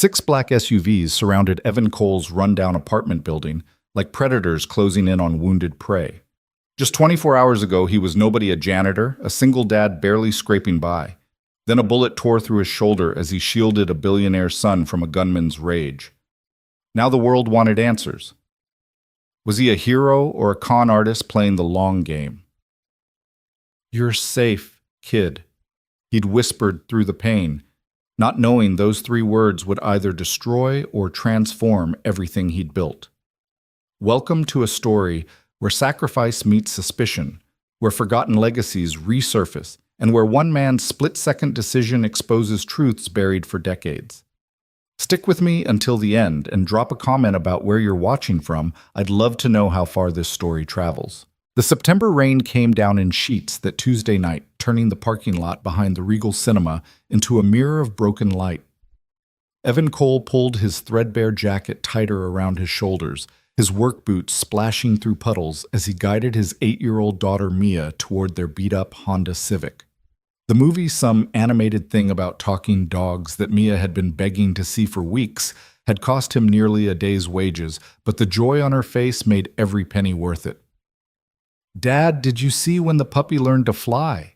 Six black SUVs surrounded Evan Cole's rundown apartment building, like predators closing in on wounded prey. Just 24 hours ago, he was nobody, a janitor, a single dad barely scraping by. Then a bullet tore through his shoulder as he shielded a billionaire's son from a gunman's rage. Now the world wanted answers. Was he a hero or a con artist playing the long game? "You're safe, kid," he'd whispered through the pain, not knowing those three words would either destroy or transform everything he'd built. Welcome to a story where sacrifice meets suspicion, where forgotten legacies resurface, and where one man's split-second decision exposes truths buried for decades. Stick with me until the end and drop a comment about where you're watching from. I'd love to know how far this story travels. The September rain came down in sheets that Tuesday night, turning the parking lot behind the Regal Cinema into a mirror of broken light. Evan Cole pulled his threadbare jacket tighter around his shoulders, his work boots splashing through puddles as he guided his 8-year-old daughter Mia toward their beat-up Honda Civic. The movie, some animated thing about talking dogs that Mia had been begging to see for weeks, had cost him nearly a day's wages, but the joy on her face made every penny worth it. "Dad, did you see when the puppy learned to fly?"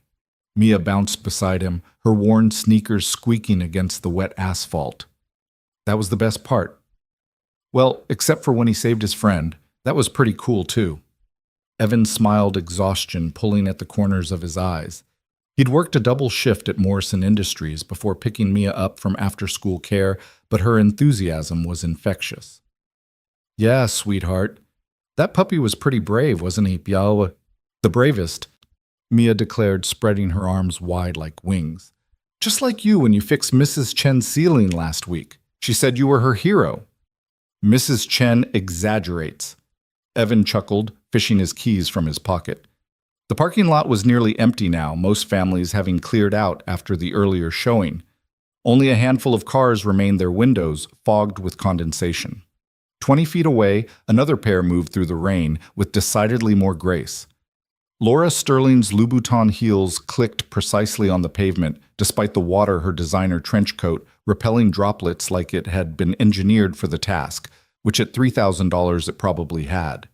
Mia bounced beside him, her worn sneakers squeaking against the wet asphalt. "That was the best part." "Well, except for when he saved his friend. That was pretty cool, too." Evan smiled, exhaustion pulling at the corners of his eyes. He'd worked a double shift at Morrison Industries before picking Mia up from after-school care, but her enthusiasm was infectious. "Yeah, sweetheart. That puppy was pretty brave, wasn't he, Biao? The bravest," Mia declared, spreading her arms wide like wings. "Just like you when you fixed Mrs. Chen's ceiling last week. She said you were her hero." "Mrs. Chen exaggerates," Evan chuckled, fishing his keys from his pocket. The parking lot was nearly empty now, most families having cleared out after the earlier showing. Only a handful of cars remained their windows, fogged with condensation. 20 feet away, another pair moved through the rain, with decidedly more grace. Laura Sterling's Louboutin heels clicked precisely on the pavement, despite the water her designer trench coat repelling droplets like it had been engineered for the task, which at $3,000 it probably had.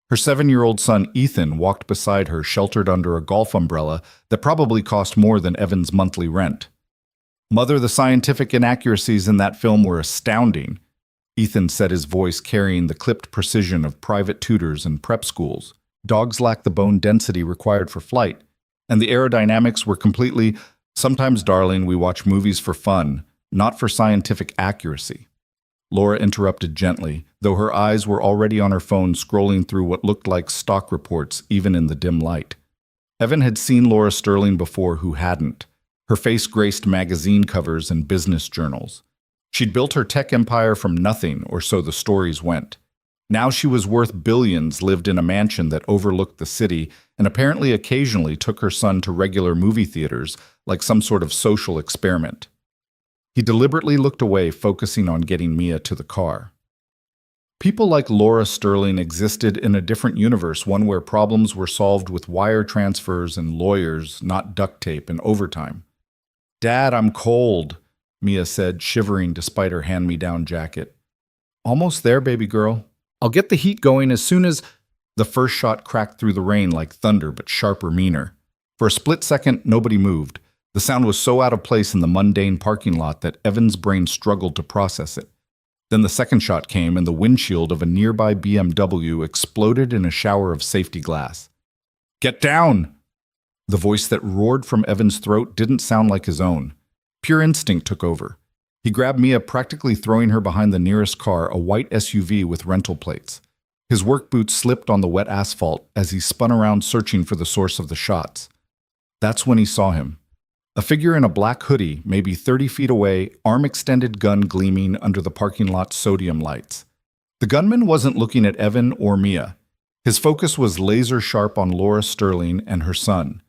Her 7-year-old son Ethan walked beside her, sheltered under a golf umbrella that probably cost more than Evan's monthly rent. "Mother, the scientific inaccuracies in that film were astounding," Ethan said, his voice carrying the clipped precision of private tutors and prep schools. "Dogs lack the bone density required for flight, and the aerodynamics were completely— Sometimes, darling, we watch movies for fun, not for scientific accuracy." Laura interrupted gently, though her eyes were already on her phone scrolling through what looked like stock reports, even in the dim light. Evan had seen Laura Sterling before who hadn't. Her face graced magazine covers and business journals. She'd built her tech empire from nothing, or so the stories went. Now she was worth billions, lived in a mansion that overlooked the city, and apparently occasionally took her son to regular movie theaters, like some sort of social experiment. He deliberately looked away, focusing on getting Mia to the car. People like Laura Sterling existed in a different universe, one where problems were solved with wire transfers and lawyers, not duct tape and overtime. "Dad, I'm cold," Mia said, shivering despite her hand-me-down jacket. "Almost there, baby girl. I'll get the heat going as soon as—" The first shot cracked through the rain like thunder, but sharper, meaner. For a split second, nobody moved. The sound was so out of place in the mundane parking lot that Evan's brain struggled to process it. Then the second shot came, and the windshield of a nearby BMW exploded in a shower of safety glass. "Get down!" The voice that roared from Evan's throat didn't sound like his own. Pure instinct took over. He grabbed Mia, practically throwing her behind the nearest car, a white SUV with rental plates. His work boots slipped on the wet asphalt as he spun around, searching for the source of the shots. That's when he saw him. A figure in a black hoodie, maybe 30 feet away, arm-extended gun gleaming under the parking lot's sodium lights. The gunman wasn't looking at Evan or Mia. His focus was laser-sharp on Laura Sterling and her son.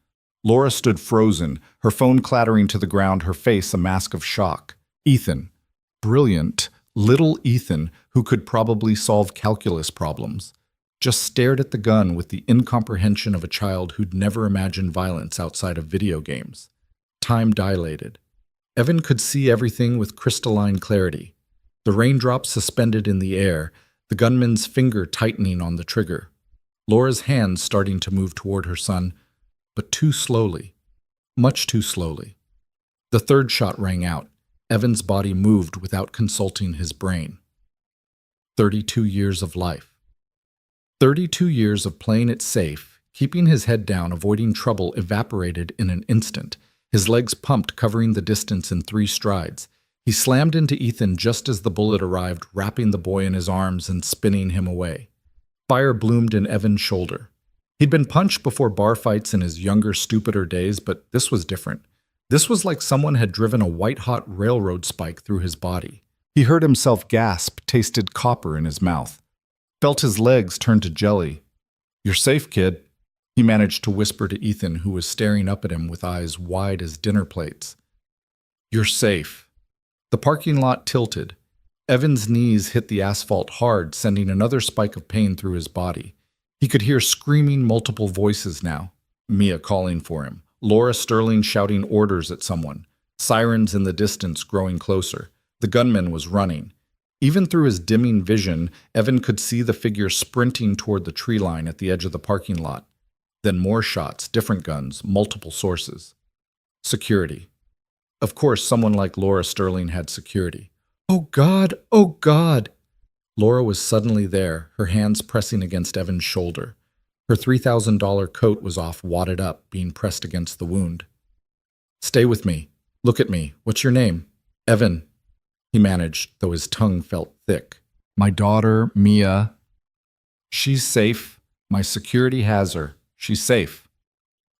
Laura stood frozen, her phone clattering to the ground, her face a mask of shock. Ethan. Brilliant, little Ethan, who could probably solve calculus problems, just stared at the gun with the incomprehension of a child who'd never imagined violence outside of video games. Time dilated. Evan could see everything with crystalline clarity. The raindrops suspended in the air, the gunman's finger tightening on the trigger. Laura's hands starting to move toward her son, but too slowly. Much too slowly. The third shot rang out. Evan's body moved without consulting his brain. 32 years of life. 32 years of playing it safe, keeping his head down, avoiding trouble, evaporated in an instant. His legs pumped, covering the distance in 3 strides. He slammed into Ethan just as the bullet arrived, wrapping the boy in his arms and spinning him away. Fire bloomed in Evan's shoulder. He'd been punched before bar fights in his younger, stupider days, but this was different. This was like someone had driven a white-hot railroad spike through his body. He heard himself gasp, tasted copper in his mouth. Felt his legs turn to jelly. "You're safe, kid," he managed to whisper to Ethan, who was staring up at him with eyes wide as dinner plates. "You're safe." The parking lot tilted. Evan's knees hit the asphalt hard, sending another spike of pain through his body. He could hear screaming multiple voices now. Mia calling for him. Laura Sterling shouting orders at someone. Sirens in the distance growing closer. The gunman was running. Even through his dimming vision, Evan could see the figure sprinting toward the tree line at the edge of the parking lot. Then more shots, different guns, multiple sources. Security. Of course, someone like Laura Sterling had security. "Oh God! Oh God!" Laura was suddenly there, her hands pressing against Evan's shoulder. Her $3,000 coat was off, wadded up, being pressed against the wound. "Stay with me. Look at me. What's your name?" "Evan," he managed, though his tongue felt thick. "My daughter, Mia. She's safe. My security has her. She's safe."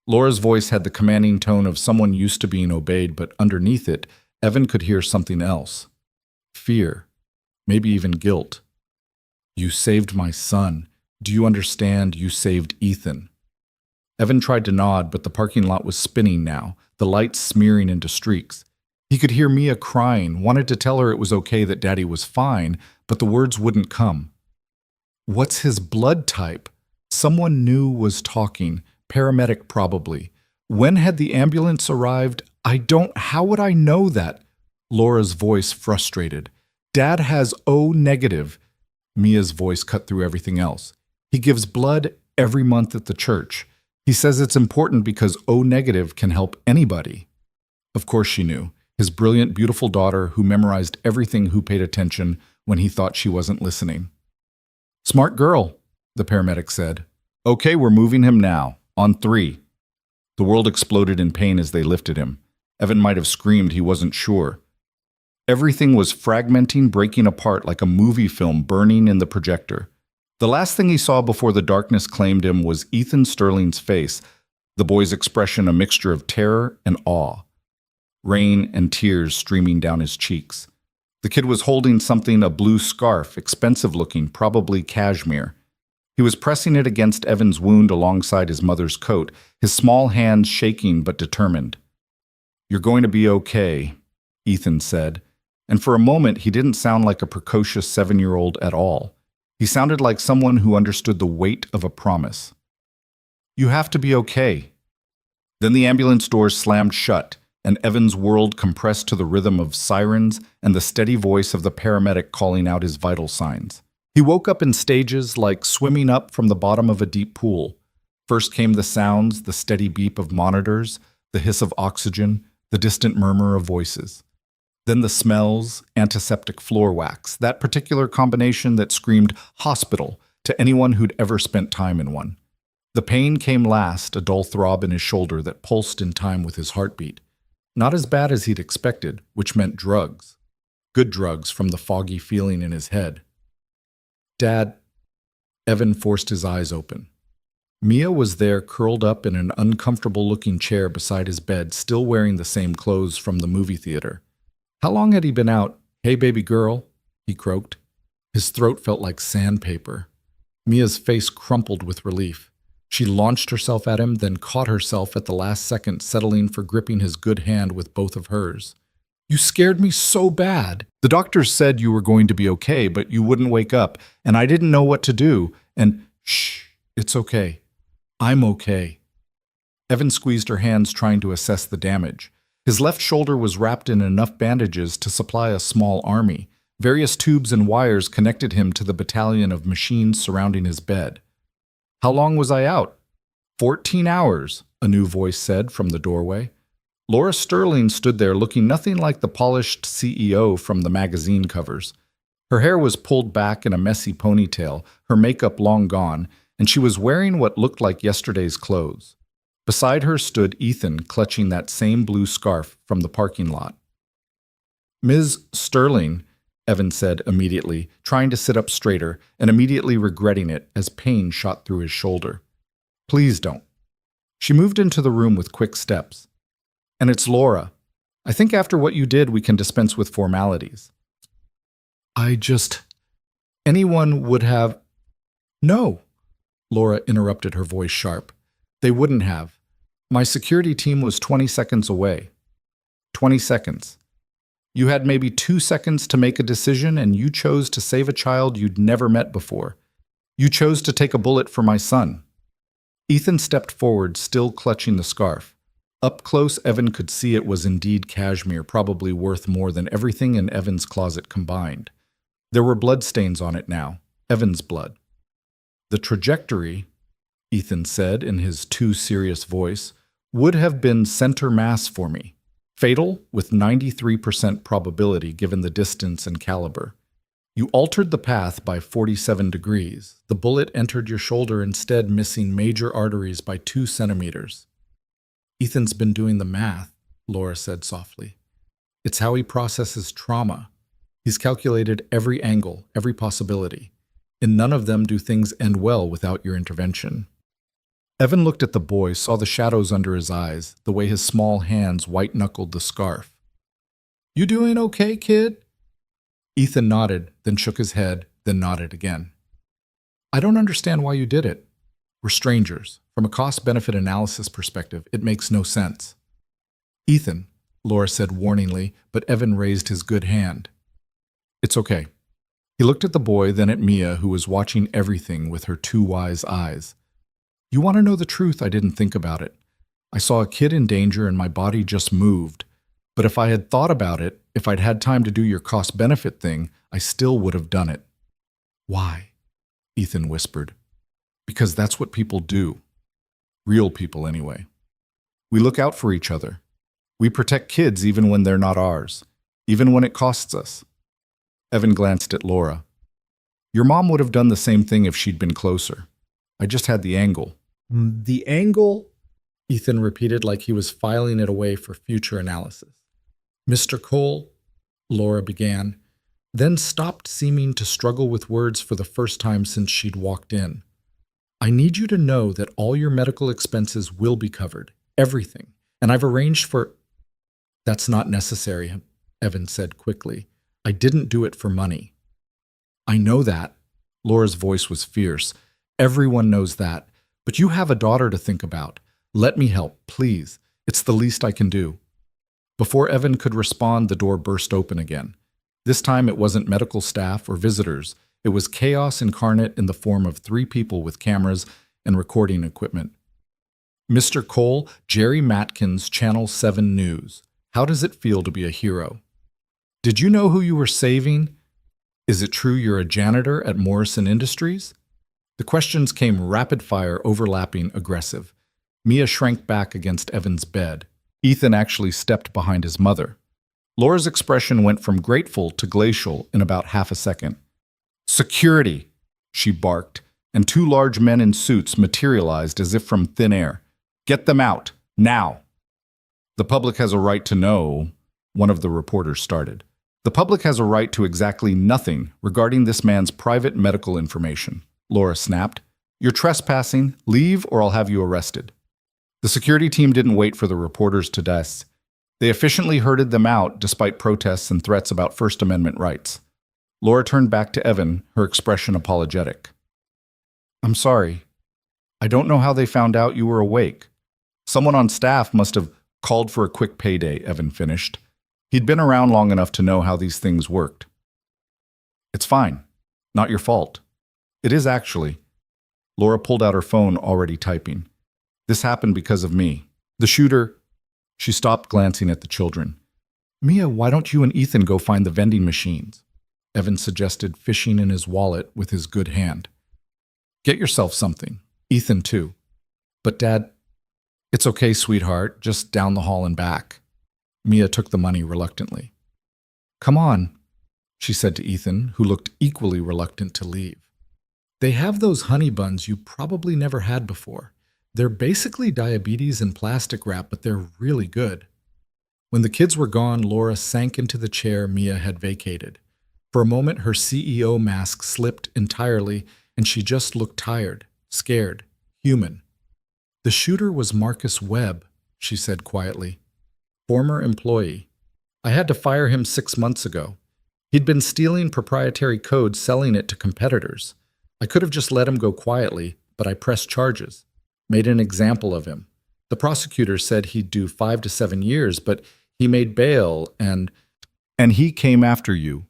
Laura's voice had the commanding tone of someone used to being obeyed, but underneath it, Evan could hear something else. Fear. Maybe even guilt. "You saved my son. Do you understand? You saved Ethan." Evan tried to nod, but the parking lot was spinning now, the lights smearing into streaks. He could hear Mia crying, wanted to tell her it was okay, that Daddy was fine, but the words wouldn't come. What's his blood type? Someone new was talking, paramedic probably. When had the ambulance arrived? How would I know that? Laura's voice frustrated. Dad has O negative. Mia's voice cut through everything else. He gives blood every month at the church. He says it's important because O negative can help anybody. Of course she knew. His brilliant, beautiful daughter who memorized everything, who paid attention when he thought she wasn't listening. "Smart girl," the paramedic said. "Okay, we're moving him now. On 3. The world exploded in pain as they lifted him. Evan might have screamed, he wasn't sure. Everything was fragmenting, breaking apart like a movie film burning in the projector. The last thing he saw before the darkness claimed him was Ethan Sterling's face, the boy's expression a mixture of terror and awe. Rain and tears streaming down his cheeks. The kid was holding something, a blue scarf, expensive looking, probably cashmere. He was pressing it against Evan's wound alongside his mother's coat, his small hands shaking but determined. "You're going to be okay," Ethan said. And for a moment, he didn't sound like a precocious 7-year-old at all. He sounded like someone who understood the weight of a promise. "You have to be okay." Then the ambulance doors slammed shut, and Evan's world compressed to the rhythm of sirens and the steady voice of the paramedic calling out his vital signs. He woke up in stages, like swimming up from the bottom of a deep pool. First came the sounds, the steady beep of monitors, the hiss of oxygen, the distant murmur of voices. Then the smells, antiseptic floor wax, that particular combination that screamed hospital to anyone who'd ever spent time in one. The pain came last, a dull throb in his shoulder that pulsed in time with his heartbeat. Not as bad as he'd expected, which meant drugs. Good drugs from the foggy feeling in his head. "Dad," Evan forced his eyes open. Mia was there, curled up in an uncomfortable-looking chair beside his bed, still wearing the same clothes from the movie theater. How long had he been out? "Hey, baby girl," he croaked. His throat felt like sandpaper. Mia's face crumpled with relief. She launched herself at him, then caught herself at the last second, settling for gripping his good hand with both of hers. "You scared me so bad. The doctors said you were going to be okay, but you wouldn't wake up, and I didn't know what to do, and shh, it's okay. I'm okay." Evan squeezed her hands, trying to assess the damage. His left shoulder was wrapped in enough bandages to supply a small army. Various tubes and wires connected him to the battalion of machines surrounding his bed. "How long was I out?" 14 hours, a new voice said from the doorway. Laura Sterling stood there looking nothing like the polished CEO from the magazine covers. Her hair was pulled back in a messy ponytail, her makeup long gone, and she was wearing what looked like yesterday's clothes. Beside her stood Ethan, clutching that same blue scarf from the parking lot. "Ms. Sterling," Evan said immediately, trying to sit up straighter and immediately regretting it as pain shot through his shoulder. "Please don't." She moved into the room with quick steps. "And it's Laura. I think after what you did, we can dispense with formalities." Anyone would have—" "No," Laura interrupted, her voice sharp. "They wouldn't have. My security team was 20 seconds away." 20 seconds. You had maybe 2 seconds to make a decision, and you chose to save a child you'd never met before. You chose to take a bullet for my son. Ethan stepped forward, still clutching the scarf. Up close, Evan could see it was indeed cashmere, probably worth more than everything in Evan's closet combined. There were bloodstains on it now, Evan's blood. "The trajectory," Ethan said in his too serious voice, "would have been center mass for me. Fatal with 93% probability given the distance and caliber. You altered the path by 47 degrees. The bullet entered your shoulder instead, missing major arteries by 2 centimeters. "Ethan's been doing the math," Laura said softly. "It's how he processes trauma. He's calculated every angle, every possibility. In none of them do things end well without your intervention." Evan looked at the boy, saw the shadows under his eyes, the way his small hands white-knuckled the scarf. "You doing okay, kid?" Ethan nodded, then shook his head, then nodded again. "I don't understand why you did it. We're strangers. From a cost-benefit analysis perspective, it makes no sense." "Ethan," Laura said warningly, but Evan raised his good hand. "It's okay." He looked at the boy, then at Mia, who was watching everything with her 2 wise eyes. "You want to know the truth? I didn't think about it. I saw a kid in danger and my body just moved. But if I had thought about it, if I'd had time to do your cost-benefit thing, I still would have done it." "Why?" Ethan whispered. "Because that's what people do. Real people, anyway. We look out for each other. We protect kids even when they're not ours, even when it costs us." Evan glanced at Laura. "Your mom would have done the same thing if she'd been closer. I just had the angle." "The angle?" Ethan repeated like he was filing it away for future analysis. "Mr. Cole," Laura began, then stopped, seeming to struggle with words for the first time since she'd walked in. "I need you to know that all your medical expenses will be covered, everything, and I've arranged for—" "That's not necessary," Evan said quickly. "I didn't do it for money." "I know that." Laura's voice was fierce. "Everyone knows that. But you have a daughter to think about. Let me help, please. It's the least I can do." Before Evan could respond, the door burst open again. This time it wasn't medical staff or visitors. It was chaos incarnate in the form of 3 people with cameras and recording equipment. "Mr. Cole, Jerry Matkins, Channel 7 News. How does it feel to be a hero? Did you know who you were saving? Is it true you're a janitor at Morrison Industries?" The questions came rapid-fire, overlapping, aggressive. Mia shrank back against Evan's bed. Ethan actually stepped behind his mother. Laura's expression went from grateful to glacial in about half a second. "Security!" she barked, and 2 large men in suits materialized as if from thin air. "Get them out, now!" "The public has a right to know," one of the reporters started. "The public has a right to exactly nothing regarding this man's private medical information," Laura snapped. "You're trespassing. Leave or I'll have you arrested." The security team didn't wait for the reporters to desk. They efficiently herded them out despite protests and threats about First Amendment rights. Laura turned back to Evan, her expression apologetic. "I'm sorry. I don't know how they found out you were awake. Someone on staff must have called for a quick payday," Evan finished. He'd been around long enough to know how these things worked. "It's fine. Not your fault." "It is actually." Laura pulled out her phone, already typing. "This happened because of me. The shooter—" She stopped, glancing at the children. Mia, why don't you and Ethan go find the vending machines? Evan suggested, fishing in his wallet with his good hand. Get yourself something. Ethan, too. But Dad, it's okay, sweetheart, just down the hall and back. Mia took the money reluctantly. Come on, she said to Ethan, who looked equally reluctant to leave. They have those honey buns you probably never had before. They're basically diabetes in plastic wrap, but they're really good. When the kids were gone, Laura sank into the chair Mia had vacated. For a moment, her CEO mask slipped entirely, and she just looked tired, scared, human. The shooter was Marcus Webb, she said quietly. Former employee. I had to fire him 6 months ago. He'd been stealing proprietary code, selling it to competitors. I could have just let him go quietly, but I pressed charges, made an example of him. The prosecutor said he'd do 5 to 7 years, but he made bail and he came after you.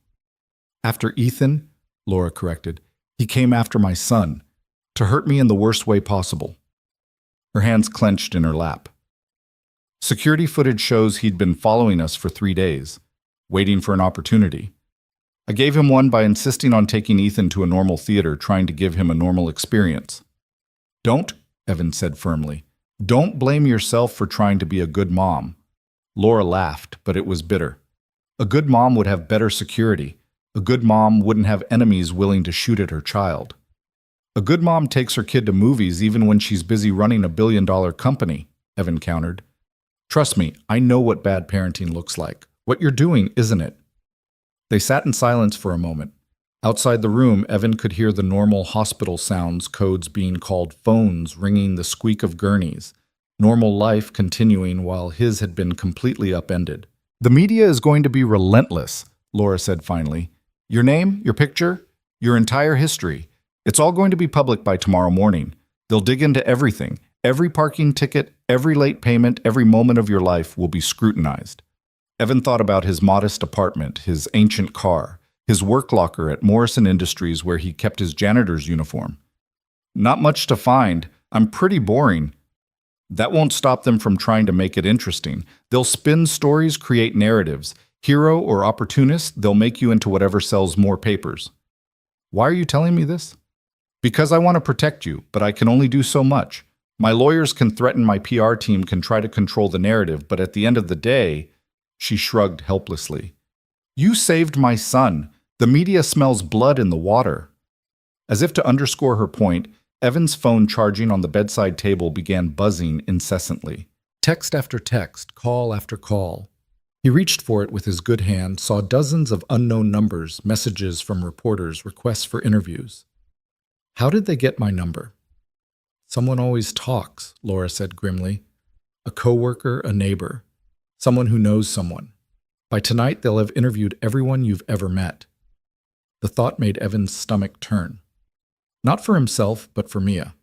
After Ethan, Laura corrected. He came after my son, to hurt me in the worst way possible. Her hands clenched in her lap. Security footage shows he'd been following us for 3 days, waiting for an opportunity. I gave him one by insisting on taking Ethan to a normal theater, trying to give him a normal experience. Don't, Evan said firmly. Don't blame yourself for trying to be a good mom. Laura laughed, but it was bitter. A good mom would have better security. A good mom wouldn't have enemies willing to shoot at her child. A good mom takes her kid to movies even when she's busy running a billion-dollar company, Evan countered. Trust me, I know what bad parenting looks like. What you're doing, isn't it? They sat in silence for a moment. Outside the room, Evan could hear the normal hospital sounds, codes being called, phones ringing, the squeak of gurneys. Normal life continuing while his had been completely upended. The media is going to be relentless, Laura said finally. Your name, your picture, your entire history. It's all going to be public by tomorrow morning. They'll dig into everything. Every parking ticket, every late payment, every moment of your life will be scrutinized. Evan thought about his modest apartment, his ancient car, his work locker at Morrison Industries where he kept his janitor's uniform. Not much to find. I'm pretty boring. That won't stop them from trying to make it interesting. They'll spin stories, create narratives. Hero or opportunist, they'll make you into whatever sells more papers. Why are you telling me this? Because I want to protect you, but I can only do so much. My lawyers can threaten, my PR team can try to control the narrative, but at the end of the day, she shrugged helplessly. You saved my son. The media smells blood in the water. As if to underscore her point, Evan's phone charging on the bedside table began buzzing incessantly. Text after text, call after call. He reached for it with his good hand, saw dozens of unknown numbers, messages from reporters, requests for interviews. How did they get my number? Someone always talks, Laura said grimly. A coworker, a neighbor, someone who knows someone. By tonight, they'll have interviewed everyone you've ever met. The thought made Evan's stomach turn. Not for himself, but for Mia.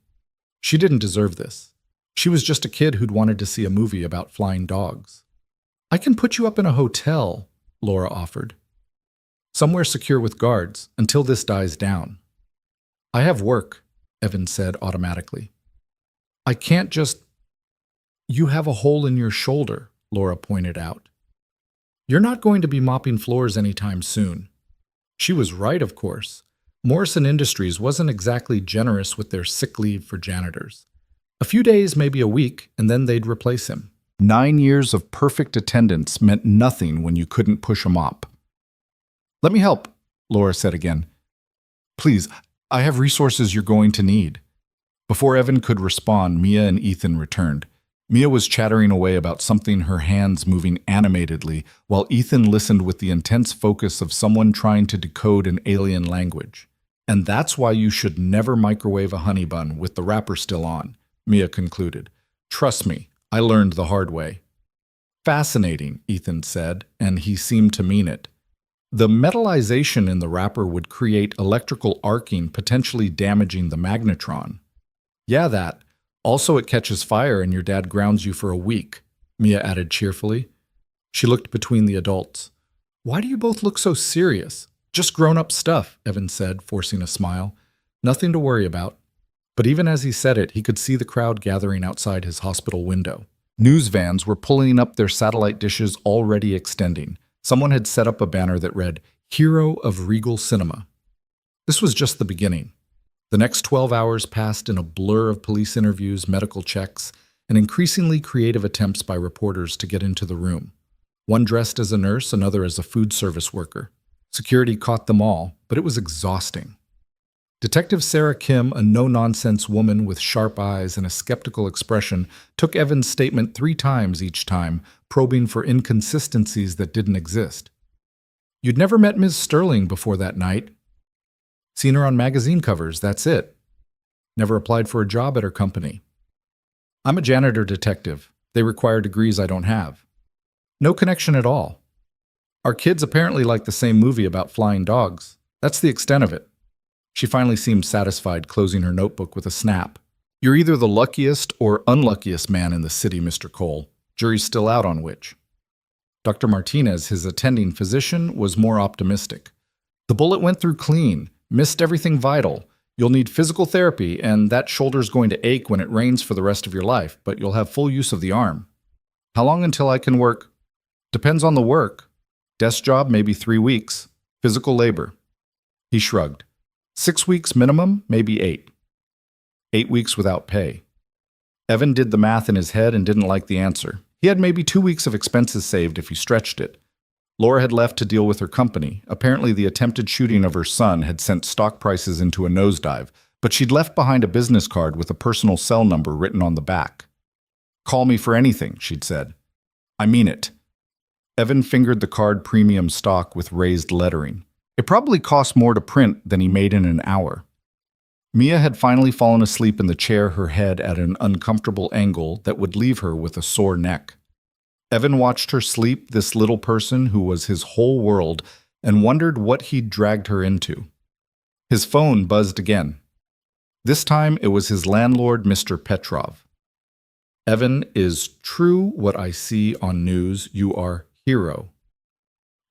She didn't deserve this. She was just a kid who'd wanted to see a movie about flying dogs. I can put you up in a hotel, Laura offered. Somewhere secure with guards, until this dies down. I have work, Evan said automatically. I can't just... You have a hole in your shoulder, Laura pointed out. You're not going to be mopping floors anytime soon. She was right, of course. Morrison Industries wasn't exactly generous with their sick leave for janitors. A few days, maybe a week, and then they'd replace him. 9 years of perfect attendance meant nothing when you couldn't push a mop. Let me help, Laura said again. Please, I have resources you're going to need. Before Evan could respond, Mia and Ethan returned. Mia was chattering away about something, her hands moving animatedly, while Ethan listened with the intense focus of someone trying to decode an alien language. And that's why you should never microwave a honey bun with the wrapper still on, Mia concluded. Trust me, I learned the hard way. Fascinating, Ethan said, and he seemed to mean it. The metallization in the wrapper would create electrical arcing, potentially damaging the magnetron. Yeah, that. Also, it catches fire and your dad grounds you for a week, Mia added cheerfully. She looked between the adults. Why do you both look so serious? Just grown-up stuff, Evan said, forcing a smile. Nothing to worry about. But even as he said it, he could see the crowd gathering outside his hospital window. News vans were pulling up their satellite dishes already extending. Someone had set up a banner that read, "Hero of Regal Cinema." This was just the beginning. The next 12 hours passed in a blur of police interviews, medical checks, and increasingly creative attempts by reporters to get into the room. One dressed as a nurse, another as a food service worker. Security caught them all, but it was exhausting. Detective Sarah Kim, a no-nonsense woman with sharp eyes and a skeptical expression, took Evan's statement 3 times each time, probing for inconsistencies that didn't exist. "You'd never met Ms. Sterling before that night. Seen her on magazine covers, that's it. Never applied for a job at her company. I'm a janitor detective. They require degrees I don't have. No connection at all. Our kids apparently like the same movie about flying dogs. That's the extent of it." She finally seemed satisfied, closing her notebook with a snap. "You're either the luckiest or unluckiest man in the city, Mr. Cole. Jury's still out on which." Dr. Martinez, his attending physician, was more optimistic. "The bullet went through clean, missed everything vital. You'll need physical therapy, and that shoulder's going to ache when it rains for the rest of your life, but you'll have full use of the arm." "How long until I can work?" "Depends on the work. Desk job, maybe 3 weeks. Physical labor." He shrugged. 6 weeks minimum, maybe 8. 8 weeks without pay. Evan did the math in his head and didn't like the answer. He had maybe 2 weeks of expenses saved if he stretched it. Laura had left to deal with her company. Apparently the attempted shooting of her son had sent stock prices into a nosedive, but she'd left behind a business card with a personal cell number written on the back. "Call me for anything," she'd said. "I mean it." Evan fingered the card premium stock with raised lettering. It probably cost more to print than he made in an hour. Mia had finally fallen asleep in the chair, her head at an uncomfortable angle that would leave her with a sore neck. Evan watched her sleep, this little person who was his whole world, and wondered what he'd dragged her into. His phone buzzed again. This time it was his landlord, Mr. Petrov. "Evan, is true what I see on news? You are hero."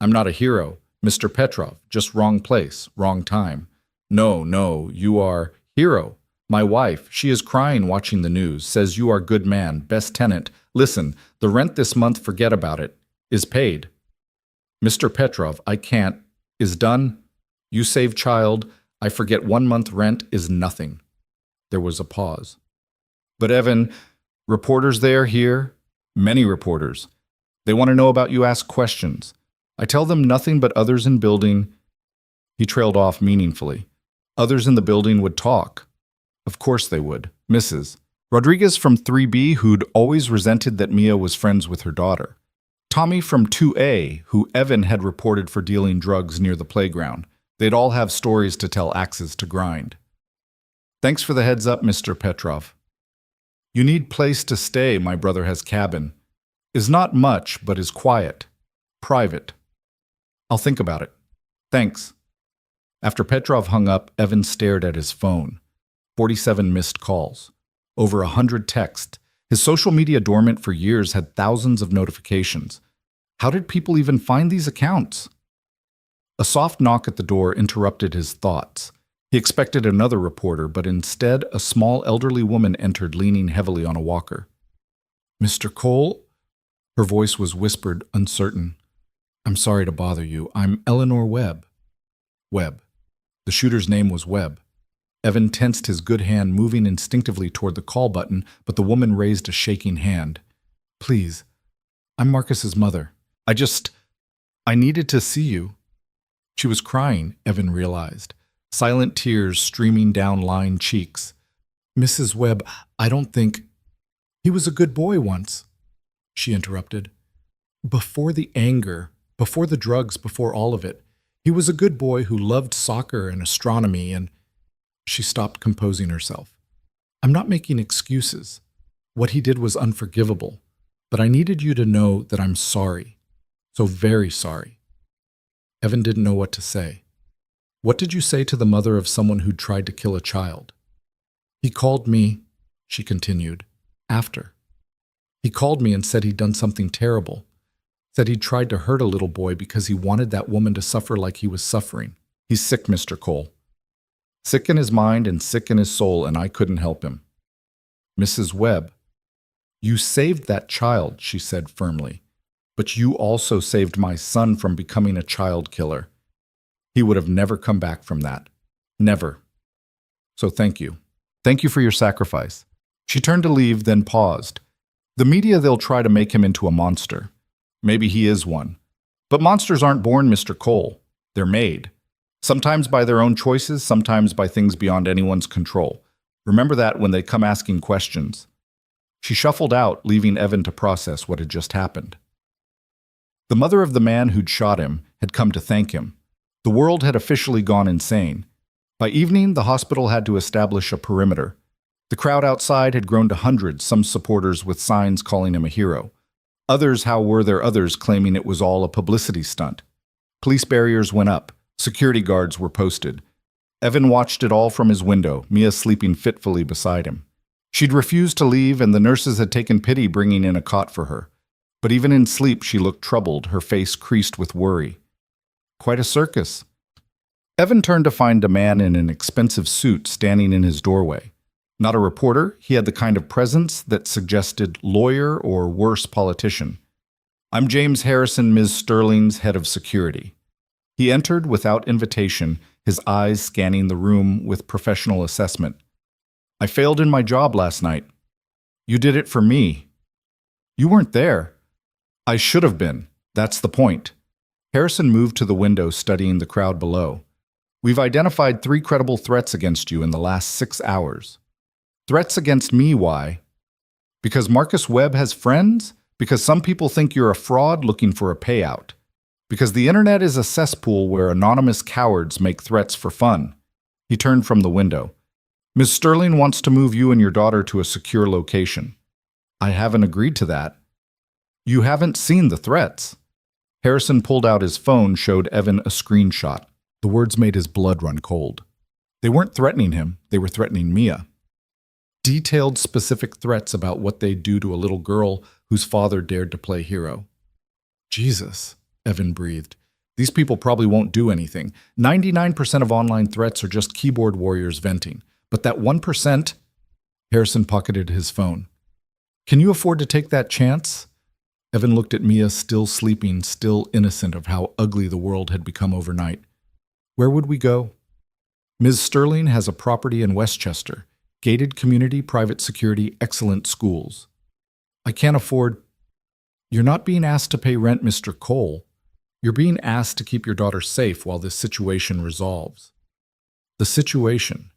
"I'm not a hero. Mr. Petrov, just wrong place, wrong time." No, you are hero. My wife, she is crying watching the news, says you are good man, best tenant. Listen, the rent this month, forget about it, is paid." "Mr. Petrov, I can't, is done. You save child, I forget 1 month rent is nothing." There was a pause. "But Evan, reporters there, here, many reporters. They want to know about you, ask questions. I tell them nothing but others in building." He trailed off meaningfully. "Others in the building would talk." Of course they would. Mrs. Rodriguez from 3B, who'd always resented that Mia was friends with her daughter. Tommy from 2A, who Evan had reported for dealing drugs near the playground. They'd all have stories to tell, axes to grind. "Thanks for the heads up, Mr. Petrov. You need place to stay, my brother has cabin. Is not much, but is quiet. Private. I'll think about it. Thanks." After Petrov hung up, Evan stared at his phone. 47 missed calls. Over 100 texts. His social media dormant for years had thousands of notifications. How did people even find these accounts? A soft knock at the door interrupted his thoughts. He expected another reporter, but instead a small elderly woman entered, leaning heavily on a walker. "Mr. Cole?" Her voice was whispered, uncertain. "I'm sorry to bother you. I'm Eleanor Webb." Webb. The shooter's name was Webb. Evan tensed his good hand, moving instinctively toward the call button, but the woman raised a shaking hand. "Please, I'm Marcus's mother. I needed to see you." She was crying, Evan realized, silent tears streaming down lined cheeks. "Mrs. Webb, I don't think—" "He was a good boy once," she interrupted. "Before the anger, before the drugs, before all of it. He was a good boy who loved soccer and astronomy and—" She stopped, composing herself. "I'm not making excuses. What he did was unforgivable, but I needed you to know that I'm sorry. So very sorry." Evan didn't know what to say. "What did you say to the mother of someone who'd tried to kill a child?" "He called me," she continued, "after. He called me and said he'd done something terrible. Said he'd tried to hurt a little boy because he wanted that woman to suffer like he was suffering. He's sick, Mr. Cole. Sick in his mind and sick in his soul, and I couldn't help him." "Mrs. Webb, You saved that child, she said firmly. But you also saved my son from becoming a child killer. He would have never come back from that. Never. So thank you. Thank you for your sacrifice. She turned to leave, then paused. The media, they'll try to make him into a monster. Maybe he is one. But monsters aren't born, Mr. Cole. They're made. Sometimes by their own choices, sometimes by things beyond anyone's control. Remember that when they come asking questions. She shuffled out, leaving Evan to process what had just happened. The mother of the man who'd shot him had come to thank him. The world had officially gone insane. By evening, the hospital had to establish a perimeter. The crowd outside had grown to hundreds, some supporters with signs calling him a hero. Others, how were there others, claiming it was all a publicity stunt. Police barriers went up. Security guards were posted. Evan watched it all from his window, Mia sleeping fitfully beside him. She'd refused to leave, and the nurses had taken pity bringing in a cot for her. But even in sleep she looked troubled, her face creased with worry. Quite a circus. Evan turned to find a man in an expensive suit standing in his doorway. Not a reporter, he had the kind of presence that suggested lawyer or worse, politician. I'm James Harrison, Ms. Sterling's head of security. He entered without invitation, his eyes scanning the room with professional assessment. I failed in my job last night. You did it for me. You weren't there. I should have been. That's the point. Harrison moved to the window, studying the crowd below. We've identified 3 credible threats against you in the last 6 hours. Threats against me, why? Because Marcus Webb has friends? Because some people think you're a fraud looking for a payout? Because the internet is a cesspool where anonymous cowards make threats for fun? He turned from the window. Ms. Sterling wants to move you and your daughter to a secure location. I haven't agreed to that. You haven't seen the threats. Harrison pulled out his phone, showed Evan a screenshot. The words made his blood run cold. They weren't threatening him, they were threatening Mia. Detailed, specific threats about what they'd do to a little girl whose father dared to play hero. Jesus, Evan breathed. These people probably won't do anything. 99% of online threats are just keyboard warriors venting. But that 1%? Harrison pocketed his phone. Can you afford to take that chance? Evan looked at Mia, still sleeping, still innocent of how ugly the world had become overnight. Where would we go? Ms. Sterling has a property in Westchester. Gated community, private security, excellent schools. I can't afford... You're not being asked to pay rent, Mr. Cole. You're being asked to keep your daughter safe while this situation resolves. The situation.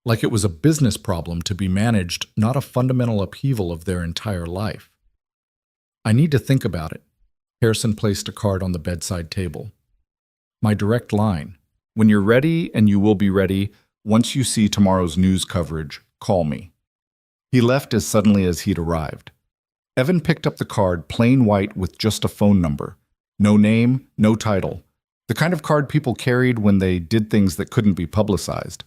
Like it was a business problem to be managed, not a fundamental upheaval of their entire life. I need to think about it. Harrison placed a card on the bedside table. My direct line. When you're ready, and you will be ready, once you see tomorrow's news coverage, call me. He left as suddenly as he'd arrived. Evan picked up the card, plain white with just a phone number. No name, no title. The kind of card people carried when they did things that couldn't be publicized.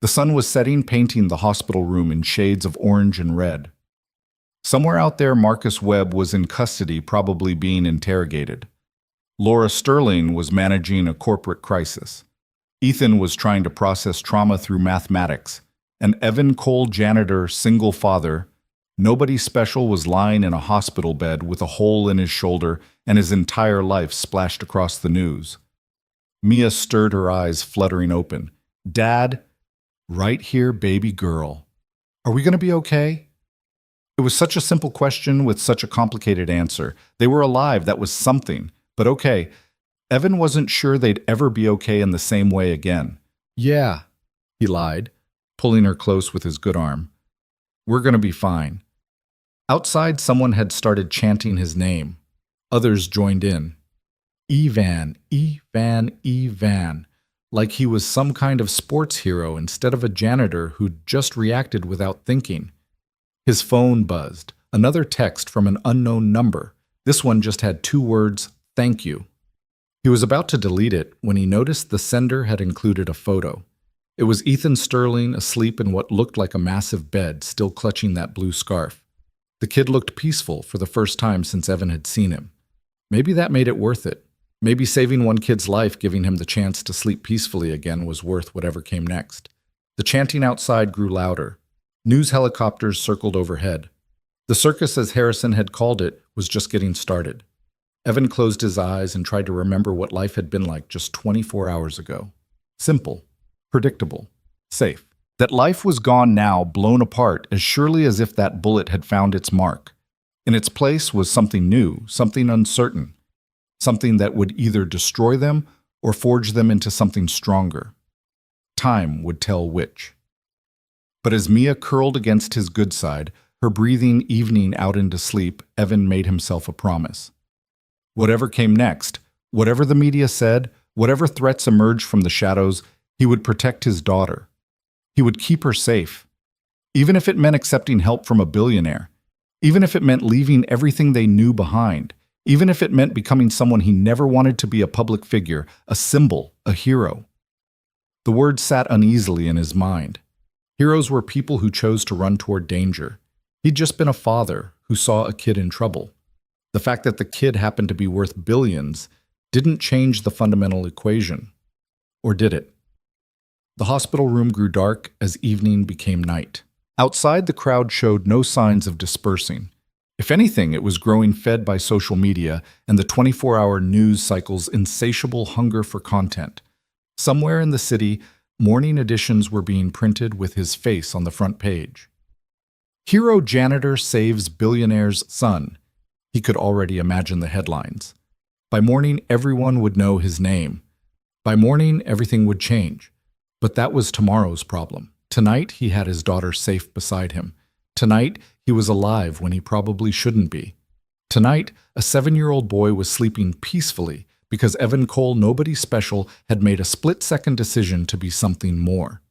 The sun was setting, painting the hospital room in shades of orange and red. Somewhere out there, Marcus Webb was in custody, probably being interrogated. Laura Sterling was managing a corporate crisis. Ethan was trying to process trauma through mathematics. And Evan Cole, janitor, single father, nobody special, was lying in a hospital bed with a hole in his shoulder and his entire life splashed across the news. Mia stirred, her eyes fluttering open. Dad, right here, baby girl. Are we going to be okay? It was such a simple question with such a complicated answer. They were alive, that was something. But okay, Evan wasn't sure they'd ever be okay in the same way again. Yeah, he lied, pulling her close with his good arm. We're going to be fine. Outside, someone had started chanting his name. Others joined in. Evan, Evan, Evan. Like he was some kind of sports hero instead of a janitor who'd just reacted without thinking. His phone buzzed. Another text from an unknown number. This one just had 2 words, thank you. He was about to delete it when he noticed the sender had included a photo. It was Ethan Sterling asleep in what looked like a massive bed, still clutching that blue scarf. The kid looked peaceful for the first time since Evan had seen him. Maybe that made it worth it. Maybe saving one kid's life, giving him the chance to sleep peacefully again, was worth whatever came next. The chanting outside grew louder. News helicopters circled overhead. The circus, as Harrison had called it, was just getting started. Evan closed his eyes and tried to remember what life had been like just 24 hours ago. Simple, predictable, safe. That life was gone now, blown apart, as surely as if that bullet had found its mark. In its place was something new, something uncertain, something that would either destroy them or forge them into something stronger. Time would tell which. But as Mia curled against his good side, her breathing evening out into sleep, Evan made himself a promise. Whatever came next, whatever the media said, whatever threats emerged from the shadows, he would protect his daughter. He would keep her safe. Even if it meant accepting help from a billionaire, even if it meant leaving everything they knew behind, even if it meant becoming someone he never wanted to be, a public figure, a symbol, a hero. The words sat uneasily in his mind. Heroes were people who chose to run toward danger. He'd just been a father who saw a kid in trouble. The fact that the kid happened to be worth billions didn't change the fundamental equation. Or did it? The hospital room grew dark as evening became night. Outside, the crowd showed no signs of dispersing. If anything, it was growing, fed by social media and the 24-hour news cycle's insatiable hunger for content. Somewhere in the city, morning editions were being printed with his face on the front page. Hero janitor saves billionaire's son. He could already imagine the headlines. By morning, everyone would know his name. By morning, everything would change. But that was tomorrow's problem. Tonight, he had his daughter safe beside him. Tonight, he was alive when he probably shouldn't be. Tonight, a 7-year-old boy was sleeping peacefully because Evan Cole, nobody special, had made a split-second decision to be something more.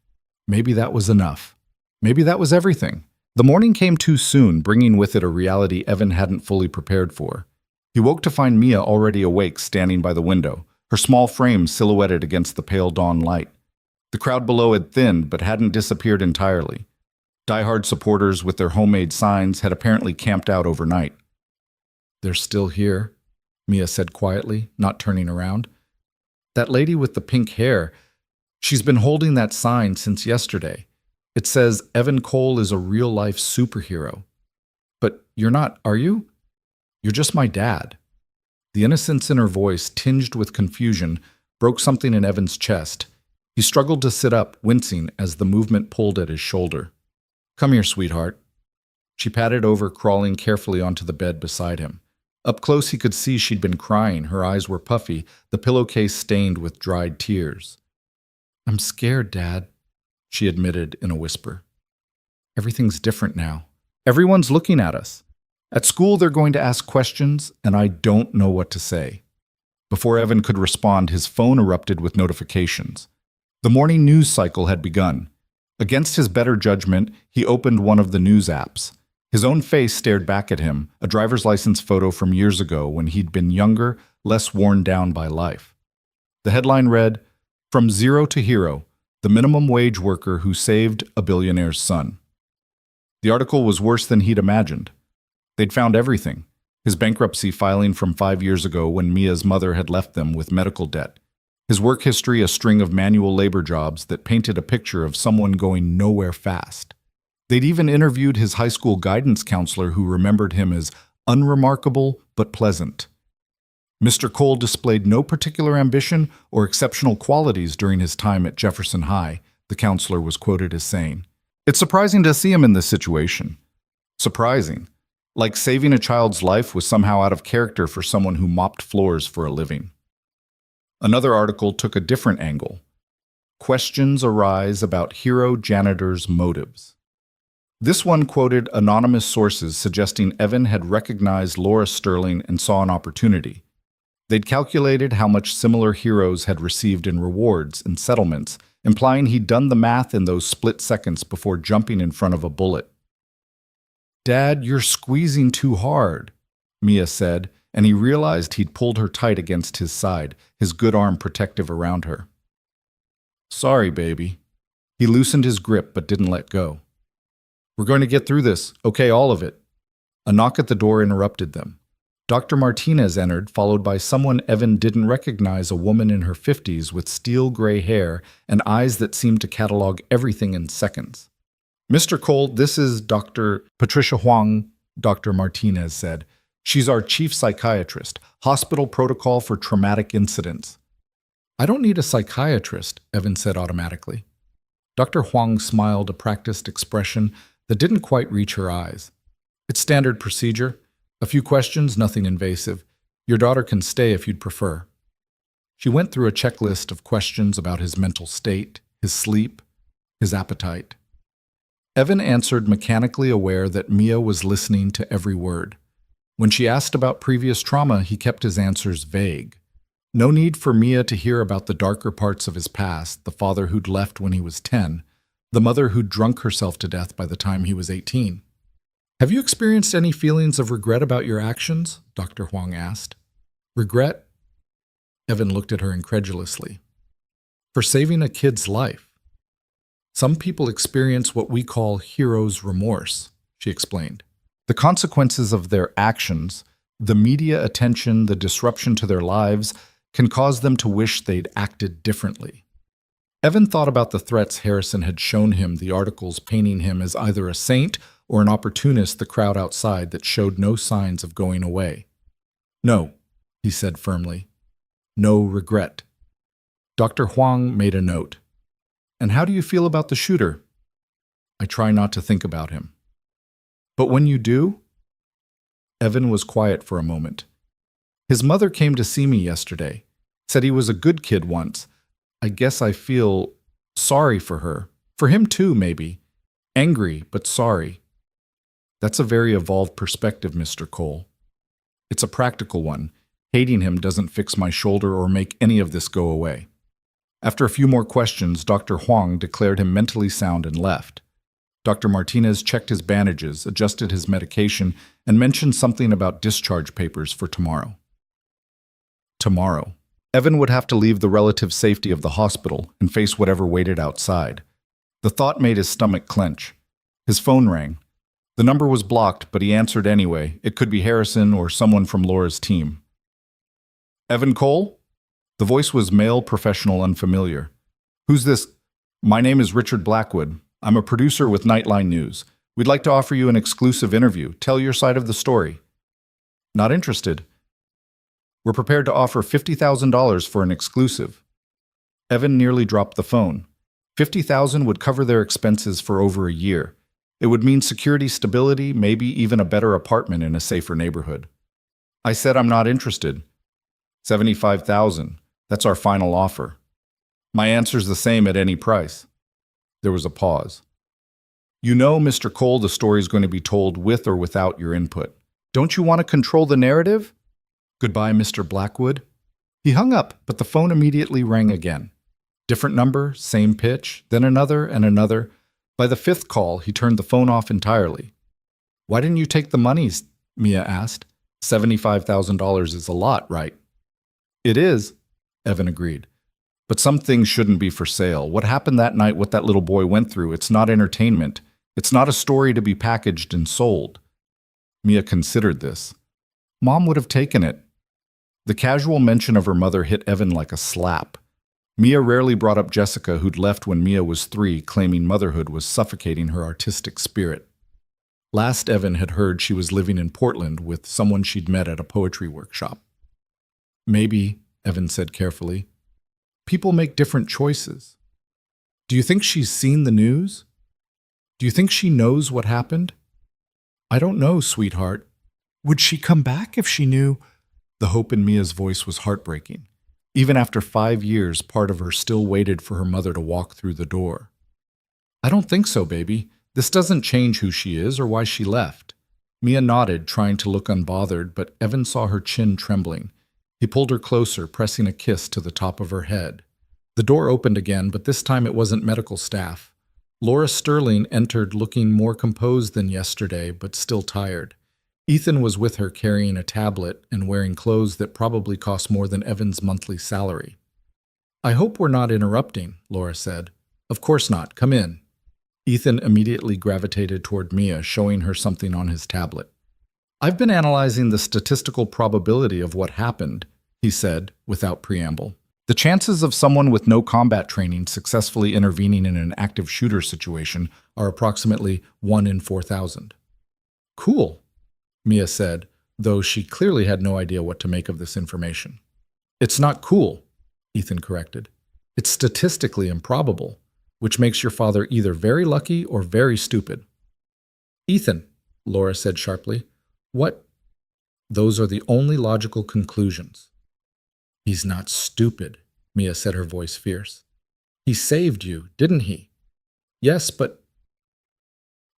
Maybe that was enough. Maybe that was everything. The morning came too soon, bringing with it a reality Evan hadn't fully prepared for. He woke to find Mia already awake, standing by the window, her small frame silhouetted against the pale dawn light. The crowd below had thinned but hadn't disappeared entirely. Die-hard supporters with their homemade signs had apparently camped out overnight. "They're still here," Mia said quietly, not turning around. "That lady with the pink hair, she's been holding that sign since yesterday. It says Evan Cole is a real-life superhero. But you're not, are you? You're just my dad." The innocence in her voice, tinged with confusion, broke something in Evan's chest. He struggled to sit up, wincing as the movement pulled at his shoulder. "Come here, sweetheart." She padded over, crawling carefully onto the bed beside him. Up close, he could see she'd been crying. Her eyes were puffy, the pillowcase stained with dried tears. "I'm scared, Dad," she admitted in a whisper. "Everything's different now. Everyone's looking at us. At school, they're going to ask questions, and I don't know what to say." Before Evan could respond, his phone erupted with notifications. The morning news cycle had begun. Against his better judgment, he opened one of the news apps. His own face stared back at him, a driver's license photo from years ago when he'd been younger, less worn down by life. The headline read, "From Zero to Hero, the minimum wage worker who saved a billionaire's son." The article was worse than he'd imagined. They'd found everything. His bankruptcy filing from 5 years ago when Mia's mother had left them with medical debt. His work history, a string of manual labor jobs that painted a picture of someone going nowhere fast. They'd even interviewed his high school guidance counselor who remembered him as unremarkable but pleasant. Mr. Cole displayed no particular ambition or exceptional qualities during his time at Jefferson High, the counselor was quoted as saying. "It's surprising to see him in this situation." Surprising. Like saving a child's life was somehow out of character for someone who mopped floors for a living. Another article took a different angle. Questions arise about hero janitor's motives. This one quoted anonymous sources suggesting Evan had recognized Laura Sterling and saw an opportunity. They'd calculated how much similar heroes had received in rewards and settlements, implying he'd done the math in those split seconds before jumping in front of a bullet. "Dad, you're squeezing too hard," Mia said, and he realized he'd pulled her tight against his side, his good arm protective around her. "Sorry, baby." He loosened his grip but didn't let go. "We're going to get through this, okay, all of it." A knock at the door interrupted them. Dr. Martinez entered, followed by someone Evan didn't recognize, a woman in her 50s with steel gray hair and eyes that seemed to catalog everything in seconds. "Mr. Cole, this is Dr. Patricia Huang." Dr. Martinez said. She's our chief psychiatrist. Hospital protocol for traumatic incidents. I don't need a psychiatrist, Evan said automatically. Dr. Huang smiled, a practiced expression that didn't quite reach her eyes. It's standard procedure. A few questions, nothing invasive. Your daughter can stay if you'd prefer. She went through a checklist of questions about his mental state, his sleep, his appetite. Evan answered, mechanically aware that Mia was listening to every word. When she asked about previous trauma, he kept his answers vague. No need for Mia to hear about the darker parts of his past, the father who'd left when he was 10, the mother who'd drunk herself to death by the time he was 18. Have you experienced any feelings of regret about your actions? Dr. Huang asked. Regret? Evan looked at her incredulously. For saving a kid's life. Some people experience what we call hero's remorse, she explained. The consequences of their actions, the media attention, the disruption to their lives, can cause them to wish they'd acted differently. Evan thought about the threats Harrison had shown him, the articles painting him as either a saint or an opportunist, the crowd outside that showed no signs of going away. No, he said firmly. No regret. Dr. Huang made a note. And how do you feel about the shooter? I try not to think about him. But when you do? Evan was quiet for a moment. His mother came to see me yesterday. Said he was a good kid once. I guess I feel sorry for her. For him too, maybe. Angry, but sorry. That's a very evolved perspective, Mr. Cole. It's a practical one. Hating him doesn't fix my shoulder or make any of this go away. After a few more questions, Dr. Huang declared him mentally sound and left. Dr. Martinez checked his bandages, adjusted his medication, and mentioned something about discharge papers for tomorrow. Tomorrow. Evan would have to leave the relative safety of the hospital and face whatever waited outside. The thought made his stomach clench. His phone rang. The number was blocked, but he answered anyway. It could be Harrison or someone from Laura's team. Evan Cole? The voice was male, professional, unfamiliar. Who's this? My name is Richard Blackwood. I'm a producer with Nightline News. We'd like to offer you an exclusive interview. Tell your side of the story. Not interested. We're prepared to offer $50,000 for an exclusive. Evan nearly dropped the phone. $50,000 would cover their expenses for over a year. It would mean security, stability, maybe even a better apartment in a safer neighborhood. I said I'm not interested. $75,000. That's our final offer. My answer's the same at any price. There was a pause. You know, Mr. Cole, the story's going to be told with or without your input. Don't you want to control the narrative? Goodbye, Mr. Blackwood. He hung up, but the phone immediately rang again. Different number, same pitch, then another and another. By the fifth call, he turned the phone off entirely. Why didn't you take the monies? Mia asked. $75,000 is a lot, right? It is, Evan agreed. But some things shouldn't be for sale. What happened that night, what that little boy went through, it's not entertainment. It's not a story to be packaged and sold. Mia considered this. Mom would have taken it. The casual mention of her mother hit Evan like a slap. Mia rarely brought up Jessica, who'd left when Mia was 3, claiming motherhood was suffocating her artistic spirit. Last Evan had heard she was living in Portland with someone she'd met at a poetry workshop. Maybe, Evan said carefully. People make different choices. Do you think she's seen the news? Do you think she knows what happened? I don't know, sweetheart. Would she come back if she knew? The hope in Mia's voice was heartbreaking. Even after 5 years, part of her still waited for her mother to walk through the door. I don't think so, baby. This doesn't change who she is or why she left. Mia nodded, trying to look unbothered, but Evan saw her chin trembling. He pulled her closer, pressing a kiss to the top of her head. The door opened again, but this time it wasn't medical staff. Laura Sterling entered looking more composed than yesterday, but still tired. Ethan was with her carrying a tablet and wearing clothes that probably cost more than Evan's monthly salary. I hope we're not interrupting, Laura said. Of course not. Come in. Ethan immediately gravitated toward Mia, showing her something on his tablet. I've been analyzing the statistical probability of what happened, he said, without preamble. The chances of someone with no combat training successfully intervening in an active shooter situation are approximately 1 in 4,000. Cool. Mia said, though she clearly had no idea what to make of this information. It's not cool, Ethan corrected. It's statistically improbable, which makes your father either very lucky or very stupid. Ethan, Laura said sharply, what? Those are the only logical conclusions. He's not stupid, Mia said, her voice fierce. He saved you, didn't he? Yes, but...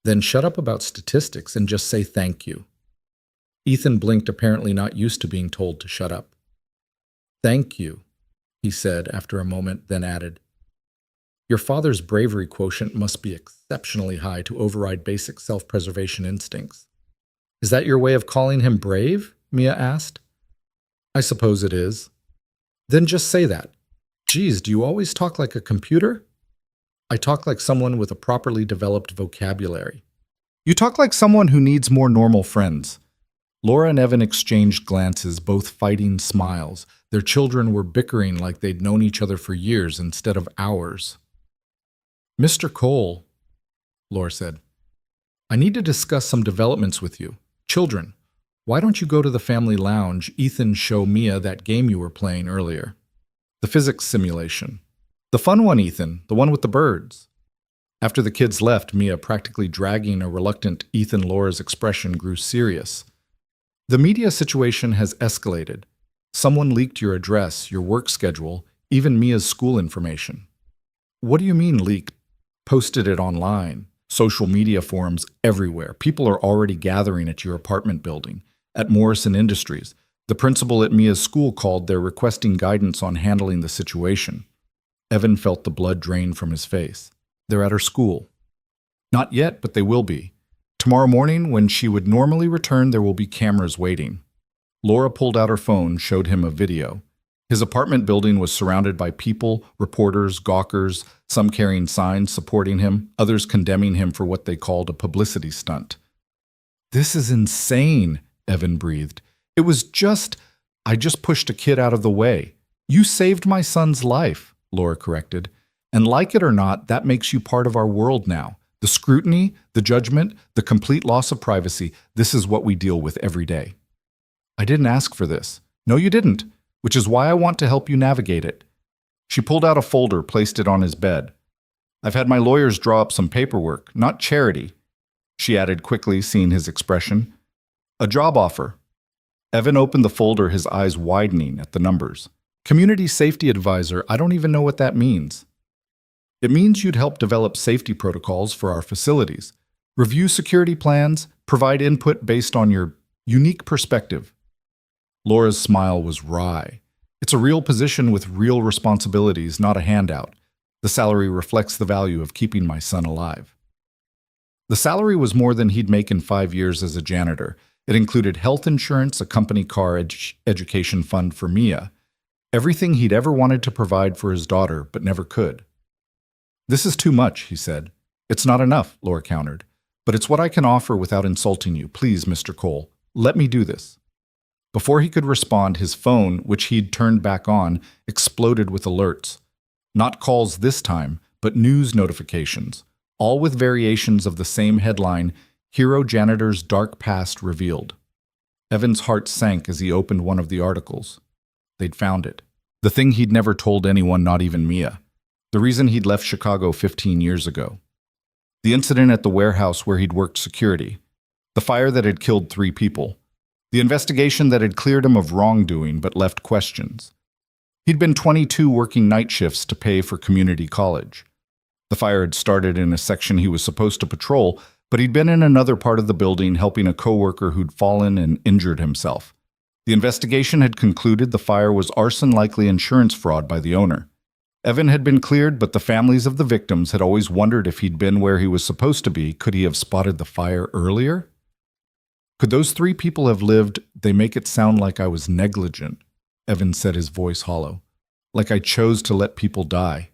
Then shut up about statistics and just say thank you. Ethan blinked, apparently not used to being told to shut up. Thank you, he said after a moment, then added, Your father's bravery quotient must be exceptionally high to override basic self-preservation instincts. Is that your way of calling him brave? Mia asked. I suppose it is. Then just say that. Geez, do you always talk like a computer? I talk like someone with a properly developed vocabulary. You talk like someone who needs more normal friends. Laura and Evan exchanged glances, both fighting smiles. Their children were bickering like they'd known each other for years instead of hours. Mr. Cole, Laura said, I need to discuss some developments with you. Children, why don't you go to the family lounge? Ethan show Mia that game you were playing earlier. The physics simulation. The fun one, Ethan, the one with the birds. After the kids left, Mia, practically dragging a reluctant Ethan, Laura's expression grew serious. The media situation has escalated. Someone leaked your address, your work schedule, even Mia's school information. What do you mean leaked? Posted it online. Social media forums everywhere. People are already gathering at your apartment building, at Morrison Industries. The principal at Mia's school called. They're requesting guidance on handling the situation. Evan felt the blood drain from his face. They're at her school. Not yet, but they will be. Tomorrow morning, when she would normally return, there will be cameras waiting. Laura pulled out her phone, showed him a video. His apartment building was surrounded by people, reporters, gawkers, some carrying signs supporting him, others condemning him for what they called a publicity stunt. This is insane, Evan breathed. It was I just pushed a kid out of the way. You saved my son's life, Laura corrected. And like it or not, that makes you part of our world now. The scrutiny, the judgment, the complete loss of privacy, this is what we deal with every day. I didn't ask for this. No, you didn't, which is why I want to help you navigate it. She pulled out a folder, placed it on his bed. I've had my lawyers draw up some paperwork, not charity, she added quickly, seeing his expression. A job offer. Evan opened the folder, his eyes widening at the numbers. Community safety advisor, I don't even know what that means. It means you'd help develop safety protocols for our facilities, review security plans, provide input based on your unique perspective. Laura's smile was wry. It's a real position with real responsibilities, not a handout. The salary reflects the value of keeping my son alive. The salary was more than he'd make in 5 years as a janitor. It included health insurance, a company car education fund for Mia, everything he'd ever wanted to provide for his daughter, but never could. This is too much, he said. It's not enough, Laura countered. But it's what I can offer without insulting you. Please, Mr. Cole, let me do this. Before he could respond, his phone, which he'd turned back on, exploded with alerts. Not calls this time, but news notifications, all with variations of the same headline, Hero Janitor's Dark Past Revealed. Evan's heart sank as he opened one of the articles. They'd found it. The thing he'd never told anyone, not even Mia. The reason he'd left Chicago 15 years ago. The incident at the warehouse where he'd worked security. The fire that had killed 3 people. The investigation that had cleared him of wrongdoing but left questions. He'd been 22 working night shifts to pay for community college. The fire had started in a section he was supposed to patrol, but he'd been in another part of the building helping a coworker who'd fallen and injured himself. The investigation had concluded the fire was arson, likely insurance fraud by the owner. Evan had been cleared, but the families of the victims had always wondered if he'd been where he was supposed to be. Could he have spotted the fire earlier? Could those 3 people have lived? They make it sound like I was negligent, Evan said, his voice hollow. Like I chose to let people die.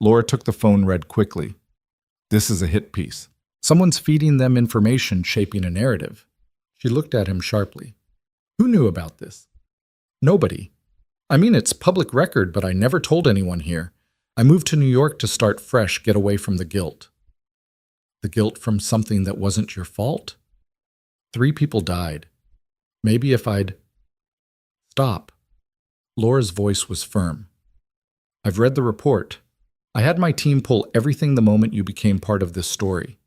Laura took the phone, read quickly. This is a hit piece. Someone's feeding them information, shaping a narrative. She looked at him sharply. Who knew about this? Nobody. I mean, it's public record, but I never told anyone here. I moved to New York to start fresh, get away from the guilt. The guilt from something that wasn't your fault? 3 people died. Maybe if I'd... Stop. Laura's voice was firm. I've read the report. I had my team pull everything the moment you became part of this story.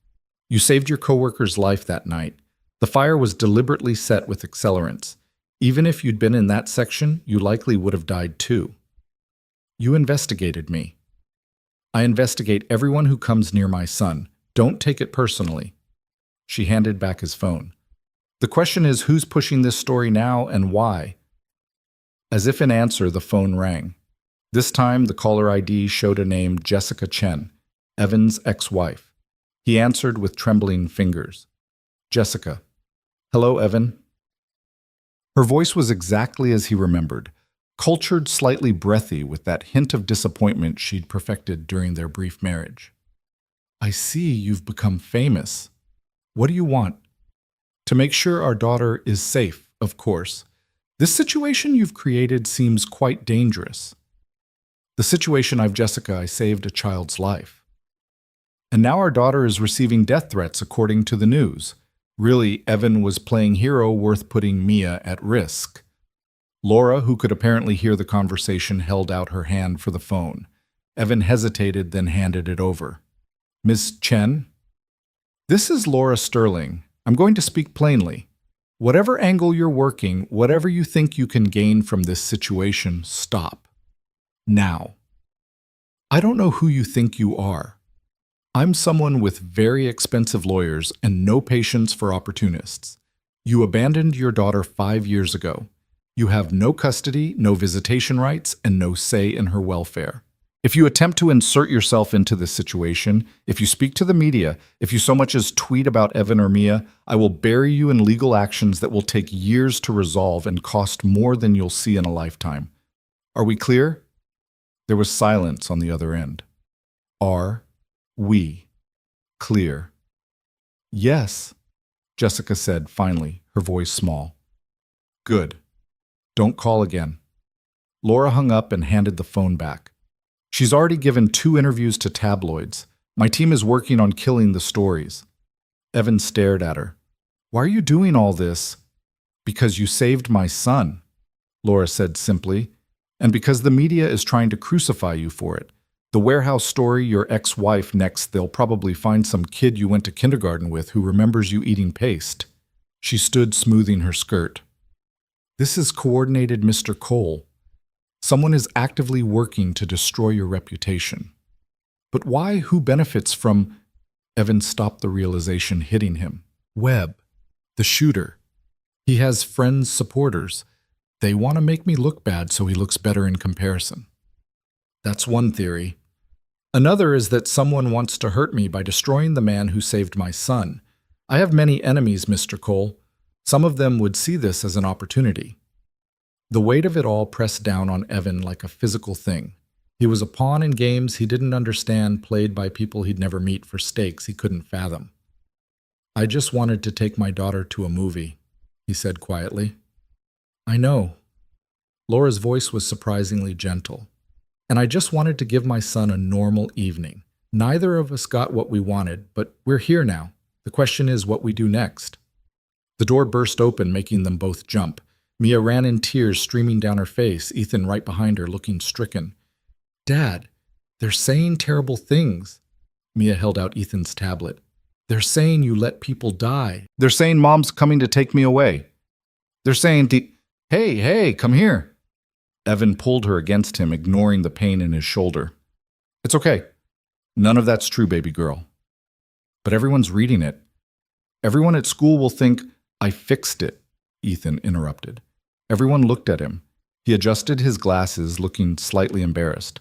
You saved your coworker's life that night. The fire was deliberately set with accelerants. Even if you'd been in that section, you likely would have died too. You investigated me. I investigate everyone who comes near my son. Don't take it personally. She handed back his phone. The question is, who's pushing this story now and why? As if in answer, the phone rang. This time, the caller ID showed a name, Jessica Chen, Evan's ex-wife. He answered with trembling fingers. Jessica. Hello, Evan. Her voice was exactly as he remembered, cultured, slightly breathy with that hint of disappointment she'd perfected during their brief marriage. I see you've become famous. What do you want? To make sure our daughter is safe, of course. This situation you've created seems quite dangerous. The situation Jessica, I saved a child's life. And now our daughter is receiving death threats according to the news. Really, Evan was playing hero worth putting Mia at risk. Laura, who could apparently hear the conversation, held out her hand for the phone. Evan hesitated, then handed it over. Miss Chen? This is Laura Sterling. I'm going to speak plainly. Whatever angle you're working, whatever you think you can gain from this situation, stop. Now. I don't know who you think you are. I'm someone with very expensive lawyers and no patience for opportunists. You abandoned your daughter 5 years ago. You have no custody, no visitation rights, and no say in her welfare. If you attempt to insert yourself into this situation, if you speak to the media, if you so much as tweet about Evan or Mia, I will bury you in legal actions that will take years to resolve and cost more than you'll see in a lifetime. Are we clear? There was silence on the other end. Are we clear? Yes, Jessica said finally, her voice small. Good. Don't call again. Laura hung up and handed the phone back. She's already given 2 interviews to tabloids. My team is working on killing the stories. Evan stared at her. Why are you doing all this? Because you saved my son, Laura said simply, and because the media is trying to crucify you for it. The warehouse story, your ex-wife, next they'll probably find some kid you went to kindergarten with who remembers you eating paste. She stood smoothing her skirt. This is coordinated, Mr. Cole. Someone is actively working to destroy your reputation. But why? Who benefits from... Evan stopped the realization hitting him. Webb, the shooter. He has friends, supporters. They want to make me look bad so he looks better in comparison. That's one theory. Another is that someone wants to hurt me by destroying the man who saved my son. I have many enemies, Mr. Cole. Some of them would see this as an opportunity. The weight of it all pressed down on Evan like a physical thing. He was a pawn in games he didn't understand, played by people he'd never meet for stakes he couldn't fathom. I just wanted to take my daughter to a movie, he said quietly. I know. Laura's voice was surprisingly gentle. And I just wanted to give my son a normal evening. Neither of us got what we wanted, but we're here now. The question is what we do next. The door burst open, making them both jump. Mia ran in tears streaming down her face, Ethan right behind her, looking stricken. Dad, they're saying terrible things. Mia held out Ethan's tablet. They're saying you let people die. They're saying Mom's coming to take me away. They're saying, hey, come here. Evan pulled her against him, ignoring the pain in his shoulder. It's okay. None of that's true, baby girl. But everyone's reading it. Everyone at school will think, I fixed it, Ethan interrupted. Everyone looked at him. He adjusted his glasses, looking slightly embarrassed.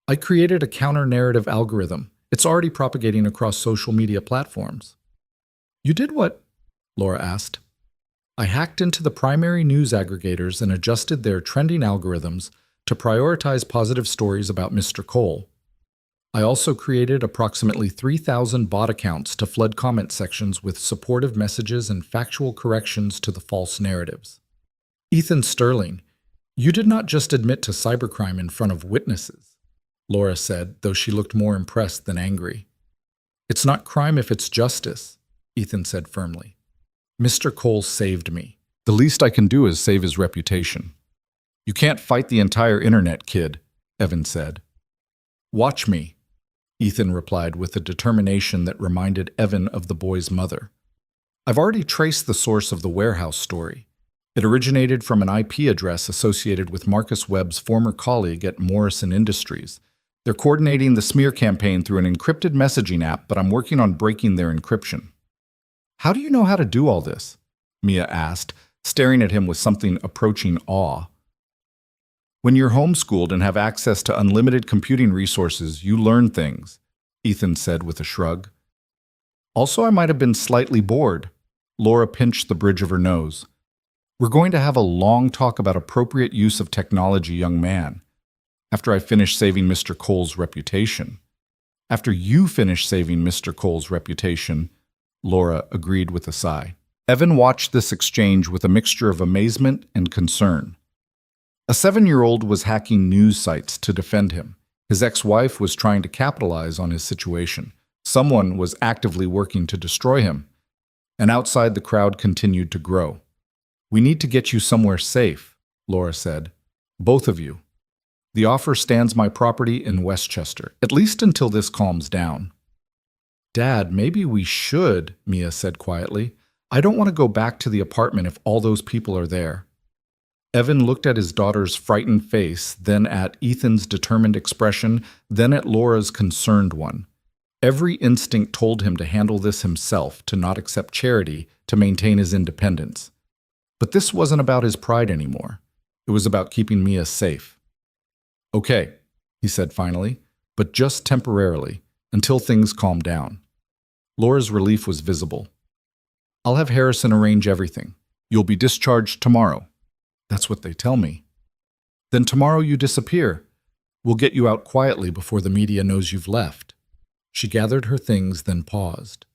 I created a counter-narrative algorithm. It's already propagating across social media platforms. You did what? Laura asked. I hacked into the primary news aggregators and adjusted their trending algorithms to prioritize positive stories about Mr. Cole. I also created approximately 3,000 bot accounts to flood comment sections with supportive messages and factual corrections to the false narratives. Ethan Sterling, you did not just admit to cybercrime in front of witnesses, Laura said, though she looked more impressed than angry. It's not crime if it's justice, Ethan said firmly. Mr. Cole saved me. The least I can do is save his reputation. You can't fight the entire internet, kid, Evan said. Watch me, Ethan replied with a determination that reminded Evan of the boy's mother. I've already traced the source of the warehouse story. It originated from an IP address associated with Marcus Webb's former colleague at Morrison Industries. They're coordinating the smear campaign through an encrypted messaging app, but I'm working on breaking their encryption. How do you know how to do all this? Mia asked, staring at him with something approaching awe. When you're homeschooled and have access to unlimited computing resources, you learn things, Ethan said with a shrug. Also, I might have been slightly bored. Laura pinched the bridge of her nose. We're going to have a long talk about appropriate use of technology, young man. After I finish saving Mr. Cole's reputation. After you finish saving Mr. Cole's reputation, Laura agreed with a sigh. Evan watched this exchange with a mixture of amazement and concern. A 7-year-old was hacking news sites to defend him. His ex-wife was trying to capitalize on his situation. Someone was actively working to destroy him. And outside, the crowd continued to grow. We need to get you somewhere safe, Laura said. Both of you. The offer stands my property in Westchester, at least until this calms down. Dad, maybe we should, Mia said quietly. I don't want to go back to the apartment if all those people are there. Evan looked at his daughter's frightened face, then at Ethan's determined expression, then at Laura's concerned one. Every instinct told him to handle this himself, to not accept charity, to maintain his independence. But this wasn't about his pride anymore. It was about keeping Mia safe. Okay, he said finally, but just temporarily, until things calm down. Laura's relief was visible. I'll have Harrison arrange everything. You'll be discharged tomorrow. That's what they tell me. Then tomorrow you disappear. We'll get you out quietly before the media knows you've left. She gathered her things, then paused.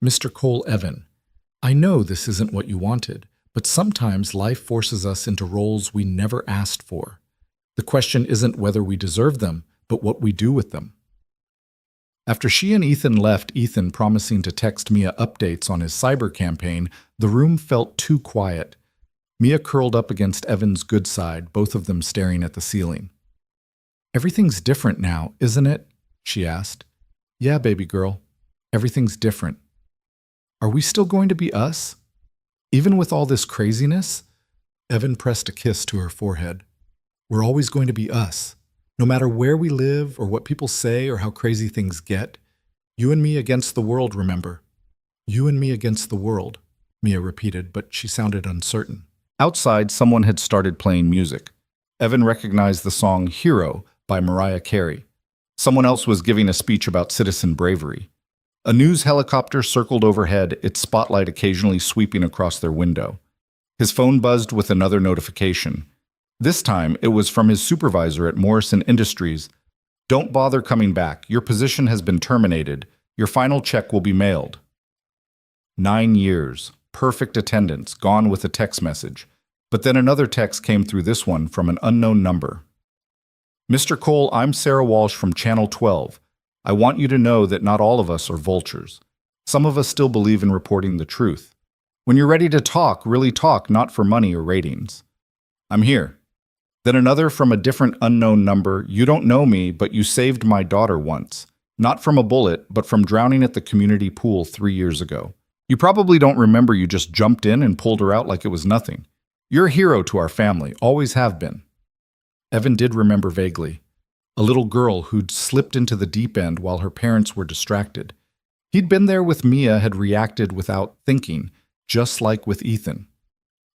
Mr. Cole Evan, I know this isn't what you wanted, but sometimes life forces us into roles we never asked for. The question isn't whether we deserve them, but what we do with them. After she and Ethan left, Ethan promising to text Mia updates on his cyber campaign, the room felt too quiet. Mia curled up against Evan's good side, both of them staring at the ceiling. Everything's different now, isn't it? She asked. Yeah, baby girl. Everything's different. Are we still going to be us? Even with all this craziness? Evan pressed a kiss to her forehead. We're always going to be us. No matter where we live or what people say or how crazy things get. You and me against the world, remember. You and me against the world, Mia repeated, but she sounded uncertain. Outside, someone had started playing music. Evan recognized the song Hero by Mariah Carey. Someone else was giving a speech about citizen bravery. A news helicopter circled overhead, its spotlight occasionally sweeping across their window. His phone buzzed with another notification. This time, it was from his supervisor at Morrison Industries. Don't bother coming back. Your position has been terminated. Your final check will be mailed. 9 years. Perfect attendance, gone with a text message. But then another text came through, this one from an unknown number. Mr. Cole, I'm Sarah Walsh from Channel 12. I want you to know that not all of us are vultures. Some of us still believe in reporting the truth. When you're ready to talk, really talk, not for money or ratings. I'm here. Then another from a different unknown number. You don't know me, but you saved my daughter once. Not from a bullet, but from drowning at the community pool 3 years ago. You probably don't remember you just jumped in and pulled her out like it was nothing. You're a hero to our family, always have been. Evan did remember vaguely. A little girl who'd slipped into the deep end while her parents were distracted. He'd been there with Mia, had reacted without thinking, just like with Ethan.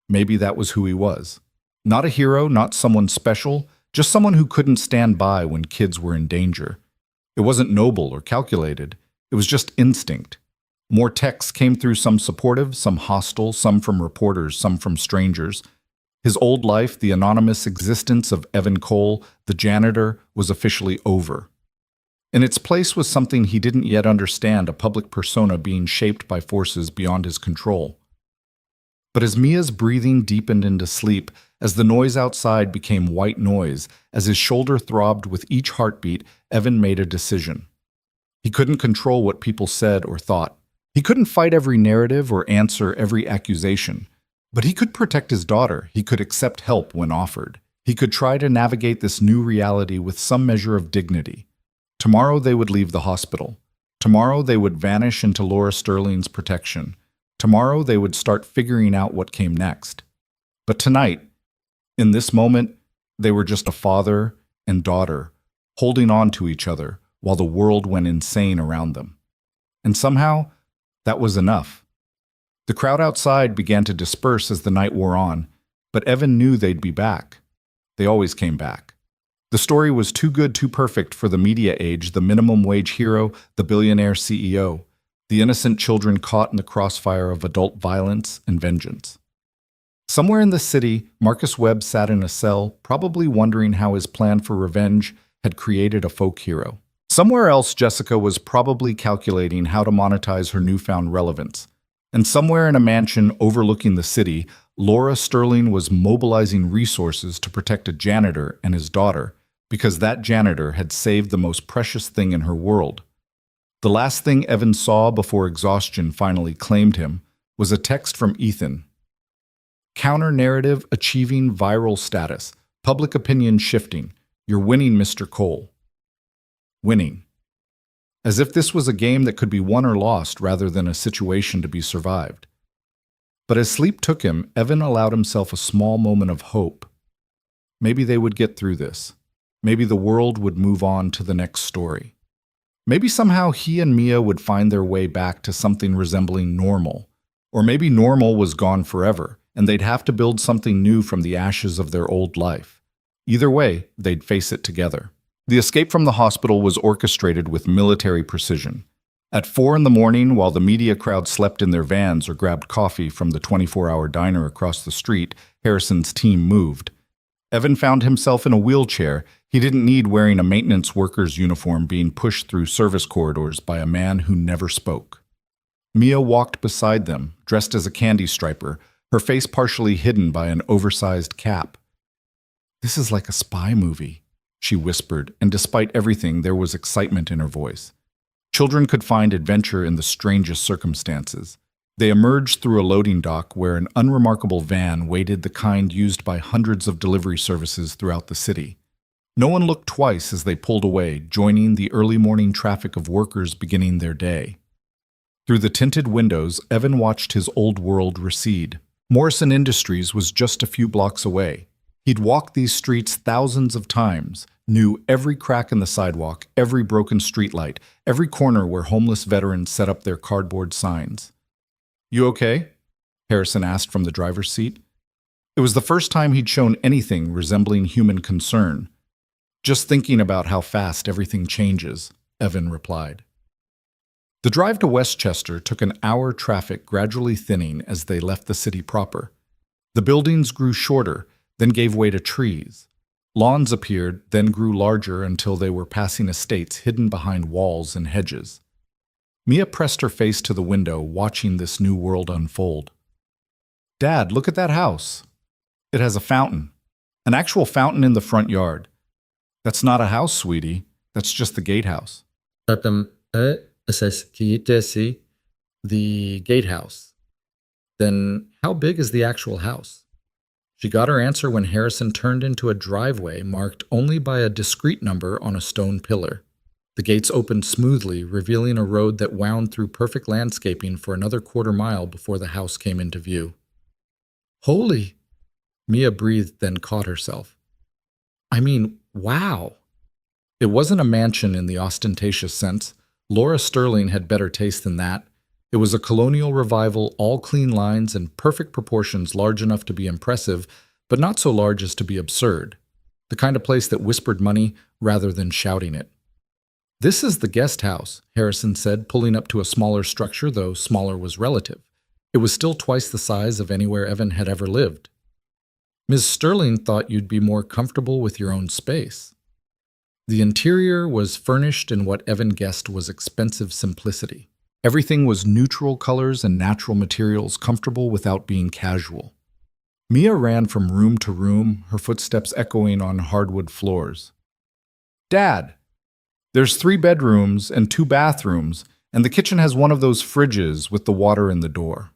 Maybe that was who he was. Not a hero, not someone special, just someone who couldn't stand by when kids were in danger. It wasn't noble or calculated. It was just instinct. More texts came through, some supportive, some hostile, some from reporters, some from strangers. His old life, the anonymous existence of Evan Cole, the janitor, was officially over. In its place was something he didn't yet understand, a public persona being shaped by forces beyond his control. But as Mia's breathing deepened into sleep, as the noise outside became white noise, as his shoulder throbbed with each heartbeat, Evan made a decision. He couldn't control what people said or thought, He couldn't fight every narrative or answer every accusation, but he could protect his daughter. He could accept help when offered. He could try to navigate this new reality with some measure of dignity. Tomorrow they would leave the hospital. Tomorrow they would vanish into Laura Sterling's protection. Tomorrow they would start figuring out what came next. But tonight, in this moment, they were just a father and daughter holding on to each other while the world went insane around them. And somehow, that was enough. The crowd outside began to disperse as the night wore on, but Evan knew they'd be back. They always came back. The story was too good, too perfect for the media age, the minimum wage hero, the billionaire CEO, the innocent children caught in the crossfire of adult violence and vengeance. Somewhere in the city, Marcus Webb sat in a cell, probably wondering how his plan for revenge had created a folk hero. Somewhere else, Jessica was probably calculating how to monetize her newfound relevance. And somewhere in a mansion overlooking the city, Laura Sterling was mobilizing resources to protect a janitor and his daughter, because that janitor had saved the most precious thing in her world. The last thing Evan saw before exhaustion finally claimed him was a text from Ethan. Counter-narrative achieving viral status. Public opinion shifting. You're winning, Mr. Cole. Winning. As if this was a game that could be won or lost rather than a situation to be survived. But as sleep took him, Evan allowed himself a small moment of hope. Maybe they would get through this. Maybe the world would move on to the next story. Maybe somehow he and Mia would find their way back to something resembling normal. Or maybe normal was gone forever, and they'd have to build something new from the ashes of their old life. Either way, they'd face it together. The escape from the hospital was orchestrated with military precision. At 4 a.m, while the media crowd slept in their vans or grabbed coffee from the 24-hour diner across the street, Harrison's team moved. Evan found himself in a wheelchair. He didn't need wearing a maintenance worker's uniform being pushed through service corridors by a man who never spoke. Mia walked beside them, dressed as a candy striper, her face partially hidden by an oversized cap. "This is like a spy movie," she whispered, and despite everything, there was excitement in her voice. Children could find adventure in the strangest circumstances. They emerged through a loading dock where an unremarkable van waited, the kind used by hundreds of delivery services throughout the city. No one looked twice as they pulled away, joining the early morning traffic of workers beginning their day. Through the tinted windows, Evan watched his old world recede. Morrison Industries was just a few blocks away. He'd walked these streets thousands of times, knew every crack in the sidewalk, every broken streetlight, every corner where homeless veterans set up their cardboard signs. "You okay?" Harrison asked from the driver's seat. It was the first time he'd shown anything resembling human concern. "Just thinking about how fast everything changes," Evan replied. The drive to Westchester took an hour, traffic gradually thinning as they left the city proper. The buildings grew shorter, then gave way to trees. Lawns appeared, then grew larger until they were passing estates hidden behind walls and hedges. Mia pressed her face to the window, watching this new world unfold. "Dad, look at that house. It has a fountain. An actual fountain in the front yard. That's not a house, sweetie. That's just the gatehouse." The gatehouse. Then how big is the actual house? She got her answer when Harrison turned into a driveway marked only by a discrete number on a stone pillar. The gates opened smoothly, revealing a road that wound through perfect landscaping for another quarter-mile before the house came into view. "Holy!" Mia breathed, then caught herself. "I mean, wow!" It wasn't a mansion in the ostentatious sense. Laura Sterling had better taste than that. It was a colonial revival, all clean lines and perfect proportions, large enough to be impressive, but not so large as to be absurd. The kind of place that whispered money rather than shouting it. "This is the guest house," Harrison said, pulling up to a smaller structure, though smaller was relative. It was still twice the size of anywhere Evan had ever lived. "Ms. Sterling thought you'd be more comfortable with your own space." The interior was furnished in what Evan guessed was expensive simplicity. Everything was neutral colors and natural materials, comfortable without being casual. Mia ran from room to room, her footsteps echoing on hardwood floors. "Dad, there's 3 bedrooms and 2 bathrooms, And the kitchen has one of those fridges with the water in the door.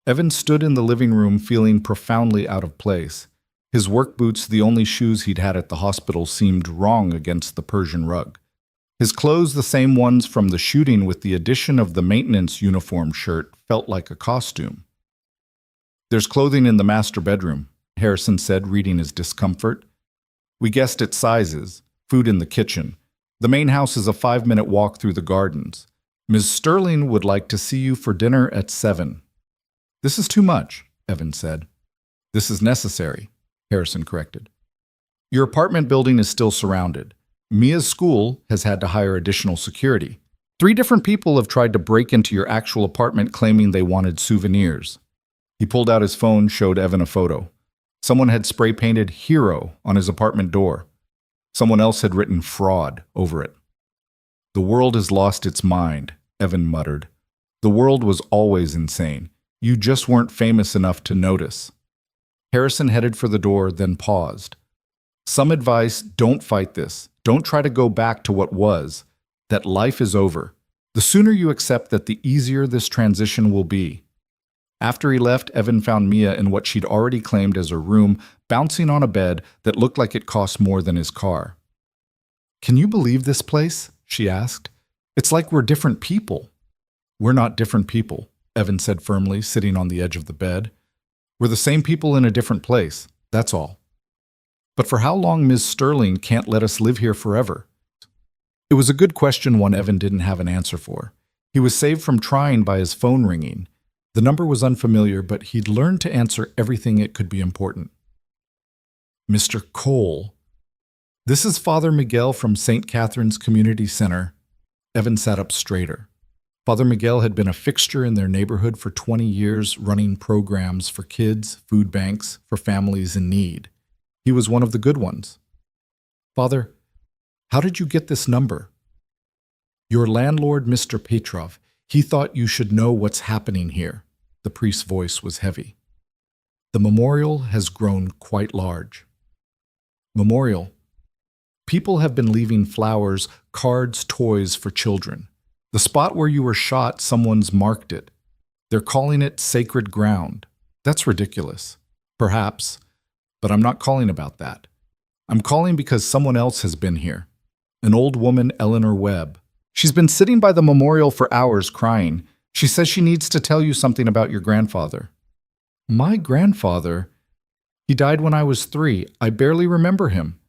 Evan stood in the living room feeling profoundly out of place. His work boots, the only shoes he'd had at the hospital, seemed wrong against the Persian rug. His clothes, the same ones from the shooting with the addition of the maintenance uniform shirt, felt like a costume. "There's clothing in the master bedroom," Harrison said, reading his discomfort. "We guessed its sizes. Food in the kitchen. The main house is a 5-minute walk through the gardens. Ms. Sterling would like to see you for dinner at 7. "This is too much," Evan said. "This is necessary," Harrison corrected. "Your apartment building is still surrounded. Mia's school has had to hire additional security. 3 different people have tried to break into your actual apartment claiming they wanted souvenirs." He pulled out his phone, showed Evan a photo. Someone had spray-painted "Hero" on his apartment door. Someone else had written "Fraud" over it. "The world has lost its mind," Evan muttered. "The world was always insane. You just weren't famous enough to notice." Harrison headed for the door, then paused. "Some advice: don't fight this. Don't try to go back to what was. That life is over. The sooner you accept that, the easier this transition will be." After he left, Evan found Mia in what she'd already claimed as her room, bouncing on a bed that looked like it cost more than his car. "Can you believe this place?" she asked. "It's like we're different people." "We're not different people," Evan said firmly, sitting on the edge of the bed. "We're the same people in a different place, that's all." "But for how long Ms. Sterling can't let us live here forever?" It was a good question, one Evan didn't have an answer for. He was saved from trying by his phone ringing. The number was unfamiliar, but he'd learned to answer everything it could be important. "Mr. Cole." "This is Father Miguel from St. Catherine's Community Center." Evan sat up straighter. Father Miguel had been a fixture in their neighborhood for 20 years, running programs for kids, food banks, for families in need. He was one of the good ones. "Father, how did you get this number?" "Your landlord, Mr. Petrov. He thought you should know what's happening here." The priest's voice was heavy. "The memorial has grown quite large." "Memorial?" "People have been leaving flowers, cards, toys for children. The spot where you were shot, someone's marked it. They're calling it sacred ground. That's ridiculous. Perhaps. But I'm not calling about that. I'm calling because someone else has been here. An old woman, Eleanor Webb. She's been sitting by the memorial for hours crying. She says she needs to tell you something about your grandfather." "My grandfather? He died when I was 3. I barely remember him."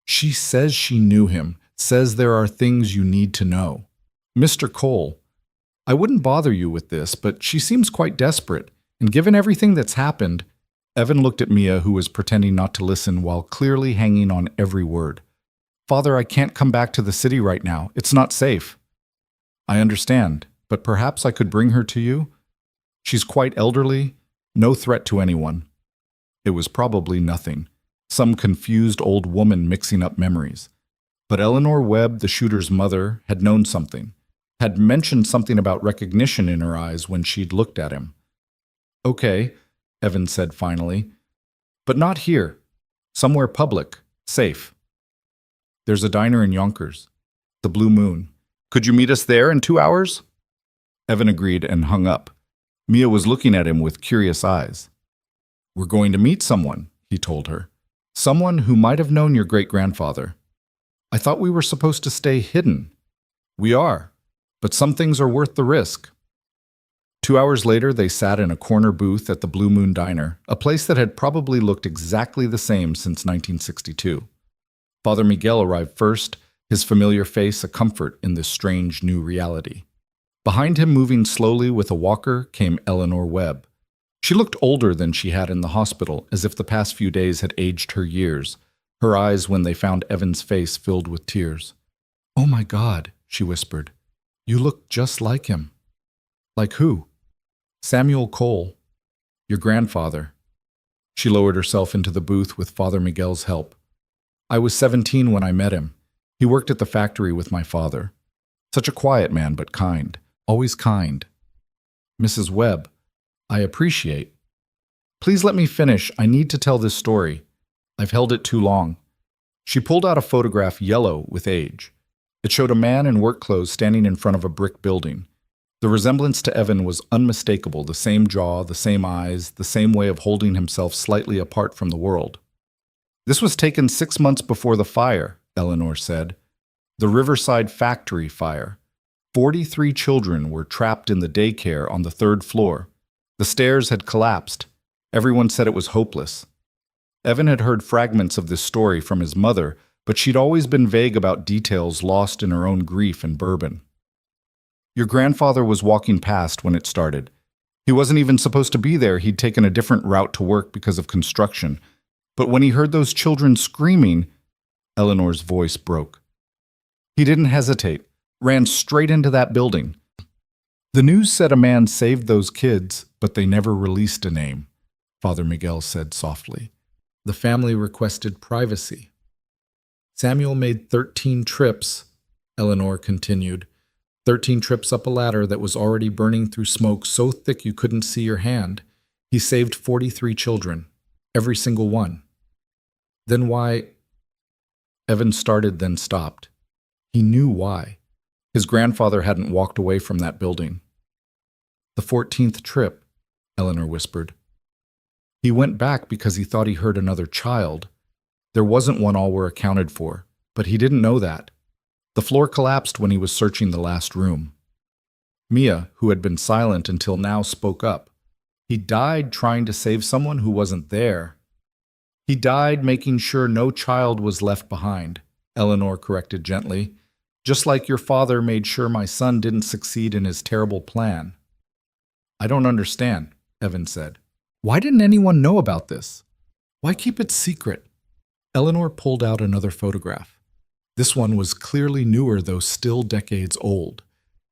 "She says she knew him, says there are things you need to know." "Mr. Cole, I wouldn't bother you with this, but she seems quite desperate, and given everything that's happened..." Evan looked at Mia, who was pretending not to listen while clearly hanging on every word. "Father, I can't come back to the city right now. It's not safe." "I understand, but perhaps I could bring her to you? She's quite elderly, no threat to anyone." It was probably nothing. Some confused old woman mixing up memories. But Eleanor Webb, the shooter's mother, had known something, had mentioned something about recognition in her eyes when she'd looked at him. "Okay," Evan said finally. "But not here. Somewhere public, safe. There's a diner in Yonkers. The Blue Moon. Could you meet us there in 2 hours?" Evan agreed and hung up. Mia was looking at him with curious eyes. "We're going to meet someone," he told her. "Someone who might have known your great-grandfather. I thought we were supposed to stay hidden." "We are, but some things are worth the risk." 2 hours later, they sat in a corner booth at the Blue Moon Diner, a place that had probably looked exactly the same since 1962. Father Miguel arrived first, his familiar face a comfort in this strange new reality. Behind him, moving slowly with a walker, came Eleanor Webb. She looked older than she had in the hospital, as if the past few days had aged her years. Her eyes, when they found Evan's face, filled with tears. "Oh my God," she whispered. "You look just like him." "Like who?" "Samuel Cole, your grandfather." She lowered herself into the booth with Father Miguel's help. "I was 17 when I met him. He worked at the factory with my father. Such a quiet man, but kind. Always kind." "Mrs. Webb, I appreciate." "Please let me finish. I need to tell this story. I've held it too long." She pulled out a photograph, yellow with age. It showed a man in work clothes standing in front of a brick building. The resemblance to Evan was unmistakable, the same jaw, the same eyes, the same way of holding himself slightly apart from the world. This was taken 6 months before the fire, Eleanor said. The Riverside factory fire. 43 children were trapped in the daycare on the 3rd floor. The stairs had collapsed. Everyone said it was hopeless. Evan had heard fragments of this story from his mother, but she'd always been vague about details lost in her own grief and bourbon. Your grandfather was walking past when it started. He wasn't even supposed to be there. He'd taken a different route to work because of construction. But when he heard those children screaming, Eleanor's voice broke. He didn't hesitate, ran straight into that building. The news said a man saved those kids, but they never released a name, Father Miguel said softly. The family requested privacy. Samuel made 13 trips, Eleanor continued. 13 trips up a ladder that was already burning through smoke so thick you couldn't see your hand. He saved 43 children, every single one. Then why? Evan started, then stopped. He knew why. His grandfather hadn't walked away from that building. The 14th trip, Eleanor whispered. He went back because he thought he heard another child. There wasn't one, all were accounted for, but he didn't know that. The floor collapsed when he was searching the last room. Mia, who had been silent until now, spoke up. He died trying to save someone who wasn't there. He died making sure no child was left behind, Eleanor corrected gently, just like your father made sure my son didn't succeed in his terrible plan. I don't understand, Evan said. Why didn't anyone know about this? Why keep it secret? Eleanor pulled out another photograph. This one was clearly newer, though still decades old.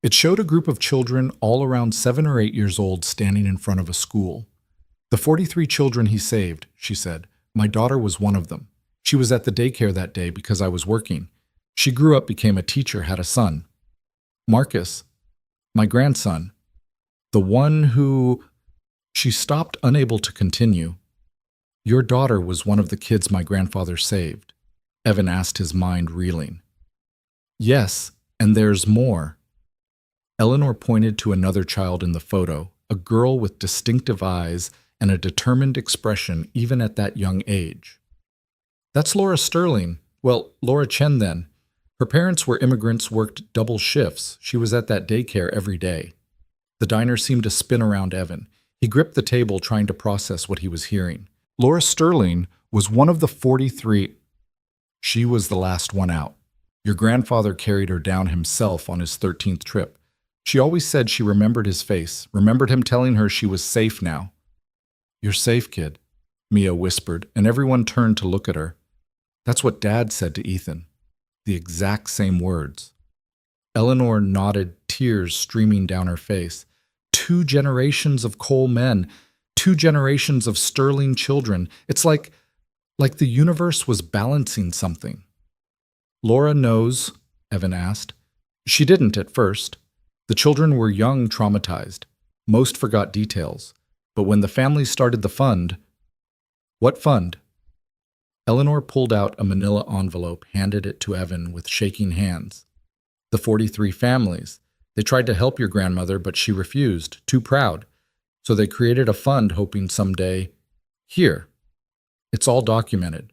It showed a group of children all around 7 or 8 years old standing in front of a school. The 43 children he saved, she said. My daughter was one of them. She was at the daycare that day because I was working. She grew up, became a teacher, had a son. Marcus, my grandson. The one who... She stopped, unable to continue. Your daughter was one of the kids my grandfather saved. Evan asked, his mind reeling. Yes, and there's more. Eleanor pointed to another child in the photo, a girl with distinctive eyes and a determined expression even at that young age. That's Laura Sterling. Well, Laura Chen then. Her parents were immigrants, worked double shifts. She was at that daycare every day. The diner seemed to spin around Evan. He gripped the table, trying to process what he was hearing. Laura Sterling was one of the 43. She was the last one out. Your grandfather carried her down himself on his 13th trip. She always said she remembered his face, remembered him telling her she was safe now. You're safe, kid, Mia whispered, and everyone turned to look at her. That's what Dad said to Ethan. The exact same words. Eleanor nodded, tears streaming down her face. 2 generations of Cole men, 2 generations of Sterling children. It's like the universe was balancing something. Laura knows, Evan asked. She didn't at first. The children were young, traumatized. Most forgot details. But when the family started the fund... What fund? Eleanor pulled out a manila envelope, handed it to Evan with shaking hands. The 43 families. They tried to help your grandmother, but she refused, too proud. So they created a fund hoping someday... Here. It's all documented.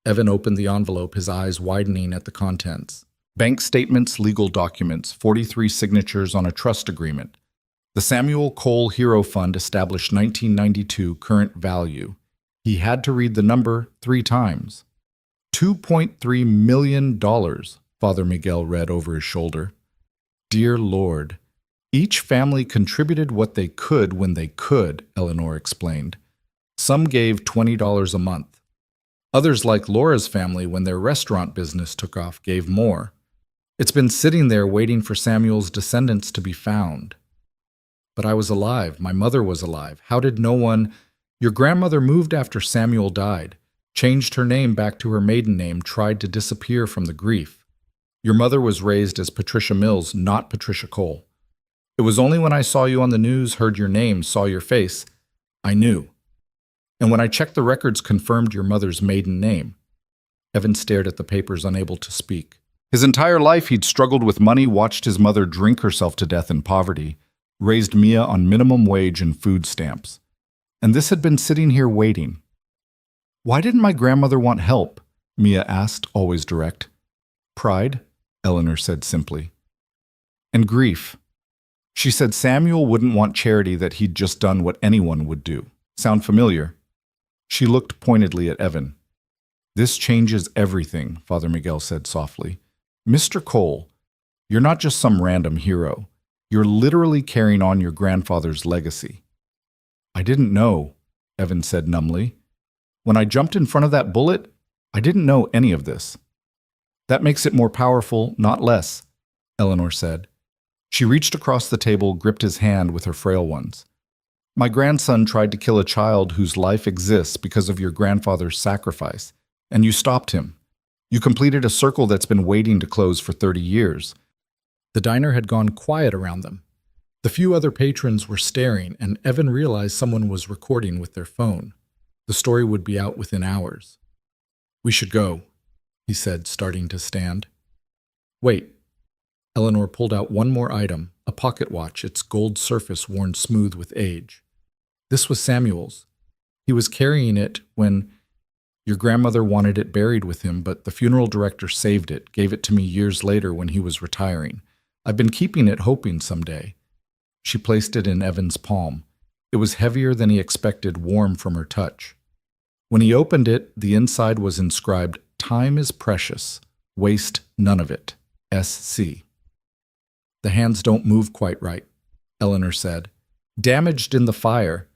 Evan opened the envelope, his eyes widening at the contents. Bank statements, legal documents, 43 signatures on a trust agreement. The Samuel Cole Hero Fund established 1992 current value. He had to read the number 3 times. $2.3 million, Father Miguel read over his shoulder. Dear Lord. Each family contributed what they could when they could, Eleanor explained. Some gave $20 a month. Others, like Laura's family, when their restaurant business took off, gave more. It's been sitting there waiting for Samuel's descendants to be found. But I was alive. My mother was alive. How did no one... Your grandmother moved after Samuel died, changed her name back to her maiden name, tried to disappear from the grief. Your mother was raised as Patricia Mills, not Patricia Cole. It was only when I saw you on the news, heard your name, saw your face, I knew. And when I checked the records, confirmed your mother's maiden name. Evan stared at the papers, unable to speak. His entire life he'd struggled with money, watched his mother drink herself to death in poverty, raised Mia on minimum wage and food stamps. And this had been sitting here waiting. Why didn't my grandmother want help? Mia asked, always direct. Pride, Eleanor said simply. And grief. She said Samuel wouldn't want charity, that he'd just done what anyone would do. Sound familiar? She looked pointedly at Evan. This changes everything, Father Miguel said softly. Mr. Cole, you're not just some random hero. You're literally carrying on your grandfather's legacy. I didn't know, Evan said numbly. When I jumped in front of that bullet, I didn't know any of this. That makes it more powerful, not less, Eleanor said. She reached across the table, gripped his hand with her frail ones. My grandson tried to kill a child whose life exists because of your grandfather's sacrifice, and you stopped him. You completed a circle that's been waiting to close for 30 years. The diner had gone quiet around them. The few other patrons were staring, and Evan realized someone was recording with their phone. The story would be out within hours. We should go, he said, starting to stand. Wait. Eleanor pulled out one more item, a pocket watch, its gold surface worn smooth with age. This was Samuel's. He was carrying it when your grandmother wanted it buried with him, but the funeral director saved it, gave it to me years later when he was retiring. I've been keeping it, hoping someday. She placed it in Evan's palm. It was heavier than he expected, warm from her touch. When he opened it, the inside was inscribed, "Time is precious. Waste none of it. S.C." The hands don't move quite right, Eleanor said. Damaged in the fire,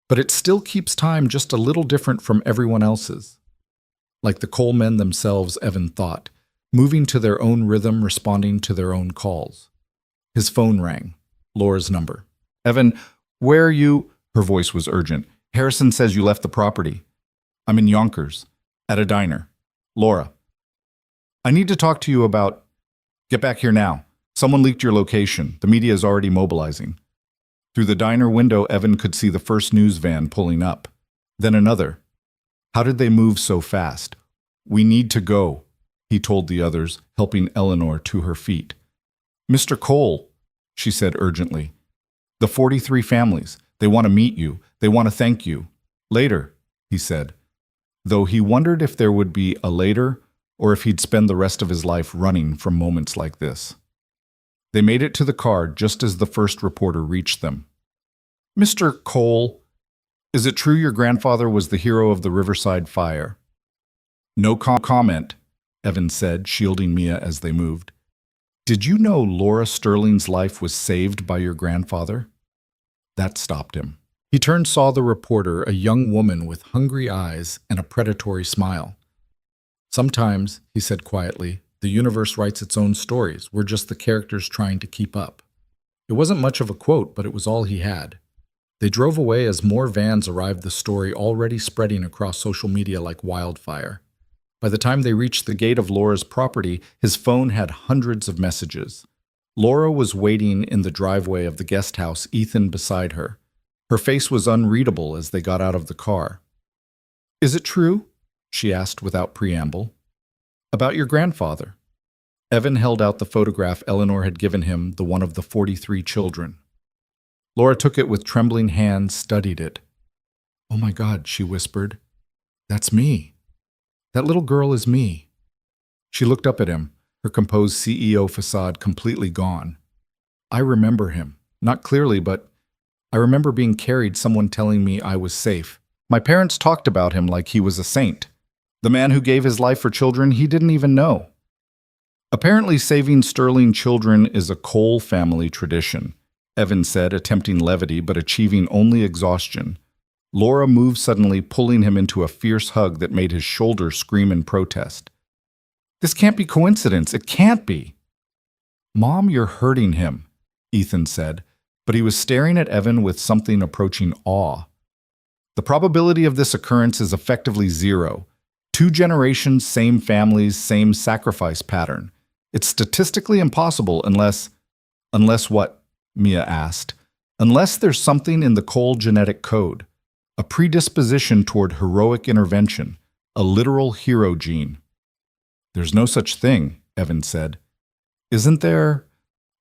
but it still keeps time just a little different from everyone else's. Like the Cole men themselves, Evan thought, moving to their own rhythm, responding to their own calls. His phone rang. Laura's number. Evan, where are you? Her voice was urgent. Harrison says you left the property. I'm in Yonkers, at a diner. Laura. I need to talk to you about... Get back here now. Someone leaked your location. The media is already mobilizing. Through the diner window, Evan could see the first news van pulling up. Then another. How did they move so fast? We need to go, he told the others, helping Eleanor to her feet. Mr. Cole, she said urgently. The 43 families. They want to meet you. They want to thank you. Later, he said, though he wondered if there would be a later or if he'd spend the rest of his life running from moments like this. They made it to the car just as the first reporter reached them. Mr. Cole, is it true your grandfather was the hero of the Riverside fire? No comment, Evan said, shielding Mia as they moved. Did you know Laura Sterling's life was saved by your grandfather? That stopped him. He turned, saw the reporter, a young woman with hungry eyes and a predatory smile. Sometimes, he said quietly, the universe writes its own stories. We're just the characters trying to keep up. It wasn't much of a quote, but it was all he had. They drove away as more vans arrived, the story already spreading across social media like wildfire. By the time they reached the gate of Laura's property, his phone had hundreds of messages. Laura was waiting in the driveway of the guest house, Ethan beside her. Her face was unreadable as they got out of the car. Is it true? She asked without preamble. About your grandfather. Evan held out the photograph Eleanor had given him, the one of the 43 children. Laura took it with trembling hands, studied it. Oh my God, she whispered. That's me. That little girl is me. She looked up at him, her composed CEO facade completely gone. I remember him. Not clearly, but I remember being carried, someone telling me I was safe. My parents talked about him like he was a saint. The man who gave his life for children he didn't even know. Apparently saving Sterling children is a Cole family tradition, Evan said, attempting levity but achieving only exhaustion. Laura moved suddenly, pulling him into a fierce hug that made his shoulders scream in protest. This can't be coincidence. It can't be. Mom, you're hurting him, Ethan said, but he was staring at Evan with something approaching awe. The probability of this occurrence is effectively zero. 2 generations, same families, same sacrifice pattern. It's statistically impossible unless what? Mia asked. Unless there's something in the Cole genetic code, a predisposition toward heroic intervention, a literal hero gene. There's no such thing, Evan said. Isn't there?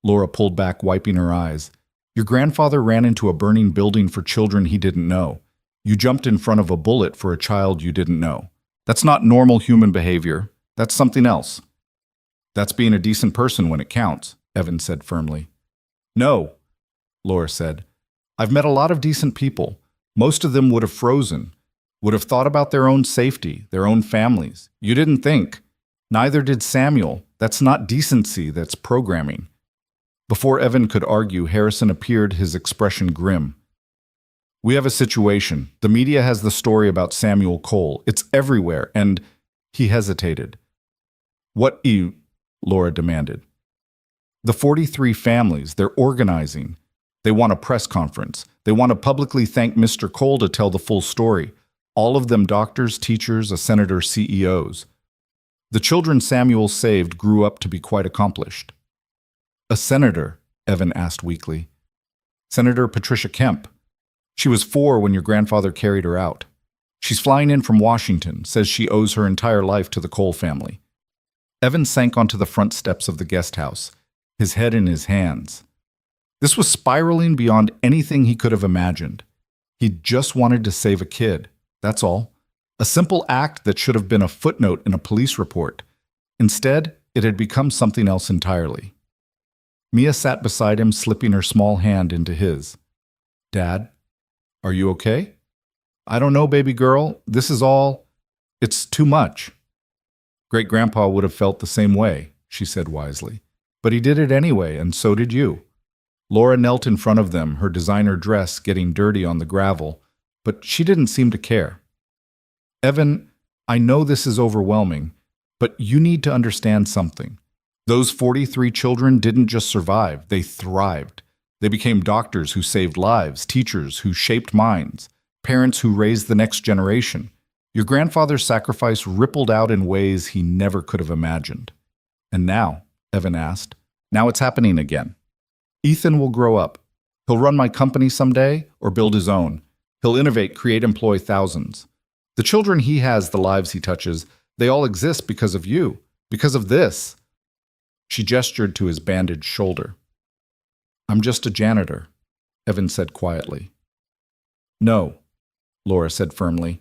Laura pulled back, wiping her eyes. Your grandfather ran into a burning building for children he didn't know. You jumped in front of a bullet for a child you didn't know. That's not normal human behavior. That's something else. That's being a decent person when it counts, Evan said firmly. No, Laura said. I've met a lot of decent people. Most of them would have frozen, would have thought about their own safety, their own families. You didn't think. Neither did Samuel. That's not decency, that's programming. Before Evan could argue, Harrison appeared, his expression grim. We have a situation. The media has the story about Samuel Cole. It's everywhere, and he hesitated. What you? Laura demanded. The 43 families, they're organizing. They want a press conference. They want to publicly thank Mr. Cole to tell the full story. All of them doctors, teachers, a senator, CEOs. The children Samuel saved grew up to be quite accomplished. A senator? Evan asked weakly. Senator Patricia Kemp. She was 4 when your grandfather carried her out. She's flying in from Washington, says she owes her entire life to the Cole family. Evan sank onto the front steps of the guest house, his head in his hands. This was spiraling beyond anything he could have imagined. He just wanted to save a kid, that's all. A simple act that should have been a footnote in a police report. Instead, it had become something else entirely. Mia sat beside him, slipping her small hand into his. Dad, are you okay? I don't know, baby girl. This is all... It's too much. Great-grandpa would have felt the same way, she said wisely. But he did it anyway, and so did you. Laura knelt in front of them, her designer dress getting dirty on the gravel, but she didn't seem to care. Evan, I know this is overwhelming, but you need to understand something. Those 43 children didn't just survive, they thrived. They became doctors who saved lives, teachers who shaped minds, parents who raised the next generation. Your grandfather's sacrifice rippled out in ways he never could have imagined. And now, Evan asked, now it's happening again. Ethan will grow up. He'll run my company someday or build his own. He'll innovate, create, employ thousands. The children he has, the lives he touches, they all exist because of you, because of this. She gestured to his bandaged shoulder. I'm just a janitor, Evan said quietly. No, Laura said firmly.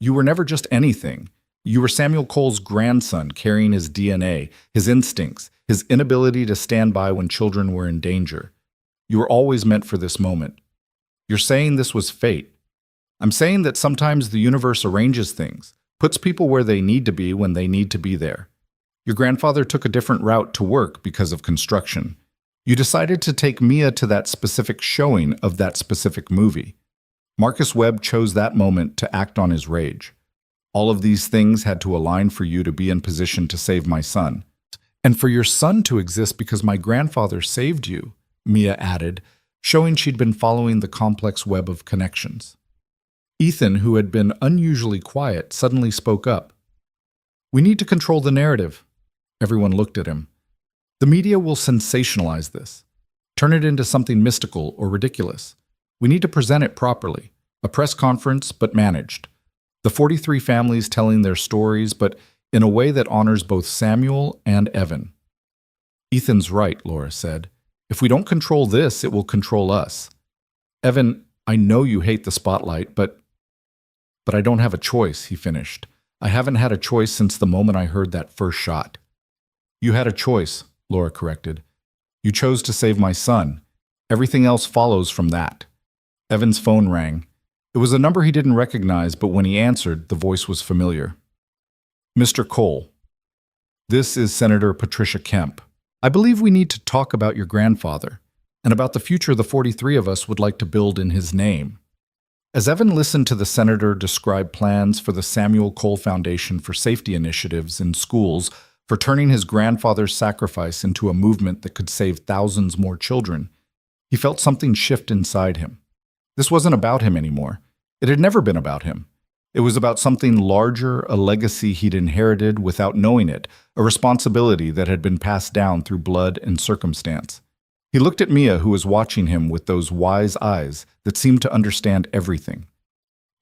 You were never just anything. You were Samuel Cole's grandson, carrying his DNA, his instincts, his inability to stand by when children were in danger. You were always meant for this moment. You're saying this was fate. I'm saying that sometimes the universe arranges things, puts people where they need to be when they need to be there. Your grandfather took a different route to work because of construction. You decided to take Mia to that specific showing of that specific movie. Marcus Webb chose that moment to act on his rage. All of these things had to align for you to be in position to save my son. And for your son to exist because my grandfather saved you, Mia added, showing she'd been following the complex web of connections. Ethan, who had been unusually quiet, suddenly spoke up. We need to control the narrative. Everyone looked at him. The media will sensationalize this, turn it into something mystical or ridiculous. We need to present it properly, a press conference but managed. The 43 families telling their stories, but in a way that honors both Samuel and Evan. Ethan's right, Laura said. If we don't control this, it will control us. Evan, I know you hate the spotlight, but I don't have a choice, he finished. I haven't had a choice since the moment I heard that first shot. You had a choice, Laura corrected. You chose to save my son. Everything else follows from that. Evan's phone rang. It was a number he didn't recognize, but when he answered, the voice was familiar. Mr. Cole, this is Senator Patricia Kemp. I believe we need to talk about your grandfather and about the future the 43 of us would like to build in his name. As Evan listened to the senator describe plans for the Samuel Cole Foundation for safety initiatives in schools, for turning his grandfather's sacrifice into a movement that could save thousands more children, he felt something shift inside him. This wasn't about him anymore. It had never been about him. It was about something larger, a legacy he'd inherited without knowing it, a responsibility that had been passed down through blood and circumstance. He looked at Mia, who was watching him with those wise eyes that seemed to understand everything.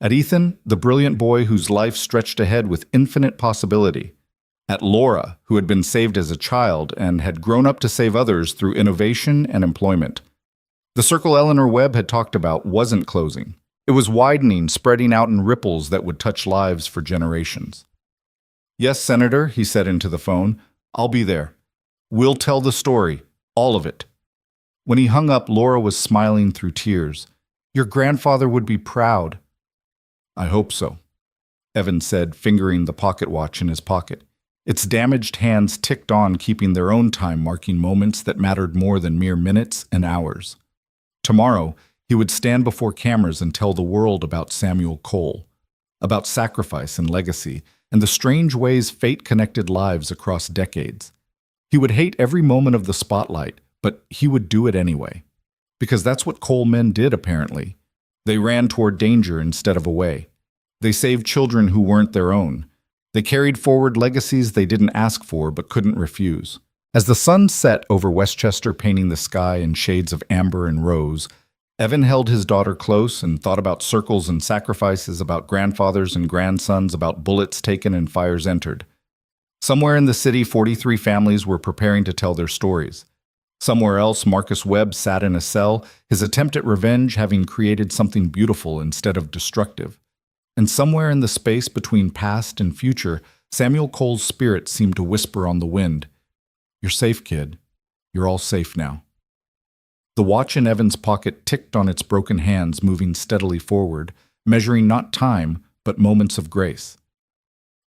At Ethan, the brilliant boy whose life stretched ahead with infinite possibility. At Laura, who had been saved as a child and had grown up to save others through innovation and employment. The circle Eleanor Webb had talked about wasn't closing. It was widening, spreading out in ripples that would touch lives for generations. "Yes, Senator," he said into the phone. "I'll be there. We'll tell the story, all of it." When he hung up, Laura was smiling through tears. "Your grandfather would be proud." "I hope so," Evan said, fingering the pocket watch in his pocket. Its damaged hands ticked on, keeping their own time, marking moments that mattered more than mere minutes and hours. Tomorrow, he would stand before cameras and tell the world about Samuel Cole, about sacrifice and legacy, and the strange ways fate connected lives across decades. He would hate every moment of the spotlight, but he would do it anyway. Because that's what Cole men did, apparently. They ran toward danger instead of away. They saved children who weren't their own. They carried forward legacies they didn't ask for but couldn't refuse. As the sun set over Westchester, painting the sky in shades of amber and rose, Evan held his daughter close and thought about circles and sacrifices, about grandfathers and grandsons, about bullets taken and fires entered. Somewhere in the city, 43 families were preparing to tell their stories. Somewhere else, Marcus Webb sat in a cell, his attempt at revenge having created something beautiful instead of destructive. And somewhere in the space between past and future, Samuel Cole's spirit seemed to whisper on the wind, "You're safe, kid. You're all safe now." The watch in Evan's pocket ticked on its broken hands, moving steadily forward, measuring not time, but moments of grace.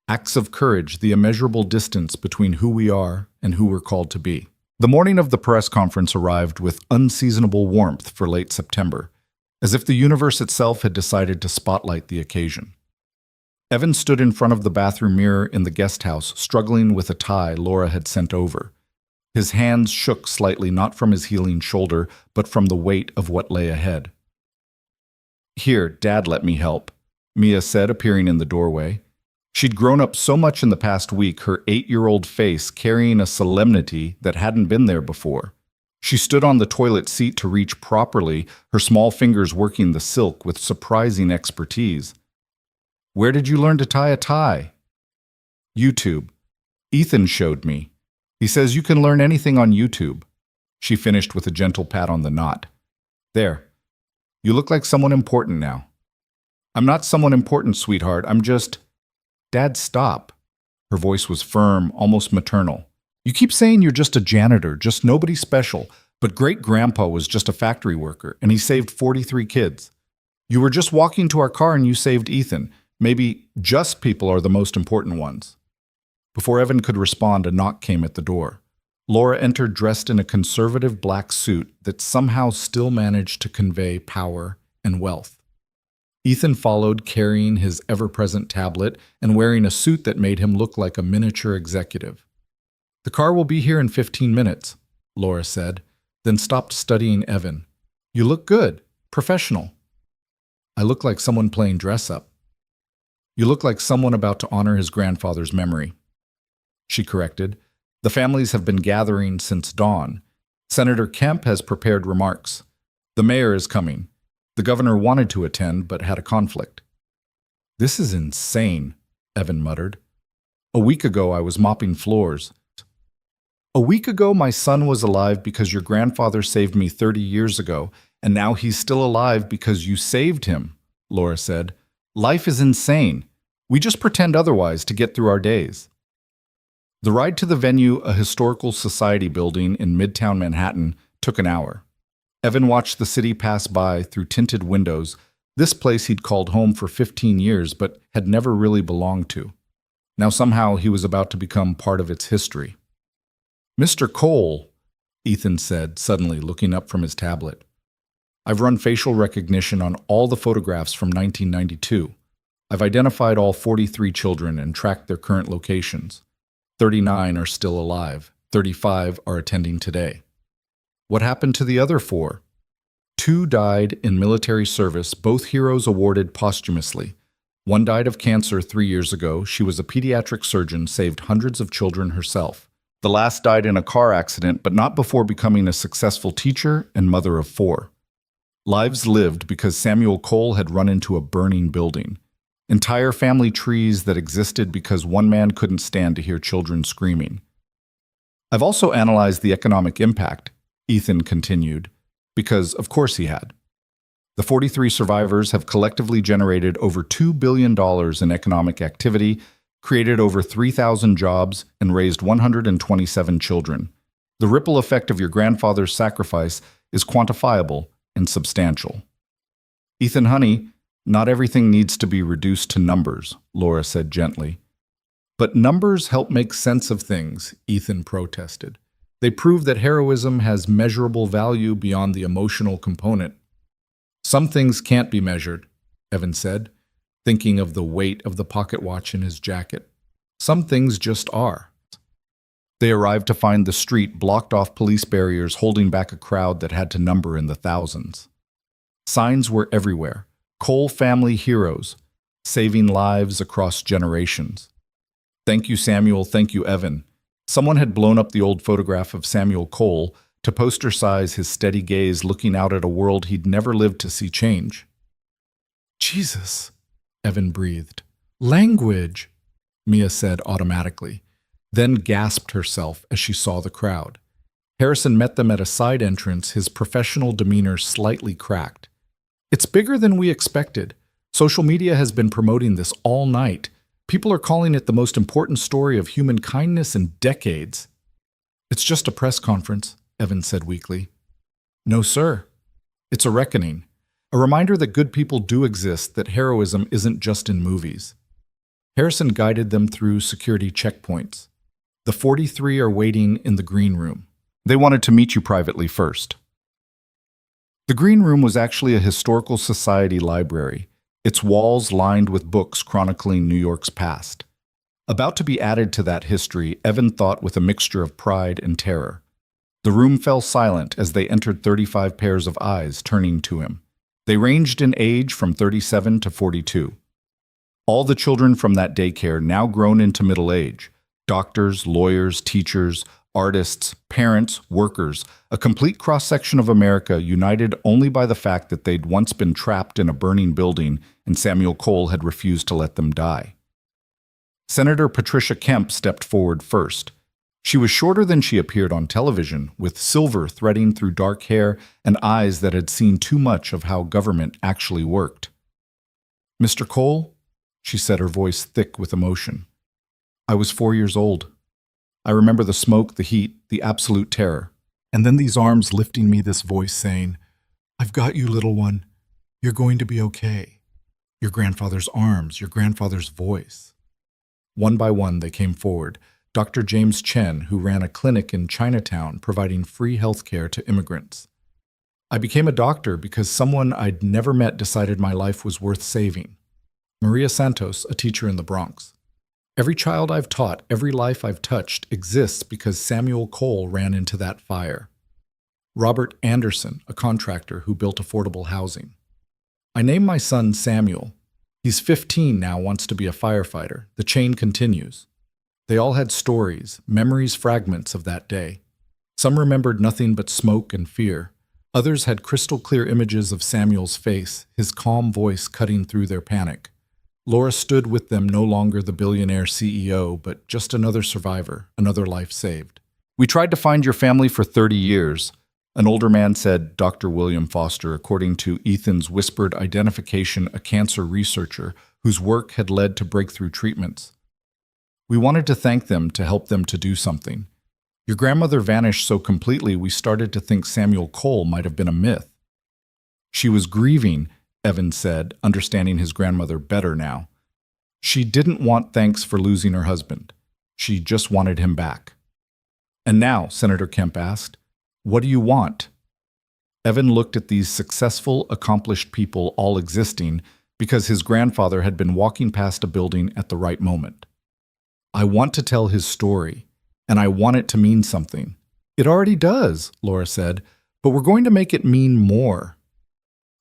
Acts of courage, the immeasurable distance between who we are and who we're called to be. The morning of the press conference arrived with unseasonable warmth for late September, as if the universe itself had decided to spotlight the occasion. Evan stood in front of the bathroom mirror in the guest house, struggling with a tie Laura had sent over. His hands shook slightly, not from his healing shoulder, but from the weight of what lay ahead. "Here, Dad let me help," Mia said, appearing in the doorway. She'd grown up so much in the past week, her 8-year-old face carrying a solemnity that hadn't been there before. She stood on the toilet seat to reach properly, her small fingers working the silk with surprising expertise. "Where did you learn to tie a tie?" "YouTube. Ethan showed me. He says you can learn anything on YouTube." She finished with a gentle pat on the knot. "There. You look like someone important now." "I'm not someone important, sweetheart. I'm just—" "Dad, stop." Her voice was firm, almost maternal. "You keep saying you're just a janitor, just nobody special, but great-grandpa was just a factory worker, and he saved 43 kids. You were just walking to our car and you saved Ethan. Maybe just people are the most important ones." Before Evan could respond, a knock came at the door. Laura entered dressed in a conservative black suit that somehow still managed to convey power and wealth. Ethan followed, carrying his ever-present tablet and wearing a suit that made him look like a miniature executive. "The car will be here in 15 minutes, Laura said, then stopped studying Evan. "You look good, professional." "I look like someone playing dress-up." "You look like someone about to honor his grandfather's memory," she corrected. "The families have been gathering since dawn. Senator Kemp has prepared remarks. The mayor is coming. The governor wanted to attend, but had a conflict." "This is insane," Evan muttered. "A week ago, I was mopping floors." "A week ago, my son was alive because your grandfather saved me 30 years ago, and now he's still alive because you saved him," Laura said. "Life is insane. We just pretend otherwise to get through our days." The ride to the venue, a historical society building in Midtown Manhattan, took an hour. Evan watched the city pass by through tinted windows, this place he'd called home for 15 years but had never really belonged to. Now somehow he was about to become part of its history. "Mr. Cole," Ethan said, suddenly looking up from his tablet. "I've run facial recognition on all the photographs from 1992. I've identified all 43 children and tracked their current locations. 39 are still alive. 35 are attending today. What happened to the other 4? 2 died in military service, both heroes awarded posthumously. One died of cancer 3 years ago. She was a pediatric surgeon, saved hundreds of children herself. The last died in a car accident, but not before becoming a successful teacher and mother of 4. Lives lived because Samuel Cole had run into a burning building. Entire family trees that existed because one man couldn't stand to hear children screaming. I've also analyzed the economic impact, Ethan continued, because of course he had. The 43 survivors have collectively generated over $2 billion in economic activity, created over 3,000 jobs, and raised 127 children. The ripple effect of your grandfather's sacrifice is quantifiable and substantial. Ethan, honey, not everything needs to be reduced to numbers, Laura said gently. But numbers help make sense of things, Ethan protested. They prove that heroism has measurable value beyond the emotional component. Some things can't be measured, Evan said, thinking of the weight of the pocket watch in his jacket. Some things just are. They arrived to find the street blocked off police barriers holding back a crowd that had to number in the thousands. Signs were everywhere. Cole family heroes, saving lives across generations. Thank you, Samuel. Thank you, Evan. Someone had blown up the old photograph of Samuel Cole to poster size his steady gaze looking out at a world he'd never lived to see change. Jesus, Evan breathed. Language, Mia said automatically, then gasped herself as she saw the crowd. Harrison met them at a side entrance, his professional demeanor slightly cracked. It's bigger than we expected. Social media has been promoting this all night. People are calling it the most important story of human kindness in decades. It's just a press conference, Evan said weakly. No, sir. It's a reckoning. A reminder that good people do exist, that heroism isn't just in movies. Harrison guided them through security checkpoints. The 43 are waiting in the green room. They wanted to meet you privately first. The green room was actually a historical society library, its walls lined with books chronicling New York's past. About to be added to that history, Evan thought with a mixture of pride and terror. The room fell silent as they entered 35 pairs of eyes turning to him. They ranged in age from 37 to 42. All the children from that daycare now grown into middle age. Doctors, lawyers, teachers, artists, parents, workers, a complete cross-section of America united only by the fact that they'd once been trapped in a burning building and Samuel Cole had refused to let them die. Senator Patricia Kemp stepped forward first. She was shorter than she appeared on television, with silver threading through dark hair and eyes that had seen too much of how government actually worked. Mr. Cole, she said, her voice thick with emotion. I was 4 years old. I remember the smoke, the heat, the absolute terror. And then these arms lifting me, this voice saying, I've got you, little one. You're going to be okay. Your grandfather's arms, your grandfather's voice. One by one, they came forward. Dr. James Chen, who ran a clinic in Chinatown providing free health care to immigrants. I became a doctor because someone I'd never met decided my life was worth saving. Maria Santos, a teacher in the Bronx. Every child I've taught, every life I've touched exists because Samuel Cole ran into that fire. Robert Anderson, a contractor who built affordable housing. I named my son Samuel. He's 15 now, wants to be a firefighter. The chain continues. They all had stories, memories, fragments of that day. Some remembered nothing but smoke and fear. Others had crystal clear images of Samuel's face, his calm voice cutting through their panic. Laura stood with them, no longer the billionaire CEO, but just another survivor, another life saved. We tried to find your family for 30 years, an older man said, Dr. William Foster, according to Ethan's whispered identification, a cancer researcher whose work had led to breakthrough treatments. We wanted to thank them, to help them to do something. Your grandmother vanished so completely we started to think Samuel Cole might have been a myth. She was grieving, Evan said, understanding his grandmother better now. She didn't want thanks for losing her husband. She just wanted him back. And now, Senator Kemp asked, what do you want? Evan looked at these successful, accomplished people all existing because his grandfather had been walking past a building at the right moment. I want to tell his story, and I want it to mean something. It already does, Laura said, but we're going to make it mean more.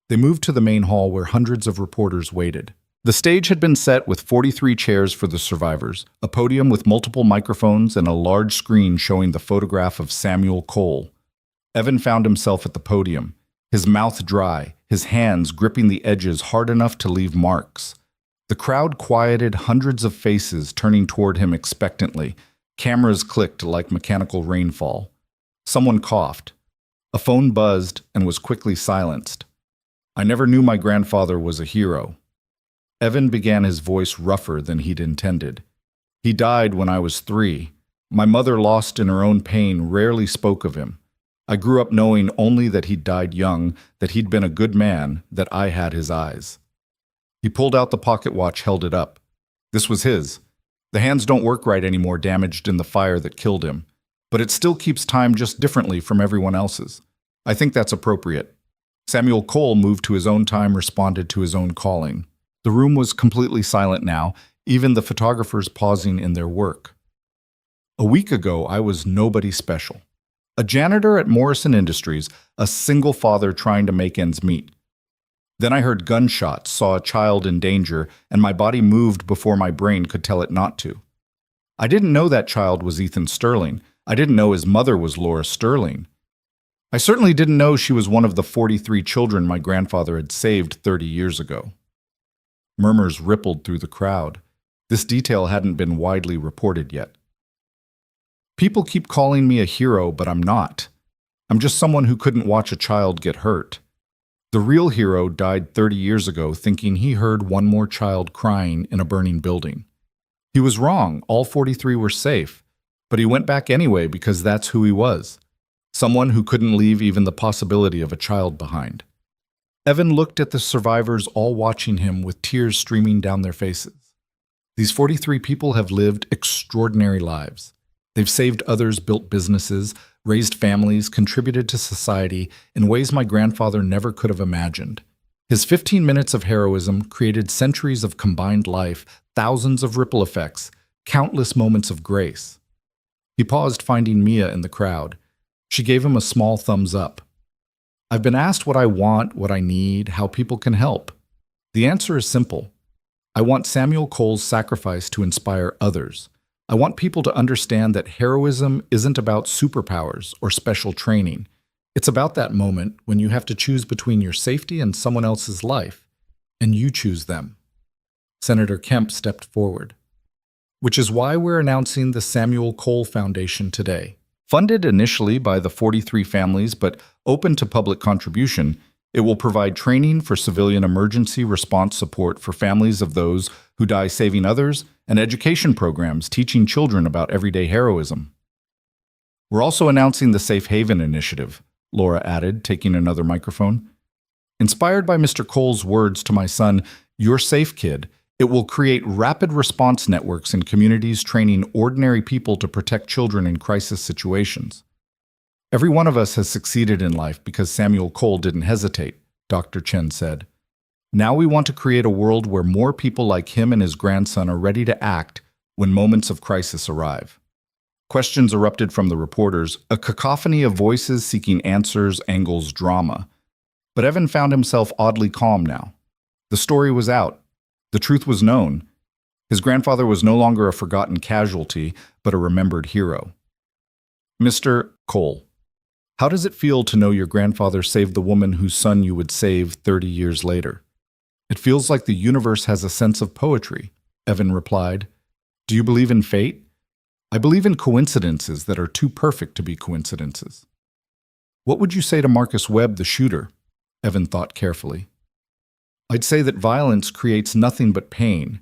They moved to the main hall where hundreds of reporters waited. The stage had been set with 43 chairs for the survivors, a podium with multiple microphones, and a large screen showing the photograph of Samuel Cole. Evan found himself at the podium, his mouth dry, his hands gripping the edges hard enough to leave marks. The The crowd quieted, hundreds of faces turning toward him expectantly. Cameras clicked like mechanical rainfall. Someone coughed. A phone buzzed and was quickly silenced. I never knew my grandfather was a hero. Evan began, his voice rougher than he'd intended. He died when I was 3. My mother, lost in her own pain, rarely spoke of him. I grew up knowing only that he'd died young, that he'd been a good man, that I had his eyes. He pulled out the pocket watch, held it up. This was his. The hands don't work right anymore, damaged in the fire that killed him. But it still keeps time just differently from everyone else's. I think that's appropriate. Samuel Cole moved to his own time, responded to his own calling. The room was completely silent now, even the photographers pausing in their work. A week ago, I was nobody special. A janitor at Morrison Industries, a single father trying to make ends meet. Then I heard gunshots, saw a child in danger, and my body moved before my brain could tell it not to. I didn't know that child was Ethan Sterling. I didn't know his mother was Laura Sterling. I certainly didn't know she was one of the 43 children my grandfather had saved 30 years ago. Murmurs rippled through the crowd. This detail hadn't been widely reported yet. People keep calling me a hero, but I'm not. I'm just someone who couldn't watch a child get hurt. The real hero died 30 years ago thinking he heard one more child crying in a burning building. He was wrong, all 43 were safe, but he went back anyway because that's who he was. Someone who couldn't leave even the possibility of a child behind. Evan looked at the survivors, all watching him with tears streaming down their faces. These 43 people have lived extraordinary lives. They've saved others, built businesses, raised families, contributed to society in ways my grandfather never could have imagined. His 15 minutes of heroism created centuries of combined life, thousands of ripple effects, countless moments of grace. He paused, finding Mia in the crowd. She gave him a small thumbs up. I've been asked what I want, what I need, how people can help. The answer is simple. I want Samuel Cole's sacrifice to inspire others. I want people to understand that heroism isn't about superpowers or special training. It's about that moment when you have to choose between your safety and someone else's life, and you choose them. Senator Kemp stepped forward. Which is why we're announcing the Samuel Cole Foundation today. Funded initially by the 43 families but open to public contribution, it will provide training for civilian emergency response support for families of those who die saving others and education programs teaching children about everyday heroism. We're also announcing the Safe Haven Initiative, Laura added, taking another microphone. Inspired by Mr. Cole's words to my son, "You're safe, kid," it will create rapid response networks in communities training ordinary people to protect children in crisis situations. Every one of us has succeeded in life because Samuel Cole didn't hesitate, Dr. Chen said. Now we want to create a world where more people like him and his grandson are ready to act when moments of crisis arrive. Questions erupted from the reporters, a cacophony of voices seeking answers, angles, drama. But Evan found himself oddly calm now. The story was out. The truth was known. His grandfather was no longer a forgotten casualty, but a remembered hero. Mr. Cole, how does it feel to know your grandfather saved the woman whose son you would save 30 years later? It feels like the universe has a sense of poetry, Evan replied. Do you believe in fate? I believe in coincidences that are too perfect to be coincidences. What would you say to Marcus Webb, the shooter? Evan thought carefully. I'd say that violence creates nothing but pain.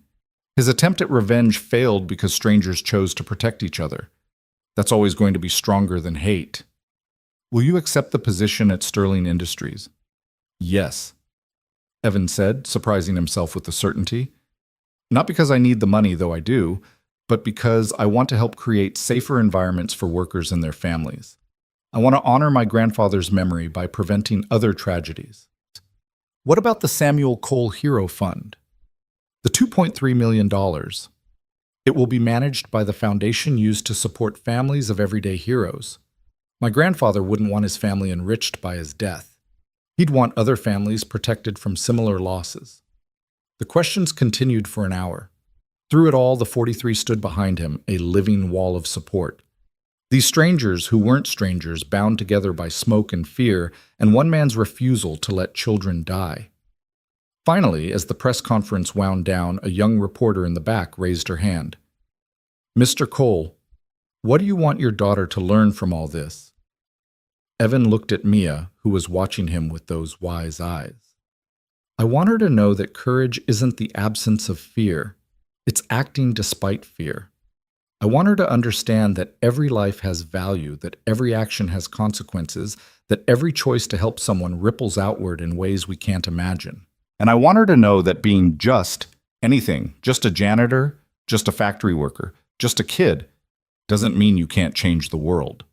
His attempt at revenge failed because strangers chose to protect each other. That's always going to be stronger than hate. Will you accept the position at Sterling Industries? Yes, Evan said, surprising himself with the certainty. Not because I need the money, though I do, but because I want to help create safer environments for workers and their families. I want to honor my grandfather's memory by preventing other tragedies. What about the Samuel Cole Hero Fund? The $2.3 million. It will be managed by the foundation used to support families of everyday heroes. My grandfather wouldn't want his family enriched by his death. He'd want other families protected from similar losses. The questions continued for an hour. Through it all, the 43 stood behind him, a living wall of support. These strangers who weren't strangers, bound together by smoke and fear, and one man's refusal to let children die. Finally, as the press conference wound down, a young reporter in the back raised her hand. "Mr. Cole, what do you want your daughter to learn from all this?" Evan looked at Mia, who was watching him with those wise eyes. "I want her to know that courage isn't the absence of fear. It's acting despite fear. I want her to understand that every life has value, that every action has consequences, that every choice to help someone ripples outward in ways we can't imagine. And I want her to know that being just anything, just a janitor, just a factory worker, just a kid, doesn't mean you can't change the world."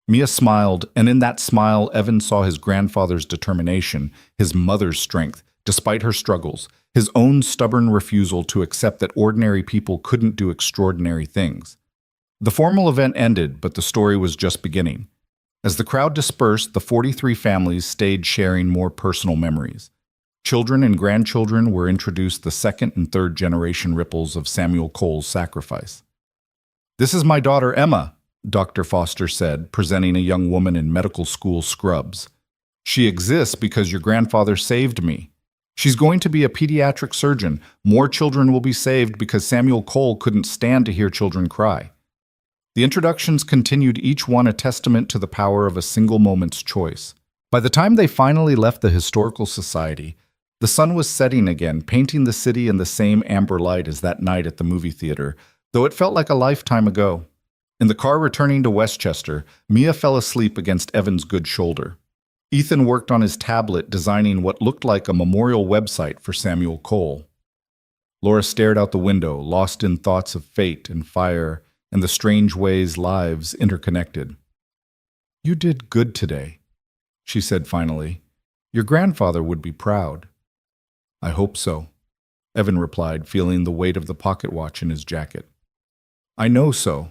Mia smiled, and in that smile, Evan saw his grandfather's determination, his mother's strength, despite her struggles, his own stubborn refusal to accept that ordinary people couldn't do extraordinary things. The formal event ended, but the story was just beginning. As the crowd dispersed, the 43 families stayed sharing more personal memories. Children and grandchildren were introduced the second and third generation ripples of Samuel Cole's sacrifice. "This is my daughter Emma," Dr. Foster said, presenting a young woman in medical school scrubs. "She exists because your grandfather saved me. She's going to be a pediatric surgeon. More children will be saved because Samuel Cole couldn't stand to hear children cry." The introductions continued, each one a testament to the power of a single moment's choice. By the time they finally left the Historical Society, the sun was setting again, painting the city in the same amber light as that night at the movie theater, though it felt like a lifetime ago. In the car returning to Westchester, Mia fell asleep against Evan's good shoulder. Ethan worked on his tablet designing what looked like a memorial website for Samuel Cole. Laura stared out the window, lost in thoughts of fate and fire and the strange ways lives interconnected. "You did good today," she said finally. "Your grandfather would be proud." "I hope so," Evan replied, feeling the weight of the pocket watch in his jacket. "I know so.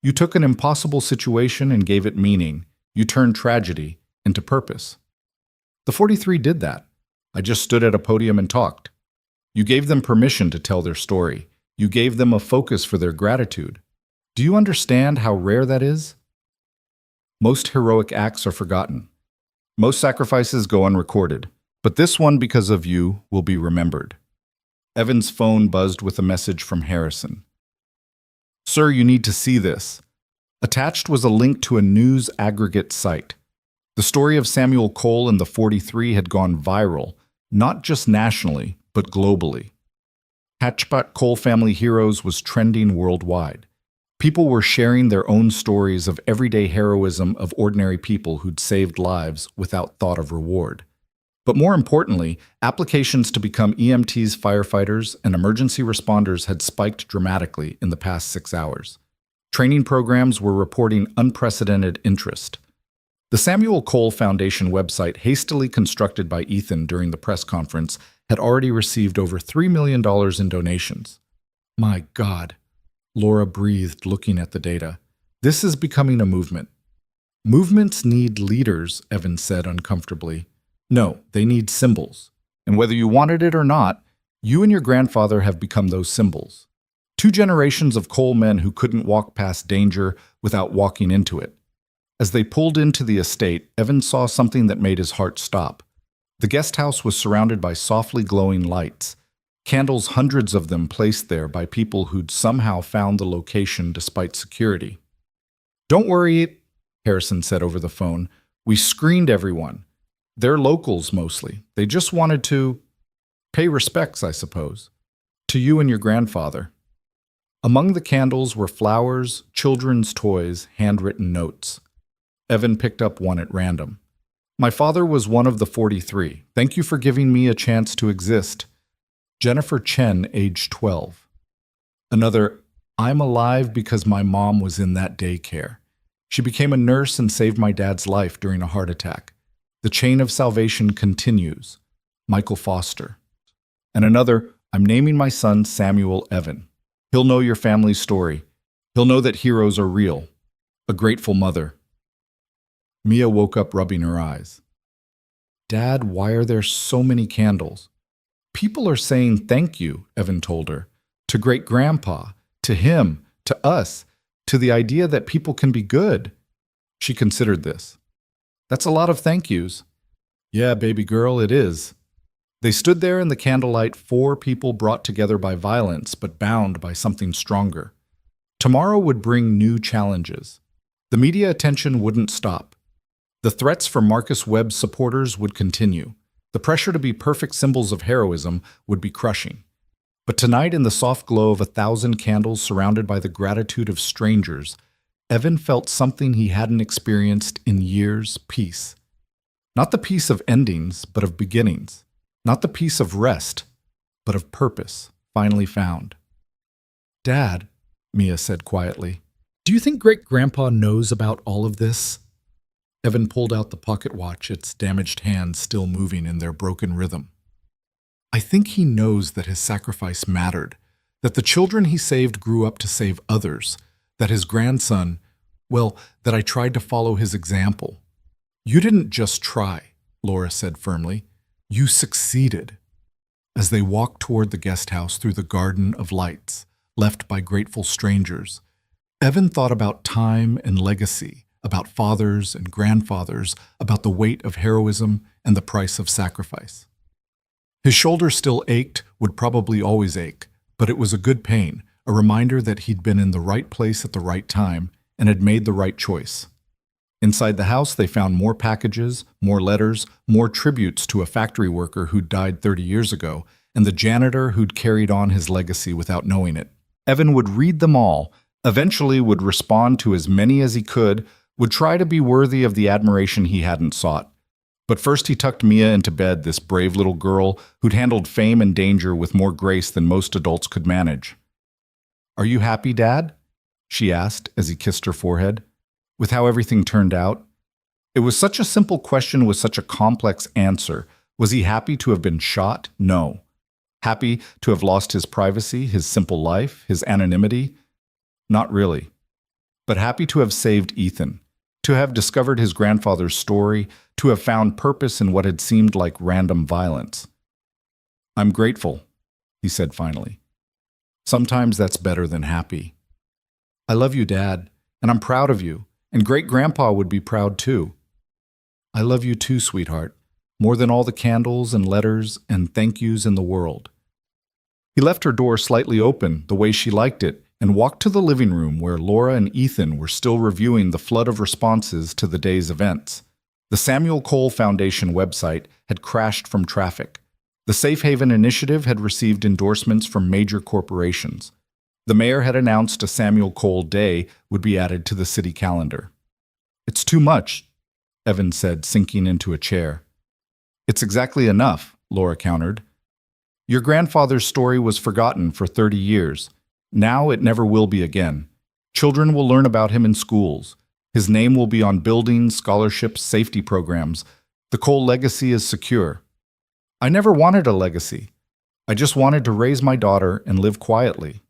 You took an impossible situation and gave it meaning. You turned tragedy into purpose." "The 43 did that. I just stood at a podium and talked." "You gave them permission to tell their story. You gave them a focus for their gratitude. Do you understand how rare that is? Most heroic acts are forgotten. Most sacrifices go unrecorded. But this one, because of you, will be remembered." Evan's phone buzzed with a message from Harrison. "Sir, you need to see this." Attached was a link to a news aggregate site. The story of Samuel Cole and the 43 had gone viral, not just nationally, but globally. Hatchbot Cole Family Heroes was trending worldwide. People were sharing their own stories of everyday heroism of ordinary people who'd saved lives without thought of reward. But more importantly, applications to become EMTs, firefighters, and emergency responders had spiked dramatically in the past 6 hours. Training programs were reporting unprecedented interest. The Samuel Cole Foundation website, hastily constructed by Ethan during the press conference, had already received over $3 million in donations. "My God," Laura breathed, looking at the data. "This is becoming a movement." "Movements need leaders," Evan said uncomfortably. "No, they need symbols. And whether you wanted it or not, you and your grandfather have become those symbols. 2 generations of Cole men who couldn't walk past danger without walking into it." As they pulled into the estate, Evan saw something that made his heart stop. The guest house was surrounded by softly glowing lights, candles, hundreds of them placed there by people who'd somehow found the location despite security. "Don't worry," Harrison said over the phone. "We screened everyone. They're locals mostly. They just wanted to pay respects, I suppose, to you and your grandfather." Among the candles were flowers, children's toys, handwritten notes. Evan picked up one at random. "My father was one of the 43. Thank you for giving me a chance to exist. Jennifer Chen, age 12. Another, I'm alive because my mom was in that daycare. She became a nurse and saved my dad's life during a heart attack. The chain of salvation continues. Michael Foster." And another, "I'm naming my son Samuel Evan. He'll know your family's story. He'll know that heroes are real. A grateful mother." Mia woke up, rubbing her eyes. "Dad, why are there so many candles?" "People are saying thank you," Evan told her. "To great-grandpa, to him, to us, to the idea that people can be good." She considered this. "That's a lot of thank yous." "Yeah, baby girl, it is." They stood there in the candlelight, four people brought together by violence but bound by something stronger. Tomorrow would bring new challenges. The media attention wouldn't stop. The threats from Marcus Webb's supporters would continue. The pressure to be perfect symbols of heroism would be crushing. But tonight, in the soft glow of 1,000 candles surrounded by the gratitude of strangers, Evan felt something he hadn't experienced in years: peace. Not the peace of endings, but of beginnings. Not the peace of rest, but of purpose, finally found. "Dad," Mia said quietly, "do you think Great-Grandpa knows about all of this?" Evan pulled out the pocket watch, its damaged hands still moving in their broken rhythm. "I think he knows that his sacrifice mattered, that the children he saved grew up to save others, that his grandson, well, that I tried to follow his example." "You didn't just try," Laura said firmly. "You succeeded." As they walked toward the guest house through the garden of lights, left by grateful strangers, Evan thought about time and legacy, about fathers and grandfathers, about the weight of heroism and the price of sacrifice. His shoulder still ached, would probably always ache, but it was a good pain, a reminder that he'd been in the right place at the right time and had made the right choice. Inside the house, they found more packages, more letters, more tributes to a factory worker who'd died 30 years ago, and the janitor who'd carried on his legacy without knowing it. Evan would read them all, eventually would respond to as many as he could, would try to be worthy of the admiration he hadn't sought. But first he tucked Mia into bed, this brave little girl who'd handled fame and danger with more grace than most adults could manage. "Are you happy, Dad?" she asked as he kissed her forehead. With how everything turned out? It was such a simple question with such a complex answer. Was he happy to have been shot? No. Happy to have lost his privacy, his simple life, his anonymity? Not really. But happy to have saved Ethan, to have discovered his grandfather's story, to have found purpose in what had seemed like random violence. "I'm grateful," he said finally. "Sometimes that's better than happy." "I love you, Dad, and I'm proud of you. And Great-Grandpa would be proud too." "I love you too, sweetheart, more than all the candles and letters and thank yous in the world." He left her door slightly open, the way she liked it, and walked to the living room where Laura and Ethan were still reviewing the flood of responses to the day's events. The Samuel Cole Foundation website had crashed from traffic. The Safe Haven Initiative had received endorsements from major corporations. The mayor had announced a Samuel Cole Day would be added to the city calendar. "It's too much," Evan said, sinking into a chair. "It's exactly enough," Laura countered. "Your grandfather's story was forgotten for 30 years. Now it never will be again. Children will learn about him in schools. His name will be on buildings, scholarships, safety programs. The Cole legacy is secure." "I never wanted a legacy. I just wanted to raise my daughter and live quietly."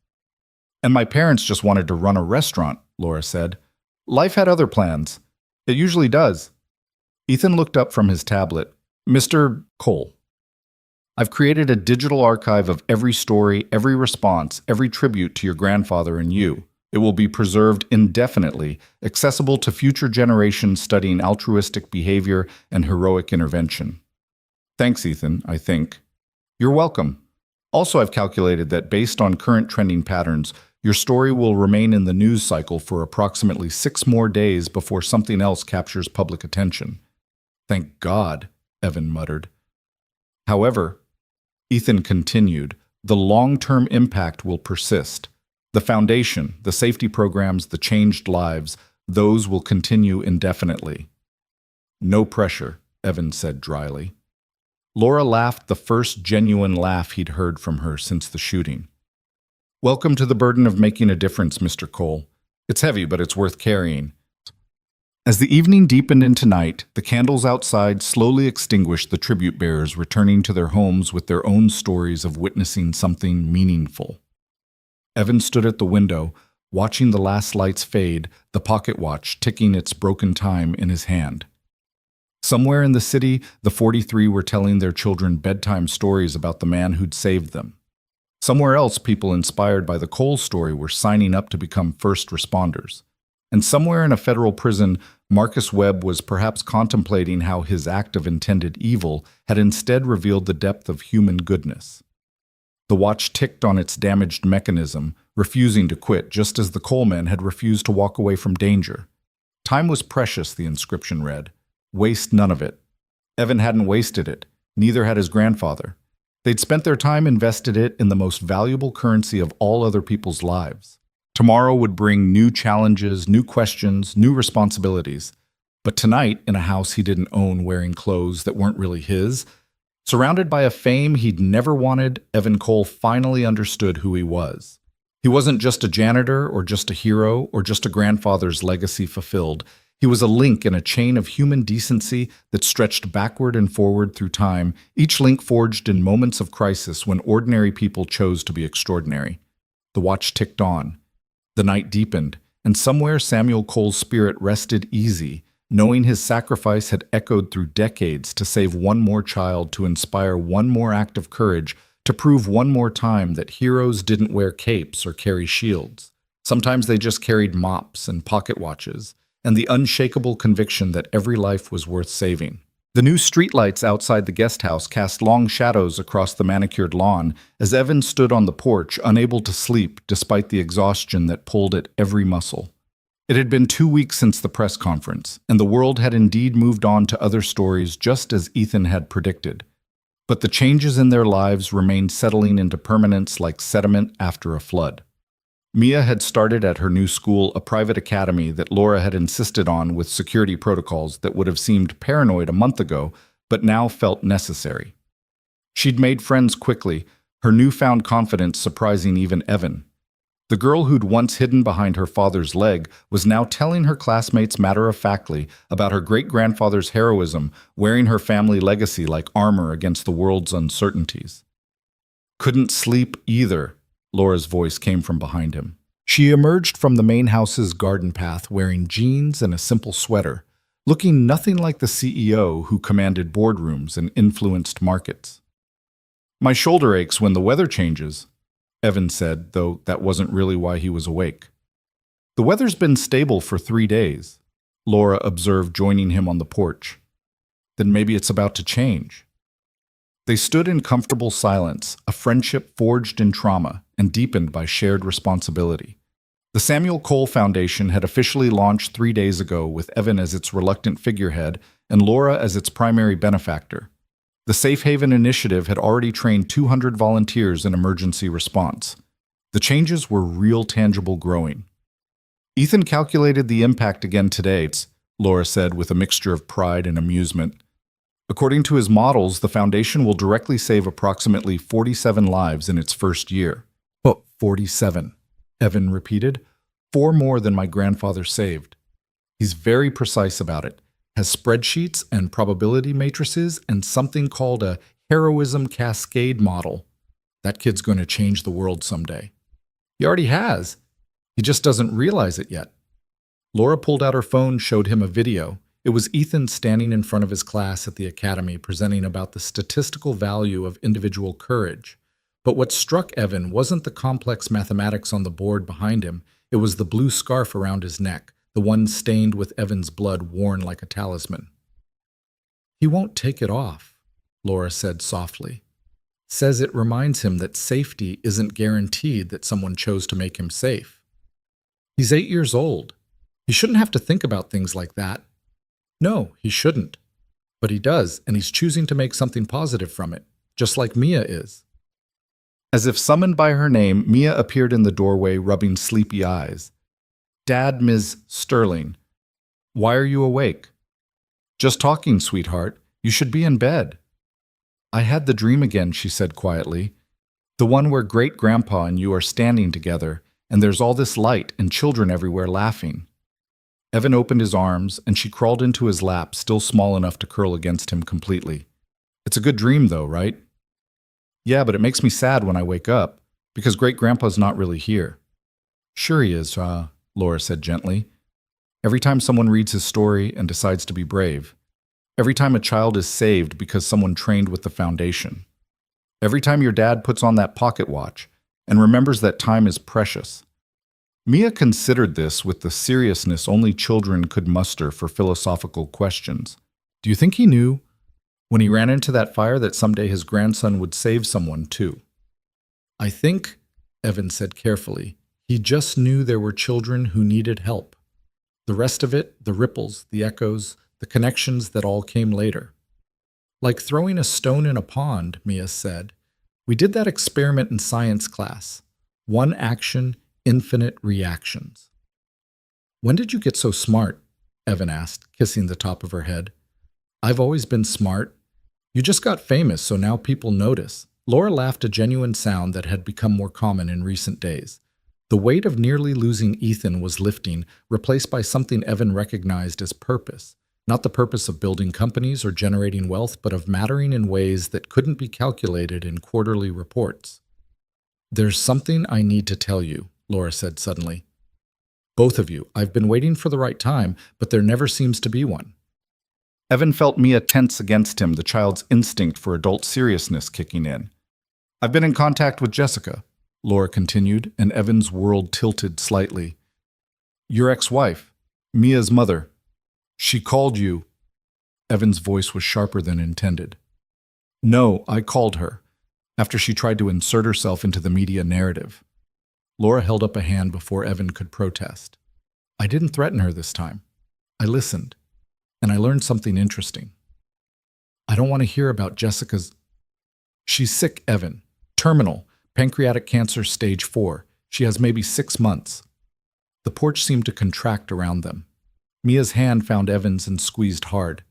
"And my parents just wanted to run a restaurant," Laura said. "Life had other plans. It usually does." Ethan looked up from his tablet. "Mr. Cole, I've created a digital archive of every story, every response, every tribute to your grandfather and you. It will be preserved indefinitely, accessible to future generations studying altruistic behavior and heroic intervention." "Thanks, Ethan, I think." "You're welcome. Also, I've calculated that based on current trending patterns, your story will remain in the news cycle for approximately 6 more days before something else captures public attention." "Thank God," Evan muttered. "However," Ethan continued, "the long-term impact will persist. The foundation, the safety programs, the changed lives, those will continue indefinitely." "No pressure," Evan said dryly. Laura laughed, the first genuine laugh he'd heard from her since the shooting. "Welcome to the burden of making a difference, Mr. Cole. It's heavy, but it's worth carrying." As the evening deepened into night, the candles outside slowly extinguished, the tribute bearers returning to their homes with their own stories of witnessing something meaningful. Evan stood at the window, watching the last lights fade, the pocket watch ticking its broken time in his hand. Somewhere in the city, the 43 were telling their children bedtime stories about the man who'd saved them. Somewhere else, people inspired by the Cole story were signing up to become first responders. And somewhere in a federal prison, Marcus Webb was perhaps contemplating how his act of intended evil had instead revealed the depth of human goodness. The watch ticked on its damaged mechanism, refusing to quit just as the coalmen had refused to walk away from danger. Time was precious, the inscription read. Waste none of it. Evan hadn't wasted it. Neither had his grandfather. They'd spent their time invested it in the most valuable currency of all other people's lives. Tomorrow would bring new challenges, new questions, new responsibilities. But tonight, in a house he didn't own wearing clothes that weren't really his, surrounded by a fame he'd never wanted, Evan Cole finally understood who he was. He wasn't just a janitor or just a hero or just a grandfather's legacy fulfilled. He was a link in a chain of human decency that stretched backward and forward through time, each link forged in moments of crisis when ordinary people chose to be extraordinary. The watch ticked on. The night deepened, and somewhere Samuel Cole's spirit rested easy, knowing his sacrifice had echoed through decades to save one more child, to inspire one more act of courage, to prove one more time that heroes didn't wear capes or carry shields. Sometimes they just carried mops and pocket watches, and the unshakable conviction that every life was worth saving. The new streetlights outside the guest house cast long shadows across the manicured lawn as Evan stood on the porch, unable to sleep despite the exhaustion that pulled at every muscle. It had been 2 weeks since the press conference, and the world had indeed moved on to other stories just as Ethan had predicted. But the changes in their lives remained settling into permanence like sediment after a flood. Mia had started at her new school a private academy that Laura had insisted on with security protocols that would have seemed paranoid a month ago, but now felt necessary. She'd made friends quickly, her newfound confidence surprising even Evan. The girl who'd once hidden behind her father's leg was now telling her classmates matter-of-factly about her great-grandfather's heroism, wearing her family legacy like armor against the world's uncertainties. Couldn't sleep either, Laura's voice came from behind him. She emerged from the main house's garden path wearing jeans and a simple sweater, looking nothing like the CEO who commanded boardrooms and influenced markets. "My shoulder aches when the weather changes," Evan said, though that wasn't really why he was awake. "The weather's been stable for 3 days," Laura observed, joining him on the porch. "Then maybe it's about to change." They stood in comfortable silence, a friendship forged in trauma and deepened by shared responsibility. The Samuel Cole Foundation had officially launched 3 days ago with Evan as its reluctant figurehead and Laura as its primary benefactor. The Safe Haven Initiative had already trained 200 volunteers in emergency response. The changes were real, tangible, growing. "Ethan calculated the impact again today," Laura said with a mixture of pride and amusement. "According to his models, the Foundation will directly save approximately 47 lives in its first year." "Oh, 47, Evan repeated. 4 more than my grandfather saved. He's very precise about it. Has spreadsheets and probability matrices and something called a heroism cascade model. That kid's going to change the world someday." "He already has. He just doesn't realize it yet." Laura pulled out her phone, showed him a video. It was Ethan standing in front of his class at the academy, presenting about the statistical value of individual courage. But what struck Evan wasn't the complex mathematics on the board behind him. It was the blue scarf around his neck, the one stained with Evan's blood worn like a talisman. "He won't take it off," Laura said softly. "Says it reminds him that safety isn't guaranteed, that someone chose to make him safe. He's 8 years old. He shouldn't have to think about things like that." "No, he shouldn't. But he does, and he's choosing to make something positive from it, just like Mia is." As if summoned by her name, Mia appeared in the doorway, rubbing sleepy eyes. "Dad, Ms. Sterling. Why are you awake?" "Just talking, sweetheart. You should be in bed." "I had the dream again," she said quietly. "The one where great-grandpa and you are standing together, and there's all this light and children everywhere laughing." Evan opened his arms, and she crawled into his lap, still small enough to curl against him completely. "It's a good dream, though, right?" "Yeah, but it makes me sad when I wake up, because great-grandpa's not really here." "Sure he is," Laura said gently. "Every time someone reads his story and decides to be brave. Every time a child is saved because someone trained with the Foundation. Every time your dad puts on that pocket watch and remembers that time is precious. Mia considered this with the seriousness only children could muster for philosophical questions. Do you think he knew, when he ran into that fire, that someday his grandson would save someone too? I think, Evan said carefully, he just knew there were children who needed help. The rest of it, the ripples, the echoes, the connections that all came later. Like throwing a stone in a pond, Mia said. We did that experiment in science class. One action, infinite reactions. When did you get so smart? Evan asked, kissing the top of her head. I've always been smart. You just got famous, so now people notice. Laura laughed, a genuine sound that had become more common in recent days. The weight of nearly losing Ethan was lifting, replaced by something Evan recognized as purpose. Not the purpose of building companies or generating wealth, but of mattering in ways that couldn't be calculated in quarterly reports. There's something I need to tell you, Laura said suddenly. Both of you, I've been waiting for the right time, but there never seems to be one. Evan felt Mia tense against him, the child's instinct for adult seriousness kicking in. I've been in contact with Jessica, Laura continued, and Evan's world tilted slightly. Your ex-wife, Mia's mother. She called you. Evan's voice was sharper than intended. No, I called her, after she tried to insert herself into the media narrative. Laura held up a hand before Evan could protest. I didn't threaten her this time. I listened, and I learned something interesting. I don't want to hear about Jessica's... She's sick, Evan. Terminal. Pancreatic cancer stage 4. She has maybe 6 months. The porch seemed to contract around them. Mia's hand found Evan's and squeezed hard.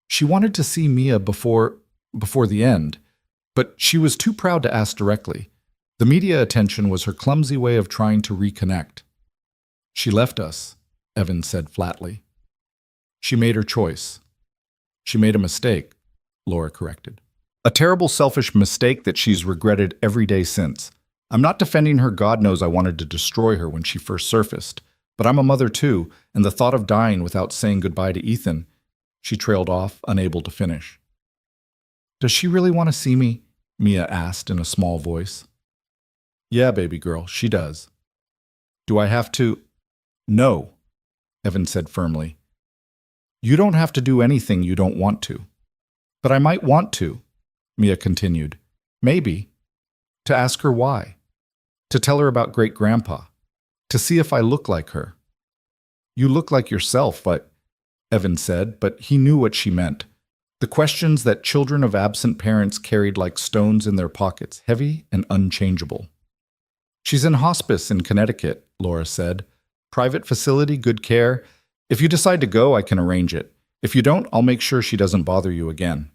She wanted to see Mia before the end, but she was too proud to ask directly. The media attention was her clumsy way of trying to reconnect. She left us, Evan said flatly. She made her choice. She made a mistake, Laura corrected. A terrible selfish mistake that she's regretted every day since. I'm not defending her. God knows I wanted to destroy her when she first surfaced. But I'm a mother too, and the thought of dying without saying goodbye to Ethan... She trailed off, unable to finish. Does she really want to see me? Mia asked in a small voice. Yeah, baby girl, she does. Do I have to? No, Evan said firmly. You don't have to do anything you don't want to. But I might want to, Mia continued. Maybe. To ask her why. To tell her about great-grandpa. To see if I look like her. You look like yourself, Evan said, but he knew what she meant. The questions that children of absent parents carried like stones in their pockets, heavy and unchangeable. She's in hospice in Connecticut, Laura said. Private facility, good care. If you decide to go, I can arrange it. If you don't, I'll make sure she doesn't bother you again.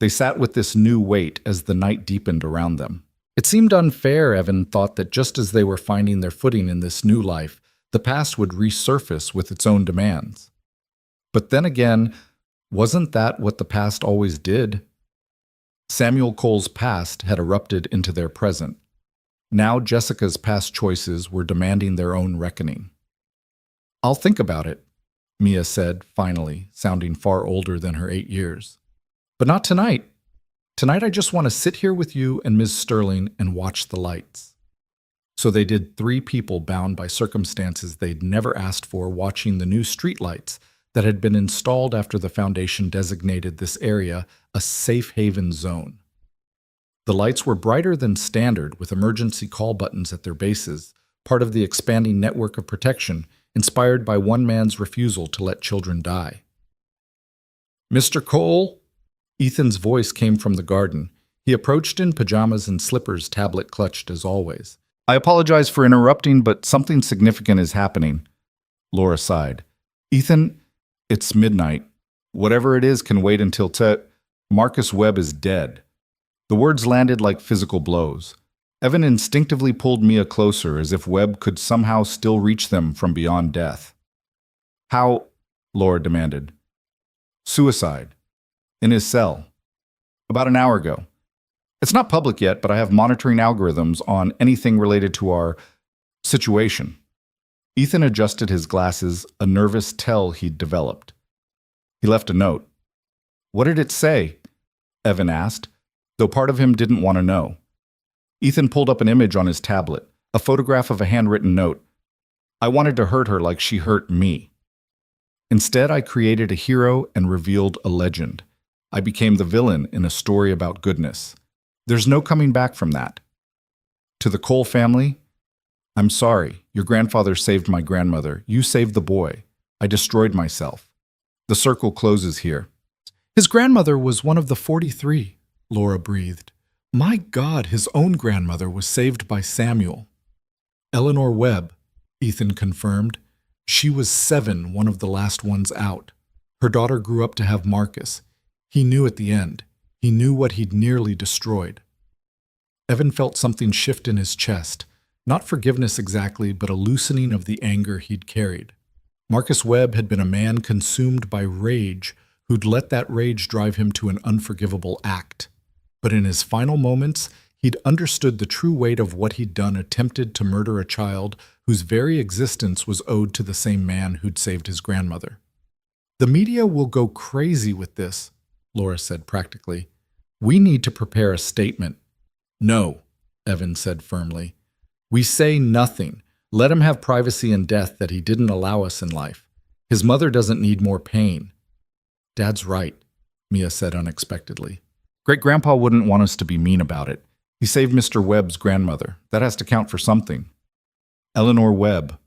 They sat with this new weight as the night deepened around them. It seemed unfair, Evan thought, that just as they were finding their footing in this new life, the past would resurface with its own demands. But then again, wasn't that what the past always did? Samuel Cole's past had erupted into their present. Now Jessica's past choices were demanding their own reckoning. I'll think about it, Mia said, finally, sounding far older than her 8 years. But not tonight. Tonight I just want to sit here with you and Ms. Sterling and watch the lights. So they did, 3 people bound by circumstances they'd never asked for, watching the new streetlights that had been installed after the foundation designated this area a safe haven zone. The lights were brighter than standard, with emergency call buttons at their bases, part of the expanding network of protection inspired by one man's refusal to let children die. Mr. Cole? Ethan's voice came from the garden. He approached in pajamas and slippers, tablet clutched as always. I apologize for interrupting, but something significant is happening. Laura sighed. Ethan, it's midnight. Whatever it is can wait until Marcus Webb is dead. The words landed like physical blows. Evan instinctively pulled Mia closer, as if Webb could somehow still reach them from beyond death. How? Laura demanded. Suicide. In his cell. About an hour ago. It's not public yet, but I have monitoring algorithms on anything related to our situation. Ethan adjusted his glasses, a nervous tell he'd developed. He left a note. What did it say? Evan asked, though part of him didn't want to know. Ethan pulled up an image on his tablet, a photograph of a handwritten note, I wanted to hurt her like she hurt me. Instead, I created a hero and revealed a legend. I became the villain in a story about goodness. There's no coming back from that. To the Cole family, I'm sorry. Your grandfather saved my grandmother. You saved the boy. I destroyed myself. The circle closes here. His grandmother was one of the 43, Laura breathed. My God, his own grandmother was saved by Samuel. Eleanor Webb, Ethan confirmed. She was 7, one of the last ones out. Her daughter grew up to have Marcus. He knew at the end. He knew what he'd nearly destroyed. Evan felt something shift in his chest. Not forgiveness exactly, but a loosening of the anger he'd carried. Marcus Webb had been a man consumed by rage who'd let that rage drive him to an unforgivable act. But in his final moments, he'd understood the true weight of what he'd done, attempted to murder a child whose very existence was owed to the same man who'd saved his grandmother. The media will go crazy with this, Laura said practically. We need to prepare a statement. No, Evan said firmly. We say nothing. Let him have privacy and death that he didn't allow us in life. His mother doesn't need more pain. Dad's right, Mia said unexpectedly. Great-grandpa wouldn't want us to be mean about it. He saved Mr. Webb's grandmother. That has to count for something. Eleanor Webb.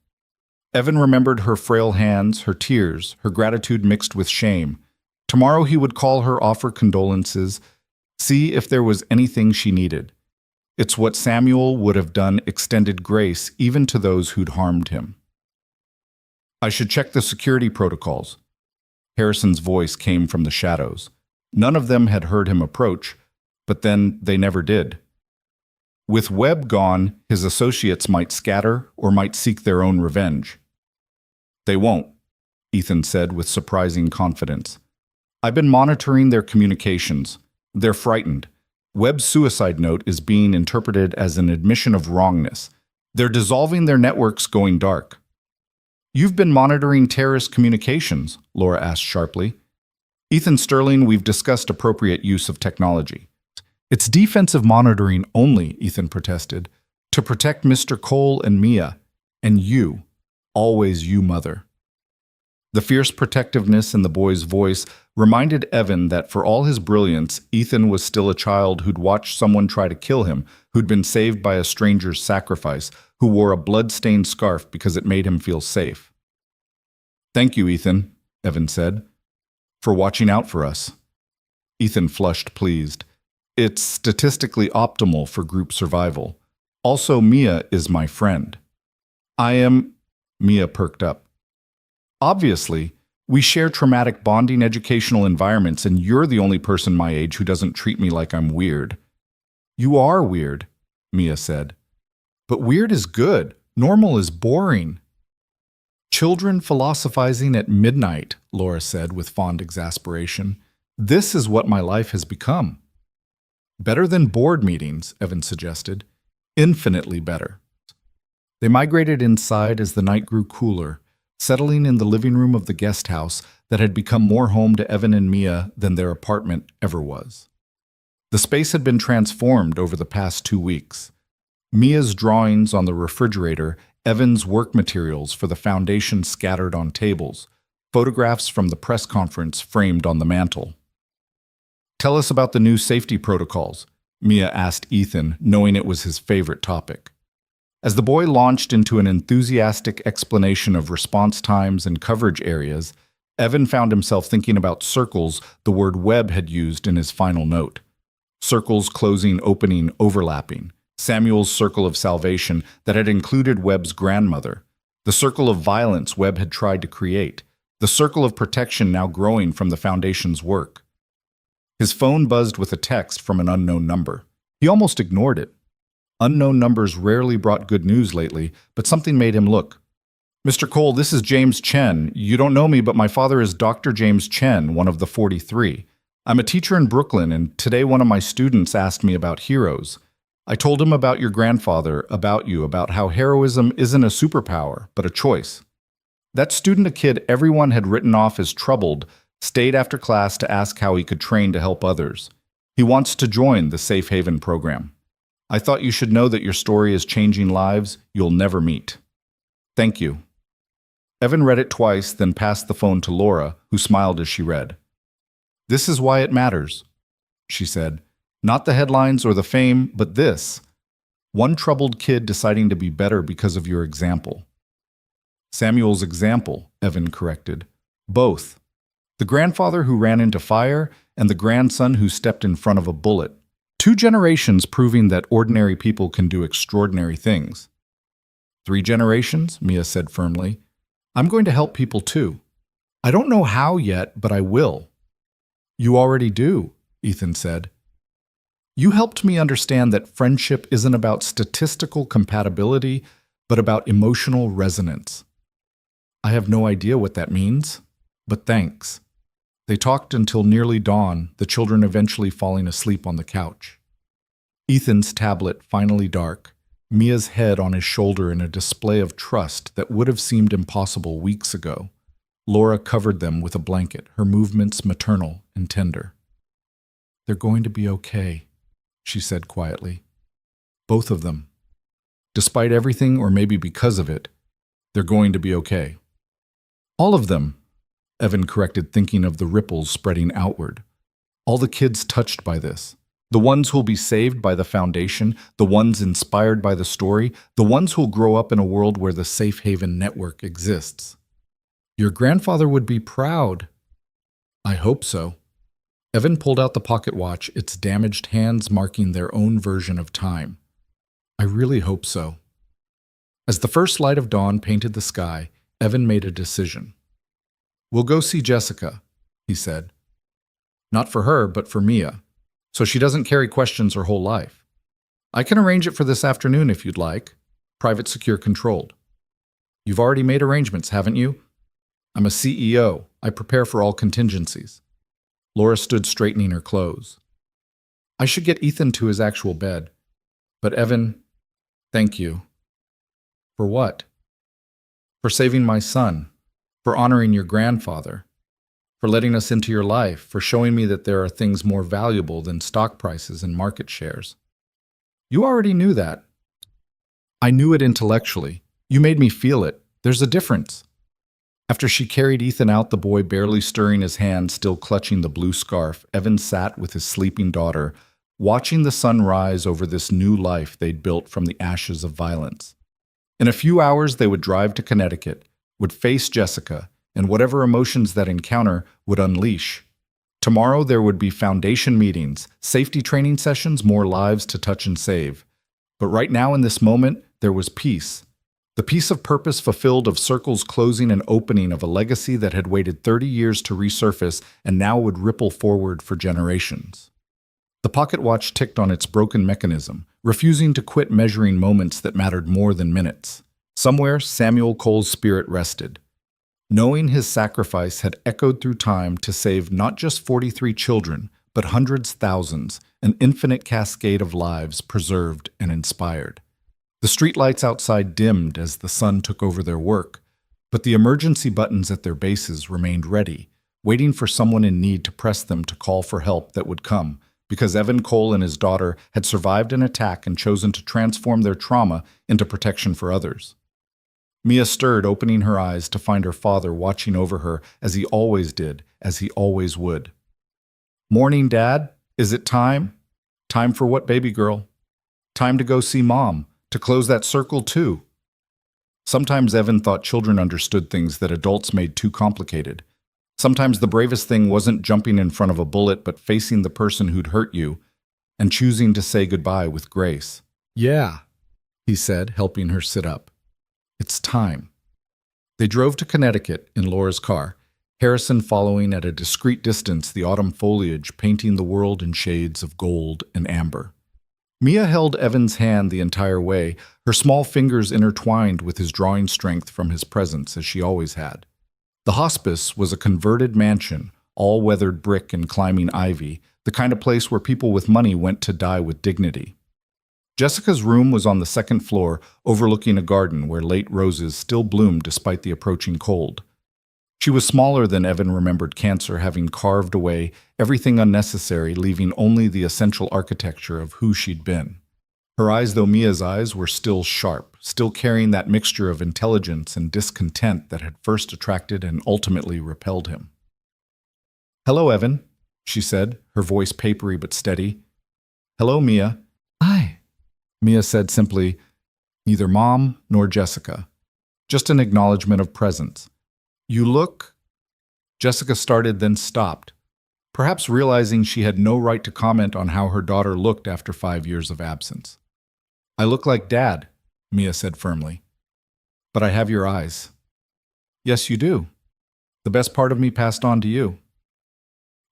Evan remembered her frail hands, her tears, her gratitude mixed with shame. Tomorrow he would call her, offer condolences, see if there was anything she needed. It's what Samuel would have done, extended grace even to those who'd harmed him. I should check the security protocols. Harrison's voice came from the shadows. None of them had heard him approach, but then they never did. With Webb gone, his associates might scatter or might seek their own revenge. They won't, Ethan said with surprising confidence. I've been monitoring their communications. They're frightened. Webb's suicide note is being interpreted as an admission of wrongness. They're dissolving their networks, going dark. You've been monitoring terrorist communications, Laura asked sharply. Ethan Sterling, we've discussed appropriate use of technology. It's defensive monitoring only, Ethan protested, to protect Mr. Cole and Mia, and you, always you, Mother. The fierce protectiveness in the boy's voice reminded Evan that for all his brilliance, Ethan was still a child who'd watched someone try to kill him, who'd been saved by a stranger's sacrifice, who wore a blood-stained scarf because it made him feel safe. Thank you, Ethan, Evan said, for watching out for us. Ethan flushed, pleased. It's statistically optimal for group survival. Also, Mia is my friend. Mia perked up. Obviously, we share traumatic bonding educational environments, and you're the only person my age who doesn't treat me like I'm weird. You are weird, Mia said. But weird is good. Normal is boring. Children philosophizing at midnight, Laura said with fond exasperation. This is what my life has become. Better than board meetings, Evan suggested. Infinitely better. They migrated inside as the night grew cooler, settling in the living room of the guest house that had become more home to Evan and Mia than their apartment ever was. The space had been transformed over the past 2 weeks. Mia's drawings on the refrigerator, Evan's work materials for the foundation scattered on tables, photographs from the press conference framed on the mantel. Tell us about the new safety protocols, Mia asked Ethan, knowing it was his favorite topic. As the boy launched into an enthusiastic explanation of response times and coverage areas, Evan found himself thinking about circles the word Webb had used in his final note. Circles closing, opening, overlapping. Samuel's circle of salvation that had included Webb's grandmother. The circle of violence Webb had tried to create. The circle of protection now growing from the Foundation's work. His phone buzzed with a text from an unknown number. He almost ignored it. Unknown numbers rarely brought good news lately, but something made him look. Mr. Cole, this is James Chen. You don't know me, but my father is Dr. James Chen, one of the 43. I'm a teacher in Brooklyn, and today one of my students asked me about heroes. I told him about your grandfather, about you, about how heroism isn't a superpower, but a choice. That student, a kid everyone had written off as troubled, stayed after class to ask how he could train to help others. He wants to join the Safe Haven program. I thought you should know that your story is changing lives you'll never meet. Thank you. Evan read it twice, then passed the phone to Laura, who smiled as she read. This is why it matters, she said. Not the headlines or the fame, but this. One troubled kid deciding to be better because of your example. Samuel's example, Evan corrected. Both. The grandfather who ran into fire and the grandson who stepped in front of a bullet. 2 generations proving that ordinary people can do extraordinary things. 3 generations, Mia said firmly. I'm going to help people too. I don't know how yet, but I will. You already do, Ethan said. You helped me understand that friendship isn't about statistical compatibility, but about emotional resonance. I have no idea what that means, but thanks. They talked until nearly dawn, the children eventually falling asleep on the couch. Ethan's tablet finally dark, Mia's head on his shoulder in a display of trust that would have seemed impossible weeks ago. Laura covered them with a blanket, her movements maternal and tender. They're going to be okay, she said quietly. Both of them. Despite everything, or maybe because of it, they're going to be okay. All of them, Evan corrected, thinking of the ripples spreading outward. All the kids touched by this. The ones who'll be saved by the foundation, the ones inspired by the story, the ones who'll grow up in a world where the safe haven network exists. Your grandfather would be proud. I hope so. Evan pulled out the pocket watch, its damaged hands marking their own version of time. I really hope so. As the first light of dawn painted the sky, Evan made a decision. We'll go see Jessica, he said. Not for her, but for Mia, so she doesn't carry questions her whole life. I can arrange it for this afternoon if you'd like. Private, secure, controlled. You've already made arrangements, haven't you? I'm a CEO. I prepare for all contingencies. Laura stood straightening her clothes. I should get Ethan to his actual bed. But Evan, thank you. For what? For saving my son. For honoring your grandfather. For letting us into your life. For showing me that there are things more valuable than stock prices and market shares. You already knew that. I knew it intellectually. You made me feel it. There's a difference. After she carried Ethan out, the boy barely stirring his hand, still clutching the blue scarf, Evan sat with his sleeping daughter, watching the sun rise over this new life they'd built from the ashes of violence. In a few hours, they would drive to Connecticut, would face Jessica, and whatever emotions that encounter would unleash. Tomorrow, there would be foundation meetings, safety training sessions, more lives to touch and save. But right now, in this moment, there was peace. The piece of purpose fulfilled, of circles closing and opening, of a legacy that had waited 30 years to resurface and now would ripple forward for generations. The pocket watch ticked on its broken mechanism, refusing to quit measuring moments that mattered more than minutes. Somewhere, Samuel Cole's spirit rested, knowing his sacrifice had echoed through time to save not just 43 children, but hundreds, thousands, an infinite cascade of lives preserved and inspired. The streetlights outside dimmed as the sun took over their work, but the emergency buttons at their bases remained ready, waiting for someone in need to press them to call for help that would come, because Evan Cole and his daughter had survived an attack and chosen to transform their trauma into protection for others. Mia stirred, opening her eyes to find her father watching over her as he always did, as he always would. Morning, Dad. Is it time? Time for what, baby girl? Time to go see Mom. To close that circle, too. Sometimes Evan thought children understood things that adults made too complicated. Sometimes the bravest thing wasn't jumping in front of a bullet, but facing the person who'd hurt you and choosing to say goodbye with grace. Yeah, he said, helping her sit up. It's time. They drove to Connecticut in Laura's car, Harrison following at a discreet distance, the autumn foliage painting the world in shades of gold and amber. Mia held Evan's hand the entire way, her small fingers intertwined with his drawing strength from his presence, as she always had. The hospice was a converted mansion, all weathered brick and climbing ivy, the kind of place where people with money went to die with dignity. Jessica's room was on the second floor, overlooking a garden where late roses still bloomed despite the approaching cold. She was smaller than Evan remembered cancer, having carved away everything unnecessary, leaving only the essential architecture of who she'd been. Her eyes, though Mia's eyes, were still sharp, still carrying that mixture of intelligence and discontent that had first attracted and ultimately repelled him. "Hello, Evan," she said, her voice papery but steady. "Hello, Mia." Hi. Mia said simply, neither Mom nor Jessica. Just an acknowledgement of presence. "You look—" Jessica started, then stopped, perhaps realizing she had no right to comment on how her daughter looked after 5 years of absence. "I look like Dad," Mia said firmly. "But I have your eyes." "Yes, you do. The best part of me passed on to you."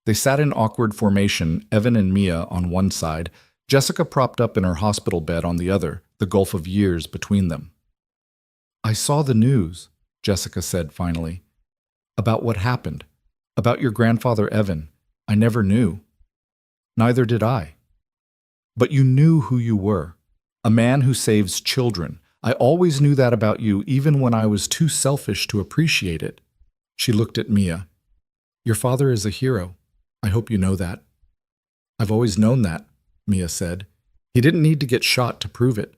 They sat in awkward formation, Evan and Mia on one side, Jessica propped up in her hospital bed on the other, the gulf of years between them. "I saw the news," Jessica said finally. "About what happened. About your grandfather Evan. I never knew." "Neither did I." "But you knew who you were. A man who saves children. I always knew that about you, even when I was too selfish to appreciate it." She looked at Mia. "Your father is a hero. I hope you know that." "I've always known that," Mia said. "He didn't need to get shot to prove it."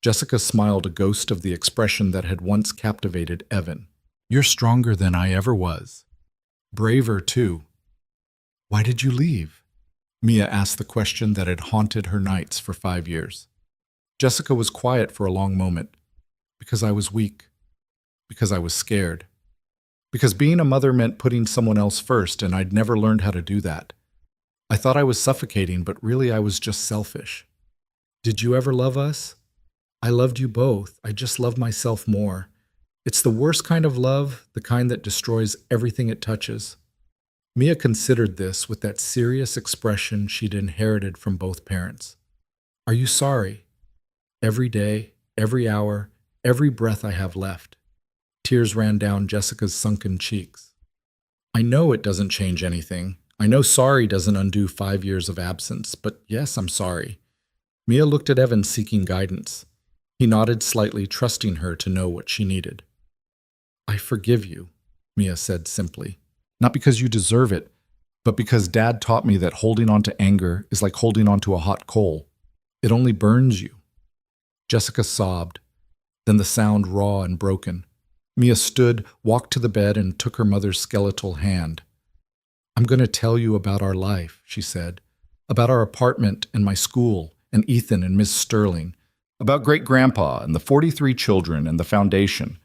Jessica smiled, a ghost of the expression that had once captivated Evan. "You're stronger than I ever was. Braver, too." "Why did you leave?" Mia asked the question that had haunted her nights for 5 years. Jessica was quiet for a long moment. "Because I was weak. Because I was scared. Because being a mother meant putting someone else first, and I'd never learned how to do that. I thought I was suffocating, but really I was just selfish." "Did you ever love us?" "I loved you both. I just love myself more. It's the worst kind of love, the kind that destroys everything it touches." Mia considered this with that serious expression she'd inherited from both parents. "Are you sorry?" "Every day, every hour, every breath I have left." Tears ran down Jessica's sunken cheeks. "I know it doesn't change anything. I know sorry doesn't undo 5 years of absence, but yes, I'm sorry." Mia looked at Evan, seeking guidance. He nodded slightly, trusting her to know what she needed. "I forgive you," Mia said simply. "Not because you deserve it, but because Dad taught me that holding on to anger is like holding on to a hot coal. It only burns you." Jessica sobbed, then the sound raw and broken. Mia stood, walked to the bed, and took her mother's skeletal hand. "I'm going to tell you about our life," she said. "About our apartment and my school, and Ethan and Miss Sterling. About great-grandpa and the 43 children and the foundation.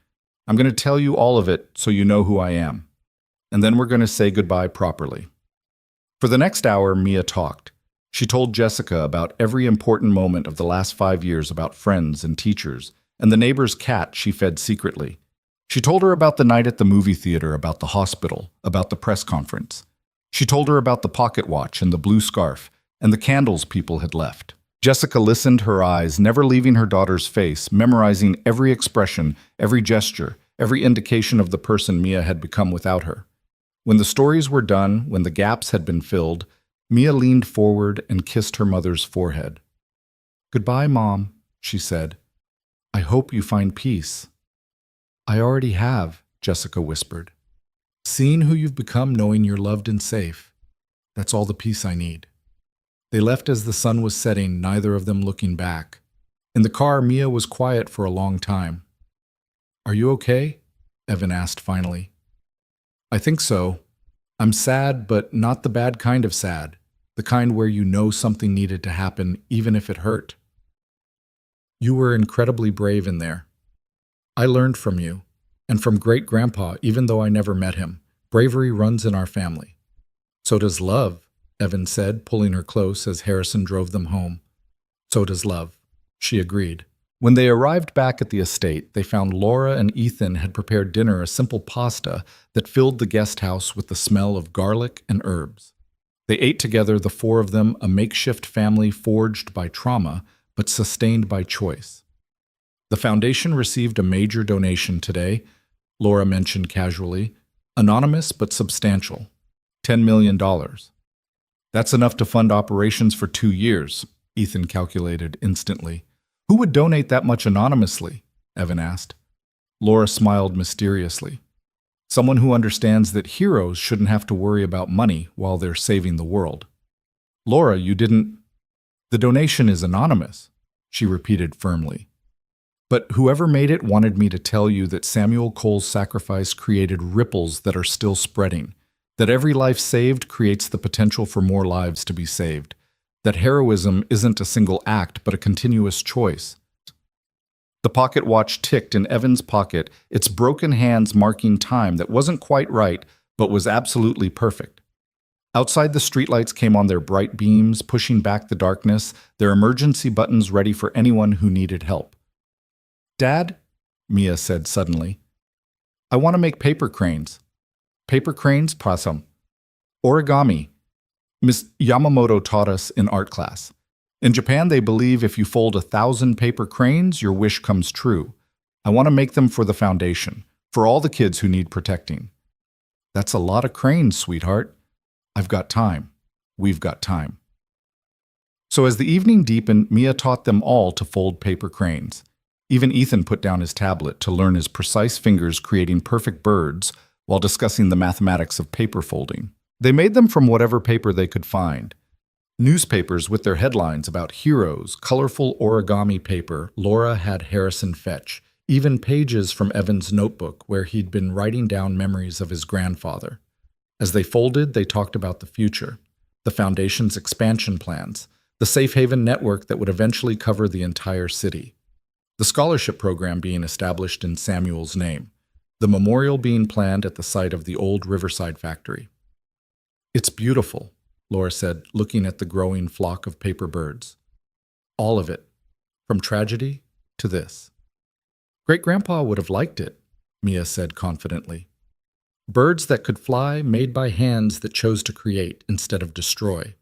I'm going to tell you all of it so you know who I am. And then we're going to say goodbye properly." For the next hour, Mia talked. She told Jessica about every important moment of the last 5 years, about friends and teachers, and the neighbor's cat she fed secretly. She told her about the night at the movie theater, about the hospital, about the press conference. She told her about the pocket watch and the blue scarf, and the candles people had left. Jessica listened, her eyes never leaving her daughter's face, memorizing every expression, every gesture, every indication of the person Mia had become without her. When the stories were done, when the gaps had been filled, Mia leaned forward and kissed her mother's forehead. "Goodbye, Mom," she said. "I hope you find peace." "I already have," Jessica whispered. "Seeing who you've become, knowing you're loved and safe. That's all the peace I need." They left as the sun was setting, neither of them looking back. In the car, Mia was quiet for a long time. "Are you okay?" Evan asked finally. "I think so. I'm sad, but not the bad kind of sad. The kind where you know something needed to happen, even if it hurt." "You were incredibly brave in there. I learned from you, and from great-grandpa, even though I never met him. Bravery runs in our family." "So does love," Evan said, pulling her close as Harrison drove them home. "So does love," she agreed. When they arrived back at the estate, they found Laura and Ethan had prepared dinner, a simple pasta that filled the guest house with the smell of garlic and herbs. They ate together, the four of them, a makeshift family forged by trauma, but sustained by choice. "The foundation received a major donation today," Laura mentioned casually. "Anonymous but substantial. $10 million. That's enough to fund operations for 2 years, Ethan calculated instantly. "Who would donate that much anonymously?" Evan asked. Laura smiled mysteriously. "Someone who understands that heroes shouldn't have to worry about money while they're saving the world." "Laura, you didn't—" "The donation is anonymous," she repeated firmly. But whoever made it wanted me to tell you that Samuel Cole's sacrifice created ripples that are still spreading, that every life saved creates the potential for more lives to be saved, that heroism isn't a single act but a continuous choice. The pocket watch ticked in Evan's pocket, its broken hands marking time that wasn't quite right but was absolutely perfect. Outside, the streetlights came on their bright beams, pushing back the darkness, their emergency buttons ready for anyone who needed help. "Dad," Mia said suddenly, "I want to make paper cranes." "Paper cranes, Prasam." "Origami. Miss Yamamoto taught us in art class. In Japan, they believe if you fold 1,000 paper cranes, your wish comes true. I want to make them for the foundation, for all the kids who need protecting." "That's a lot of cranes, sweetheart." "I've got time. We've got time." So as the evening deepened, Mia taught them all to fold paper cranes. Even Ethan put down his tablet to learn his precise fingers creating perfect birds while discussing the mathematics of paper folding. They made them from whatever paper they could find. Newspapers with their headlines about heroes, colorful origami paper Laura had Harrison fetch, even pages from Evan's notebook where he'd been writing down memories of his grandfather. As they folded, they talked about the future, the Foundation's expansion plans, the safe haven network that would eventually cover the entire city, the scholarship program being established in Samuel's name, the memorial being planned at the site of the old Riverside factory. "It's beautiful," Laura said, looking at the growing flock of paper birds. "All of it, from tragedy to this." "Great-grandpa would have liked it," Mia said confidently. Birds that could fly, made by hands that chose to create instead of destroy.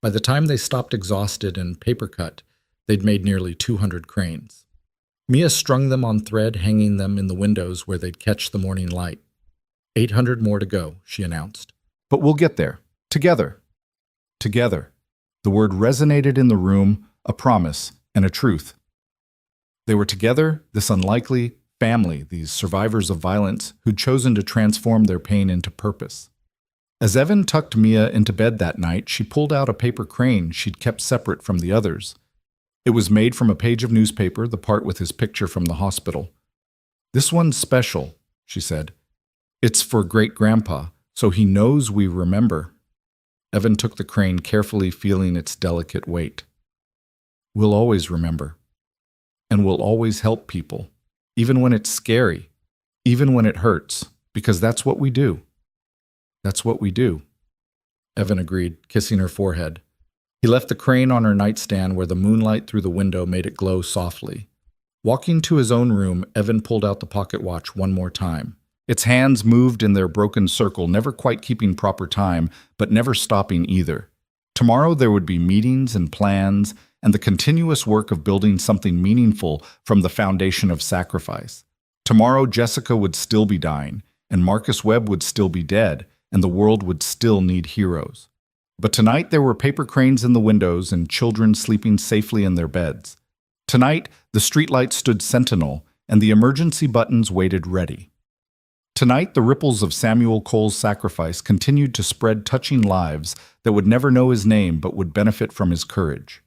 By the time they stopped exhausted and paper cut, they'd made nearly 200 cranes. Mia strung them on thread, hanging them in the windows where they'd catch the morning light. 800 more to go, she announced. "But we'll get there. Together." Together. The word resonated in the room, a promise and a truth. They were together, this unlikely family, these survivors of violence who'd chosen to transform their pain into purpose. As Evan tucked Mia into bed that night, she pulled out a paper crane she'd kept separate from the others. It was made from a page of newspaper, the part with his picture from the hospital. "This one's special," she said. "It's for great-grandpa, so he knows we remember." Evan took the crane carefully, feeling its delicate weight. "We'll always remember. And we'll always help people. Even when it's scary, even when it hurts, because that's what we do." "That's what we do," Evan agreed, kissing her forehead. He left the crane on her nightstand where the moonlight through the window made it glow softly. Walking to his own room, Evan pulled out the pocket watch one more time. Its hands moved in their broken circle, never quite keeping proper time, but never stopping either. Tomorrow there would be meetings and plans, and the continuous work of building something meaningful from the foundation of sacrifice. Tomorrow Jessica would still be dying, and Marcus Webb would still be dead, and the world would still need heroes. But tonight there were paper cranes in the windows and children sleeping safely in their beds. Tonight the streetlights stood sentinel, and the emergency buttons waited ready. Tonight the ripples of Samuel Cole's sacrifice continued to spread, touching lives that would never know his name but would benefit from his courage.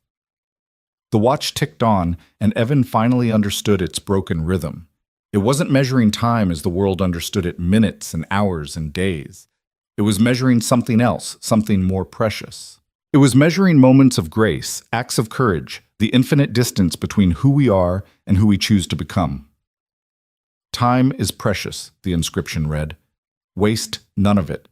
The watch ticked on, and Evan finally understood its broken rhythm. It wasn't measuring time as the world understood it, minutes and hours and days. It was measuring something else, something more precious. It was measuring moments of grace, acts of courage, the infinite distance between who we are and who we choose to become. "Time is precious," the inscription read. "Waste none of it."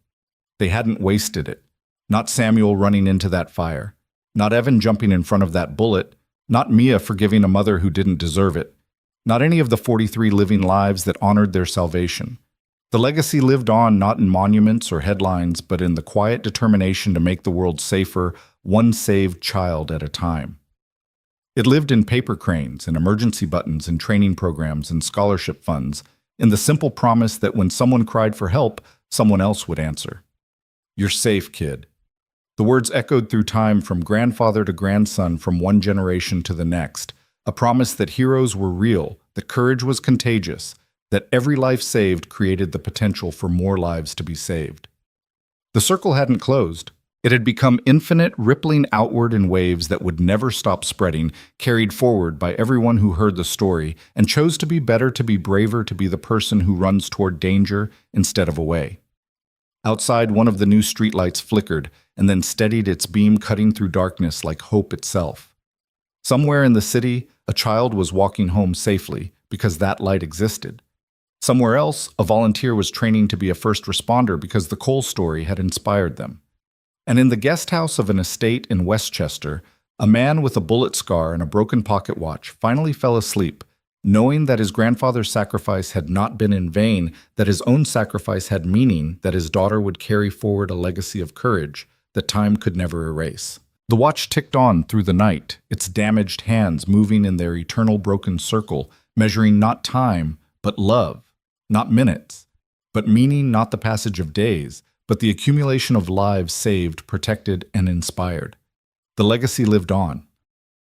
They hadn't wasted it. Not Samuel running into that fire. Not Evan jumping in front of that bullet. Not Mia forgiving a mother who didn't deserve it. Not any of the 43 living lives that honored their salvation. The legacy lived on not in monuments or headlines, but in the quiet determination to make the world safer, one saved child at a time. It lived in paper cranes and emergency buttons and training programs and scholarship funds, in the simple promise that when someone cried for help, someone else would answer. "You're safe, kid." The words echoed through time from grandfather to grandson, from one generation to the next, a promise that heroes were real, that courage was contagious, that every life saved created the potential for more lives to be saved. The circle hadn't closed. It had become infinite, rippling outward in waves that would never stop spreading, carried forward by everyone who heard the story and chose to be better, to be braver, to be the person who runs toward danger instead of away. Outside, one of the new streetlights flickered and then steadied its beam, cutting through darkness like hope itself. Somewhere in the city, a child was walking home safely because that light existed. Somewhere else, a volunteer was training to be a first responder because the Cole story had inspired them. And in the guest house of an estate in Westchester, a man with a bullet scar and a broken pocket watch finally fell asleep, knowing that his grandfather's sacrifice had not been in vain, that his own sacrifice had meaning, that his daughter would carry forward a legacy of courage that time could never erase. The watch ticked on through the night, its damaged hands moving in their eternal broken circle, measuring not time, but love, not minutes, but meaning, not the passage of days, but the accumulation of lives saved, protected, and inspired. The legacy lived on,